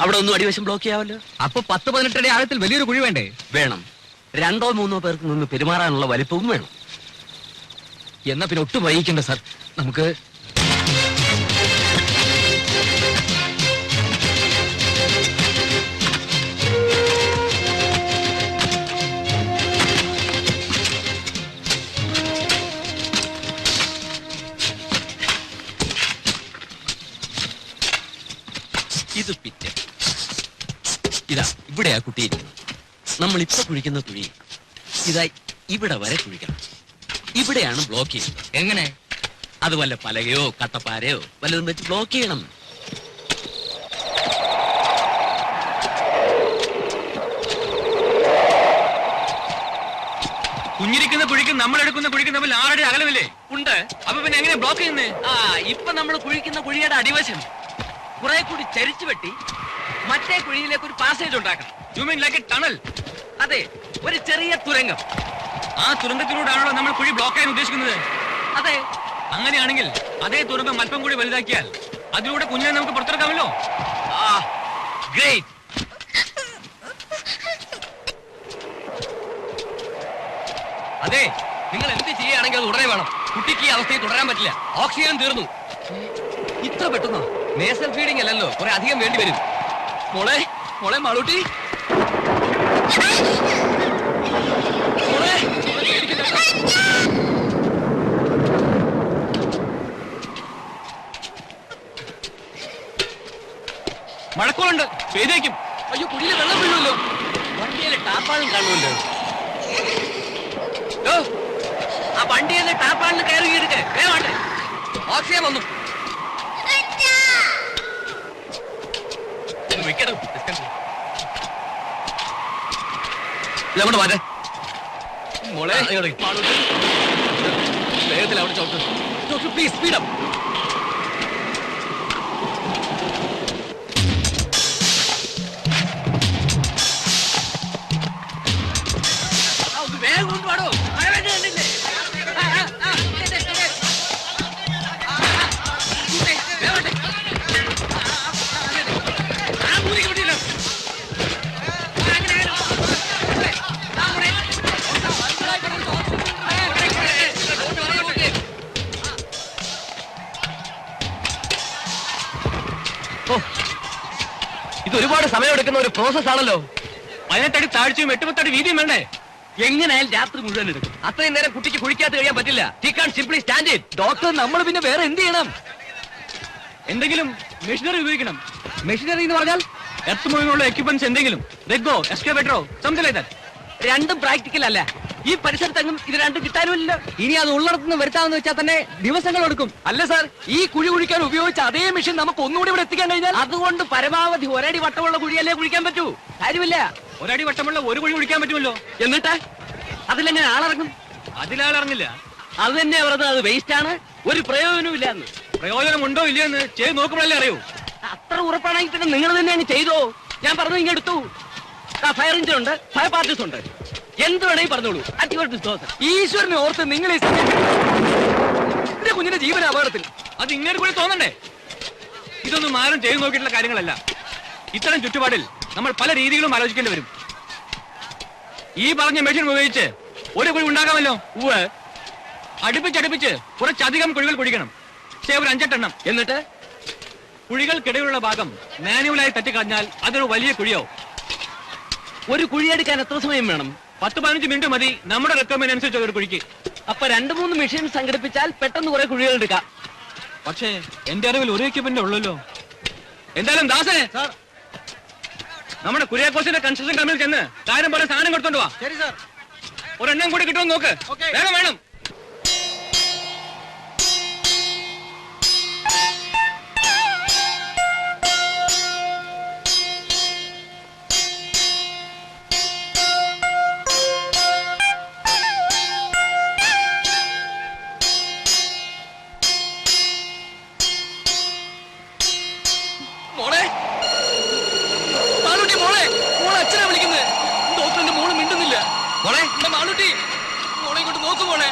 Speaker 8: അവിടെ ഒന്നും അടിവശം ബ്ലോക്ക് ചെയ്യാമല്ലോ.
Speaker 9: അപ്പൊ 10-18 അടി ആഴത്തിൽ വലിയൊരു കുഴി വേണ്ടേ?
Speaker 8: വേണം. 2-3 പേർക്ക് നിന്ന് പെരുമാറാനുള്ള വലിപ്പവും വേണം. എന്നാ പിന്നെ ഒട്ടും വൈകിക്കണ്ട സാർ. നമുക്ക് ഇത് പിറ്റ്. ഇതാ ഇവിടെയാ കുട്ടിയിരിക്കുന്നത്. നമ്മൾ ഇപ്പൊ കുഴിക്കുന്ന കുഴി ഇതാ ഇവിടെ വരെ കുഴിക്കണം. ഇവിടെയാണ് ബ്ലോക്ക് ചെയ്യുന്നത്.
Speaker 9: എങ്ങനെ?
Speaker 8: അത് വല്ല പലകയോ കട്ടപ്പാരയോ വല്ലതും വെച്ച് ബ്ലോക്ക് ചെയ്യണം.
Speaker 12: കുഞ്ഞിരിക്കുന്ന കുഴിക്കും നമ്മൾ എടുക്കുന്ന കുഴിക്കും തമ്മിൽ 6 അടി അകലമില്ലേ?
Speaker 8: ഉണ്ട്.
Speaker 12: അപ്പൊ പിന്നെ എങ്ങനെ ബ്ലോക്ക് ചെയ്യുന്നേ?
Speaker 8: ഇപ്പൊ നമ്മൾ കുഴിക്കുന്ന കുഴിയുടെ അടിവശം കുറെ കൂടി ചരിച്ചു വെട്ടി മറ്റേ കുഴിയിലേക്ക് ഒരു പാസേജ് ഉണ്ടാക്കണം.
Speaker 12: You mean like A tunnel?
Speaker 8: അതെ, ഒരു ചെറിയ തുരങ്കം.
Speaker 12: ആ തുരങ്കത്തിലൂടെയാണല്ലോ നമ്മൾ കുഴി ബ്ലോക്ക് ചെയ്യാൻ ഉദ്ദേശിക്കുന്നത്.
Speaker 8: അതെ.
Speaker 12: അങ്ങനെയാണെങ്കിൽ അതേ തുരങ്കം അല്പം കൂടി വലുതാക്കിയാൽ അതിലൂടെ കുഞ്ഞിനെ നമുക്ക് പുറത്തിറക്കാമല്ലോ.
Speaker 8: ഗ്രേറ്റ്. അതെ, നിങ്ങൾ എന്ത് ചെയ്യുകയാണെങ്കിൽ അത് ഉടനെ വേണം. കുട്ടിക്ക് ഈ അവസ്ഥയിൽ തുടരാൻ പറ്റില്ല. ഓക്സിജൻ തീർന്നു. ഇത്ര പെട്ടെന്നോ? നേസൽ ഫീഡിംഗ് അല്ലല്ലോ, കുറെ അധികം വേണ്ടി വരും. മോളെ മോളെ മാളൂട്ടി,
Speaker 12: മഴക്കോളുണ്ട്, പെയ്തേക്കും.
Speaker 8: അയ്യോ, കുഴിയിൽ വെള്ളം വീഴുമല്ലോ. വണ്ടിയിലെ ടാപ്പാളും കാണുമല്ലോ. ആ വണ്ടിയിലെ ടാപ്പാളിന് കയറി എടുക്ക്. വേണ്ട, ഓക്സിജൻ വന്നു. ഇതങ്ങോട്ട് മാറ്റേ. മോളെ വേഗത്തിൽ അവിടെ ചോട്ട്. Please speed up. വേഗം കൊണ്ടുപാടോ, മഴ വേണ്ടി കണ്ടില്ലേ?
Speaker 2: ഇത് ഒരുപാട് സമയം എടുക്കുന്ന ഒരു പ്രോസസ് ആണല്ലോ.
Speaker 12: 18 അടി താഴ്ചയും 8-10 അടി വീതിയും വേണ്ടേ?
Speaker 8: എങ്ങനെയായാലും രാത്രി മുഴുവൻ എടുക്കും. അത്രയും നേരം കുട്ടിക്ക് കുഴിക്കാത്ത കഴിയാൻ പറ്റില്ല. He can simply stand it. Doctor, നമ്മൾ പിന്നെ വേറെ എന്ത് ചെയ്യണം?
Speaker 12: എന്തെങ്കിലും മെഷീനറി ഉപയോഗിക്കണം.
Speaker 9: മെഷീനറി എന്ന് പറഞ്ഞാൽ
Speaker 12: എർത്ത് മൂവിങ്ങുള്ള എക്യുപ്മെന്റ്സ് എന്തെങ്കിലും, റെഗോ, എക്സ്കവേറ്ററോ, സംതിങ് ലൈക്ക് ദാറ്റ്.
Speaker 8: രണ്ടും പ്രാക്ടിക്കൽ അല്ല. ഈ പരിസരത്തെങ്ങും ഇത് രണ്ടും കിട്ടാനുമില്ല.
Speaker 9: ഇനി അത് ഉള്ളിടത്തുനിന്ന് വരുത്താമെന്ന് വെച്ചാൽ തന്നെ ദിവസങ്ങൾ എടുക്കും.
Speaker 8: അല്ല സാർ, ഈ കുഴി കുഴിക്കാൻ ഉപയോഗിച്ച അതേ മെഷീൻ നമുക്ക് ഒന്നുകൂടി ഇവിടെ എത്തിക്കാൻ കഴിഞ്ഞാൽ അതുകൊണ്ട് പരമാവധി ഒരടി വട്ടമുള്ള കുഴിയല്ലേ കുഴിക്കാൻ പറ്റൂ. കാര്യമില്ല.
Speaker 12: ഒരടി വട്ടമുള്ള ഒരു കുഴി കുഴിക്കാൻ പറ്റുമല്ലോ.
Speaker 8: എന്നിട്ട് അതിലെങ്ങനെ ആളിറങ്ങും?
Speaker 12: അതിലാളിറങ്ങില്ല.
Speaker 8: അത് തന്നെ പറഞ്ഞത്, അത് വേസ്റ്റ് ആണ്, ഒരു പ്രയോജനവും ഇല്ലാന്ന്.
Speaker 12: പ്രയോജനം ഉണ്ടോ ഇല്ലയോ എന്ന് ചെയ്ത് നോക്കുമ്പോഴല്ലേ അറിയൂ.
Speaker 8: അത്ര ഉറപ്പാണെങ്കിൽ പിന്നെ നിങ്ങൾ തന്നെ അങ്ങ് ചെയ്തോ. ഞാൻ പറഞ്ഞു ഇങ്ങ് എടുത്തു. ഫയർ എഞ്ചിൻ ഉണ്ട്, ഫയർ പാർട്ടീസ് ഉണ്ട്, എന്ത് വേണമെങ്കിൽ പറഞ്ഞോളൂ. ഈശ്വരനെ ഓർത്ത് നിങ്ങൾ കുഞ്ഞിന്റെ ജീവന അപകടത്തിൽ.
Speaker 12: അത് ഇങ്ങനെ കൂടി തോന്നണ്ടേ? ഇതൊന്നും ആരും ചെയ്തു നോക്കിയിട്ടുള്ള കാര്യങ്ങളല്ല. ഇത്തരം ചുറ്റുപാടിൽ നമ്മൾ പല രീതികളും ആലോചിക്കേണ്ടി വരും. ഈ പറഞ്ഞ മെഷീൻ ഉപയോഗിച്ച് ഒരു കുഴി ഉണ്ടാക്കാമല്ലോ. അടുപ്പിച്ചടുപ്പിച്ച് കുറച്ചധികം കുഴികൾ കുഴിക്കണം. പക്ഷേ ഒരു 5-8 എണ്ണം.
Speaker 8: എന്നിട്ട്
Speaker 12: കുഴികൾക്കിടയിലുള്ള ഭാഗം മാനുവലായി തട്ടിക്കളഞ്ഞാൽ അതൊരു വലിയ കുഴിയാവും.
Speaker 8: ഒരു കുഴിയെടുക്കാൻ എത്ര സമയം വേണം?
Speaker 12: 10-15 മിനിറ്റ് മതി നമ്മുടെ റിക്വയർമെന്റ് അനുസരിച്ച് ഒരു കുഴിക്ക്.
Speaker 13: അപ്പൊ 2-3 മെഷീൻ സംഘടിപ്പിച്ചാൽ പെട്ടെന്ന് കുറെ കുഴികൾ എടുക്കാം.
Speaker 12: പക്ഷേ എന്റെ അറിവിൽ ഒരു എക്യുപ്മെന്റ് ഉള്ളല്ലോ. എന്തായാലും ദാസനെ നമ്മുടെ കുര്യാക്കോസിന്റെ കൺസ്ട്രക്ഷൻ കമ്പനിയിൽ ചെന്ന് കാര്യം പോലെ സാധനം കൊടുത്തോണ്ട് വാ.
Speaker 11: ശരി സാർ.
Speaker 12: ഒരെണ്ണം കൂടി കിട്ടുമെന്ന് നോക്ക്. വേണം വേണം.
Speaker 8: മോളെ മാളൂട്ടി, മോളെ മോളെ അച്ഛനെ വിളിക്കുന്നത്. ഡോക്ടറിന്റെ മോള് മിണ്ടുന്നില്ല. മോളെ മാളൂട്ടി, മോളെ ഇങ്ങോട്ട് നോക്കു. മോളെ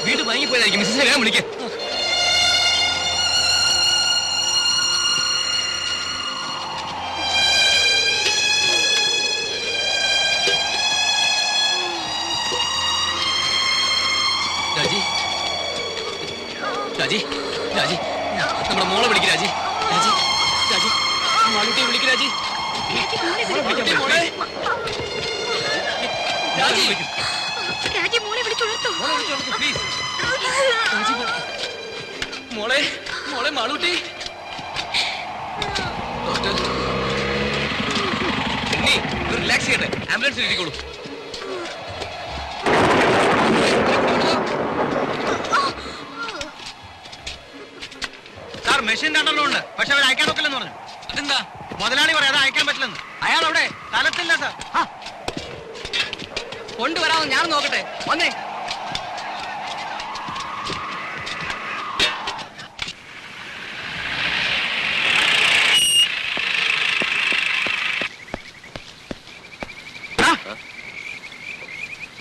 Speaker 8: വീട് വാങ്ങിപ്പോയതായിരിക്കും. മിസ്സസിനെ വേഗം വിളിക്ക്. രാജി രാജി രാജി നമ്മുടെ മോളെ വിളിക്ക്. രാജി രാജി രാജി മാളൂട്ടിയെ വിളിക്ക്. രാജി മോളെ രാജി
Speaker 3: രാജി മോളെ വിളിച്ചുണർത്തോ.
Speaker 8: പ്ലീസ്. മോളെ മോളെ മാളൂട്ടി. ഡോക്ടർ നീ റിലാക്സ് ചെയ്യട്ടെ. ആംബുലൻസിൽ ഇരിക്കോളൂ.
Speaker 12: സാർ മെഷീൻ രണ്ടെണ്ണം ഉണ്ട്. പക്ഷെ അവർ അയക്കാൻ ഒക്കില്ലെന്ന് പറഞ്ഞു.
Speaker 8: അതെന്താ?
Speaker 12: മുതലാളി പറയാതെ അയക്കാൻ പറ്റില്ലെന്ന്. അയാൾ അവിടെ സ്ഥലത്തില്ല സാർ.
Speaker 8: കൊണ്ടുവരാമോ? ഞാൻ നോക്കട്ടെ. വന്നേ.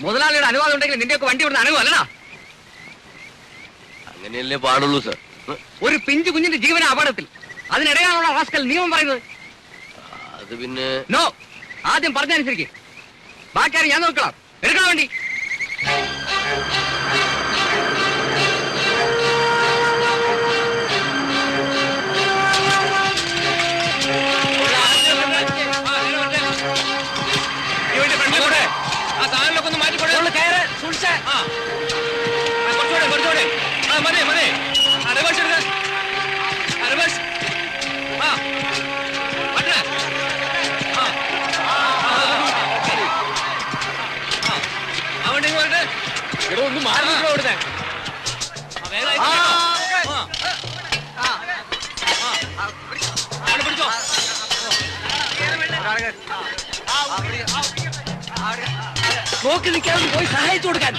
Speaker 8: മുതലാളിയുടെ അനുവാദം ഉണ്ടെങ്കിൽ നിന്റെയൊക്കെ വണ്ടി വിടുന്ന അനുഭവം അല്ലടാ.
Speaker 2: അങ്ങനെയല്ലേ പാടുള്ളൂ സാർ.
Speaker 8: ഒരു പിഞ്ചു കുഞ്ഞിന്റെ ജീവന അപകടത്തിൽ അതിനിടെയാണുള്ള റാസ്കൽ നിയമം പറയുന്നത്.
Speaker 2: അത് പിന്നെ
Speaker 8: നോ, ആദ്യം പറഞ്ഞനുസരിക്ക്. ബാക്കി ഞാൻ നോക്കണം. എടുക്കണം വണ്ടി.
Speaker 12: ആ സാധനങ്ങളൊക്കെ ഒന്ന് മാറ്റിക്കൊടേ.
Speaker 8: കയറ് സൂക്ഷിച്ചേ.
Speaker 12: കുറച്ചുകൂടെ കുറച്ചുകൂടെ. മതി മതി. റിവേഴ്സ് എടുക്ക. റിവേഴ്സ്. പറ്റേ. അവണ്ടി പോയിട്ട്
Speaker 8: ഒന്ന് മാറി കൊടുത്തേ.
Speaker 12: പിടിച്ചോ.
Speaker 8: നോക്കി നിൽക്കാതെ പോയി സഹായിച്ചു കൊടുക്കാൻ.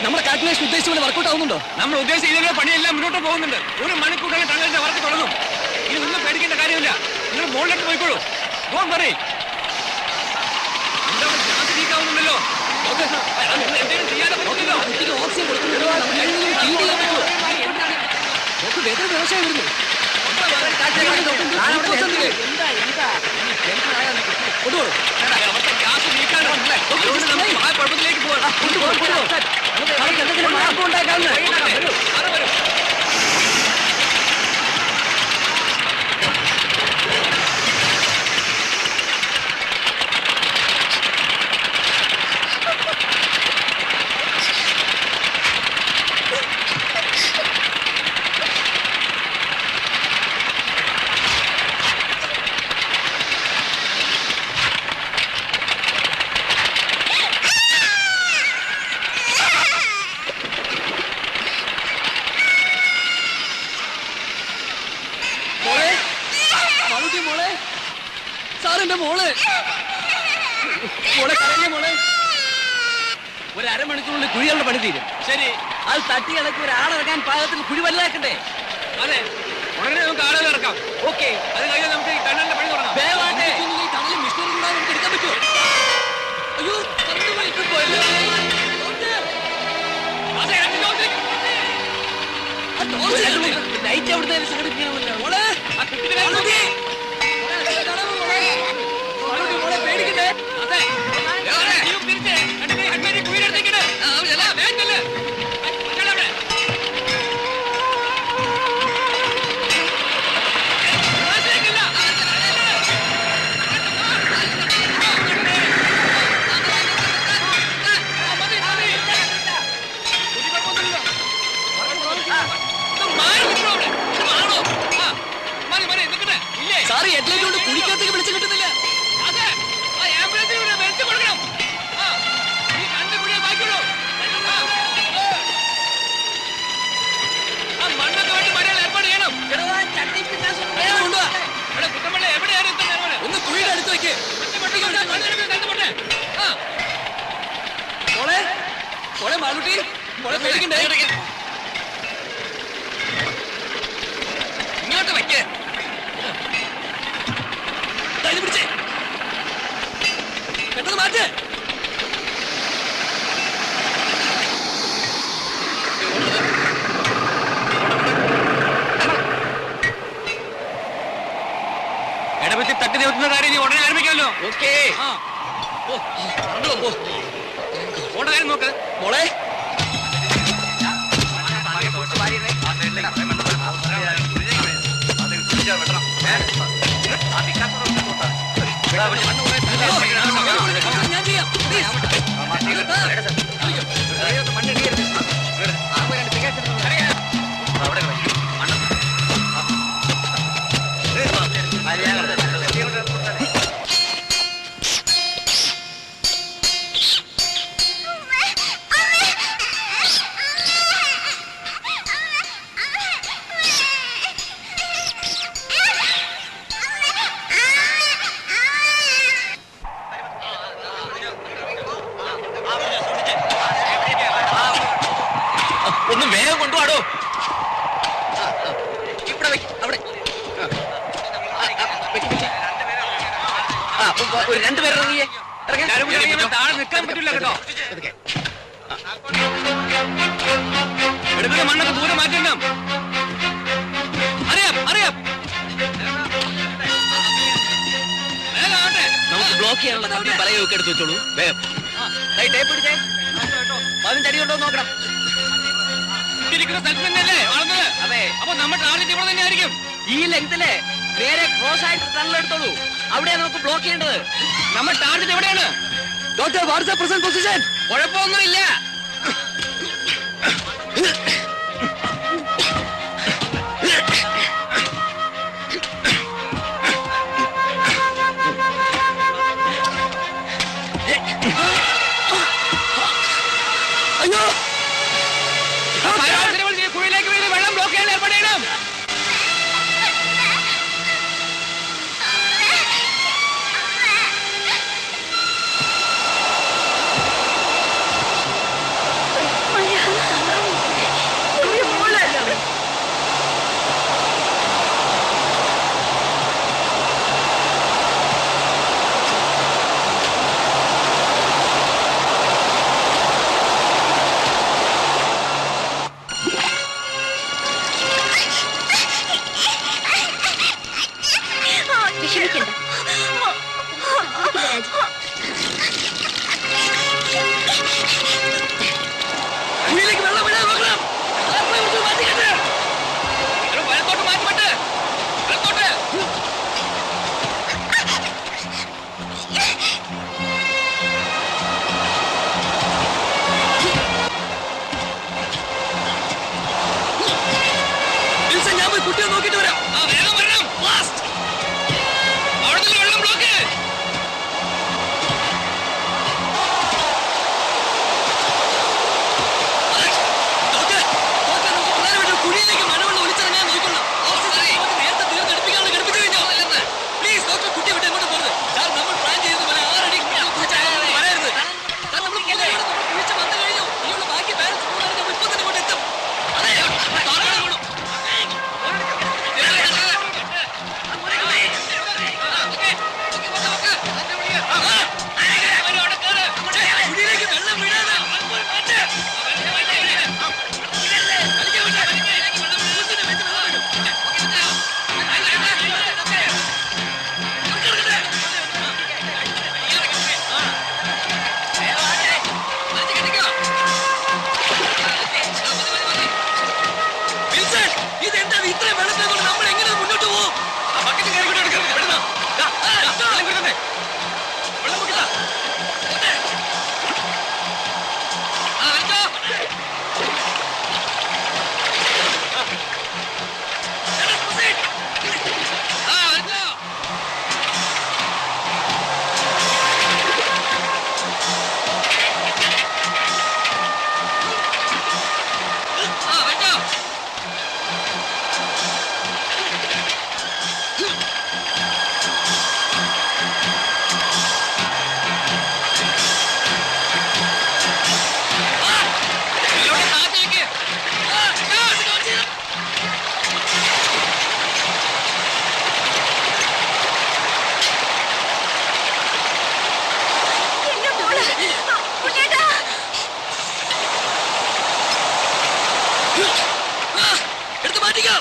Speaker 8: നമ്മുടെ കാൽക്കുലേഷൻ ഉദ്ദേശിച്ച പോലെ വർക്കൗട്ട് ആവുന്നുണ്ടോ?
Speaker 12: നമ്മൾ ഉദ്ദേശിച്ച പണിയെല്ലാം മുന്നോട്ട് പോകുന്നുണ്ട്. 1 മണിക്കൂർ തങ്ങളുടെ വർക്ക് തുടങ്ങും. ഇനി ഒന്നും പേടിക്കേണ്ട കാര്യമില്ല. നിങ്ങൾ മുകളിലോട്ട് പോയിക്കോളൂ. Don't worry. നീക്കാവുന്നുണ്ടല്ലോ. എന്തെങ്കിലും ചെയ്യാനോ പറ്റില്ലല്ലോ.
Speaker 8: ഓക്സിജൻ കൊടുക്കുന്നുണ്ടോ? വേദന വ്യവസായം വരുന്നു.
Speaker 12: ഗ്യാസ് നീക്കാനുണ്ടല്ലേ? ആ കുഴപ്പത്തിലേക്ക് പോകാം.
Speaker 8: എന്തെങ്കിലും മാർഗം ഉണ്ടാക്കാവുന്ന.
Speaker 9: എന്റെ മോള് മോളെ കരയല്ലേ മോളെ. ഒരു അരമണിക്കൂറിൽ കുഴികളുടെ പണി തീരും. ശരി, അത് തട്ടി ഇളക്കി ഒരാളിറക്കാൻ പാകത്തിൽ കുഴി വലുതാക്കണ്ടേ? അതെ, ഉടനെ നമുക്ക് ആളുകൾ ഇറക്കാം. ഓക്കെ, അത് കഴിഞ്ഞാൽ നമുക്ക് ഈ ടണലിന്റെ പണി തുടങ്ങാം. ടണലിൽ മിഷനറി കൂടാതെ നമുക്ക് എടുക്കാൻ പറ്റുമോ? അയ്യോ, ലൈറ്റ് അവിടുത്തെ സംഘടിപ്പിക്കണമല്ലോ. മോളെ പേടിക്കണ്ടേ? അതെ, സാറ് ഹെഡ്ലൈറ്റ് കൊണ്ട് കുഴിക്കകത്തേക്ക് വിളിച്ചു കിട്ടുന്നില്ല. ഒന്ന് കുഴിയുടെ അടുത്ത് വെക്ക്. മോളെ മോളെ മാളുട്ടി, മോളെ പേടിക്കണ്ടേ? ഇങ്ങോട്ട് വെക്ക്. പിടിച്ചേ, പെട്ടെന്ന് മാറ്റ്. ഇടപെട്ടി തട്ടി നിൽക്കുന്ന കാര്യം നീ ഉടനെ ആരംഭിക്കാമല്ലോ. ഓക്കേ, ഓടെ കാര്യം നോക്ക് മോളെ. ഞാൻ ചെയ്യാം. ഒന്ന് വേഗം കൊണ്ടുപോടോ. ഇവിടെ അവിടെ ഒരു രണ്ടുപേർ ഇറങ്ങിയേ. താഴെ നിൽക്കാൻ പറ്റില്ല കേട്ടോ. എടുക്കുന്ന മണ്ണൊക്കെ ദൂരെ മാറ്റണം. അറിയാം അറിയാം. നമുക്ക് ബ്ലോക്ക് ചെയ്യാനുള്ള കമ്പി പലയൊക്കെ എടുത്ത് വെച്ചോളൂ. വേഗം ടേപ്പ് പിടിച്ചേ. 15 അടി ഉണ്ടോ നോക്കണം. സ്ഥലത്ത് തന്നെയല്ലേ വളർന്നത്? അതെ. അപ്പൊ നമ്മുടെ ടാർഗറ്റ് ഇവിടെ തന്നെ ആയിരിക്കും. ഈ ലെങ്തിലെ നേരെ ക്രോസ് ആയിട്ട് ടണൽ എടുത്തോളൂ. അവിടെയാണ് നമുക്ക് ബ്ലോക്ക് ചെയ്യേണ്ടത്. നമ്മുടെ ടാർഗറ്റ് എവിടെയാണ്? Doctor, what's the present position? കുഴപ്പമൊന്നുമില്ല. അയ്യോ, കുഴിയിലേക്ക് വീണ് വെള്ളം ബ്ലോക്ക് ചെയ്യാൻ ഏർപ്പാട് ചെയ്യണം. കുഴിയിലേക്ക് വെള്ളം വിടാൻ നോക്കണം. വലത്തോട്ട് മാറ്റിപ്പെട്ട് വലത്തോട്ട്. ഞാൻ പോയി കുട്ടിയെ നോക്കിട്ട് വരാം. വേഗം വരണം. അവിടെ നിന്ന് വെള്ളം ബ്ലോക്ക്. കുഴിയിലേക്ക് മഴവെള്ളം ഒലിച്ചിറങ്ങാൻ നോക്കണം. നേരത്തെ തീർന്നെടുപ്പിക്കാനുള്ള ഘടിപ്പിച്ചു കഴിഞ്ഞോ? പ്ലീസ് ഡോക്ടർ, കുട്ടിയെ വിട്ട് എങ്ങോട്ട് പോകരുത്.
Speaker 8: എടുത്ത് മാറ്റിക്കോ.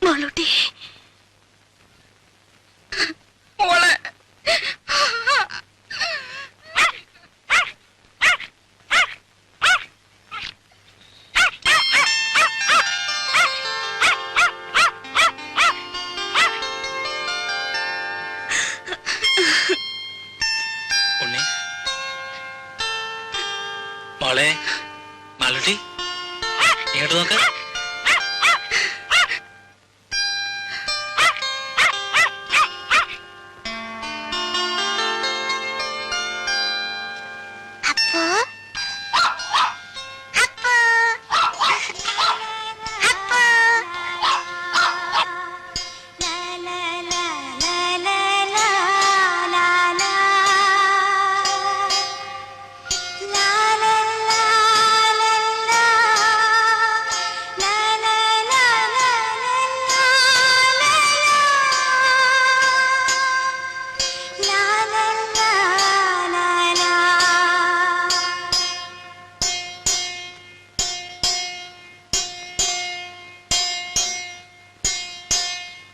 Speaker 4: മാളൂട്ടി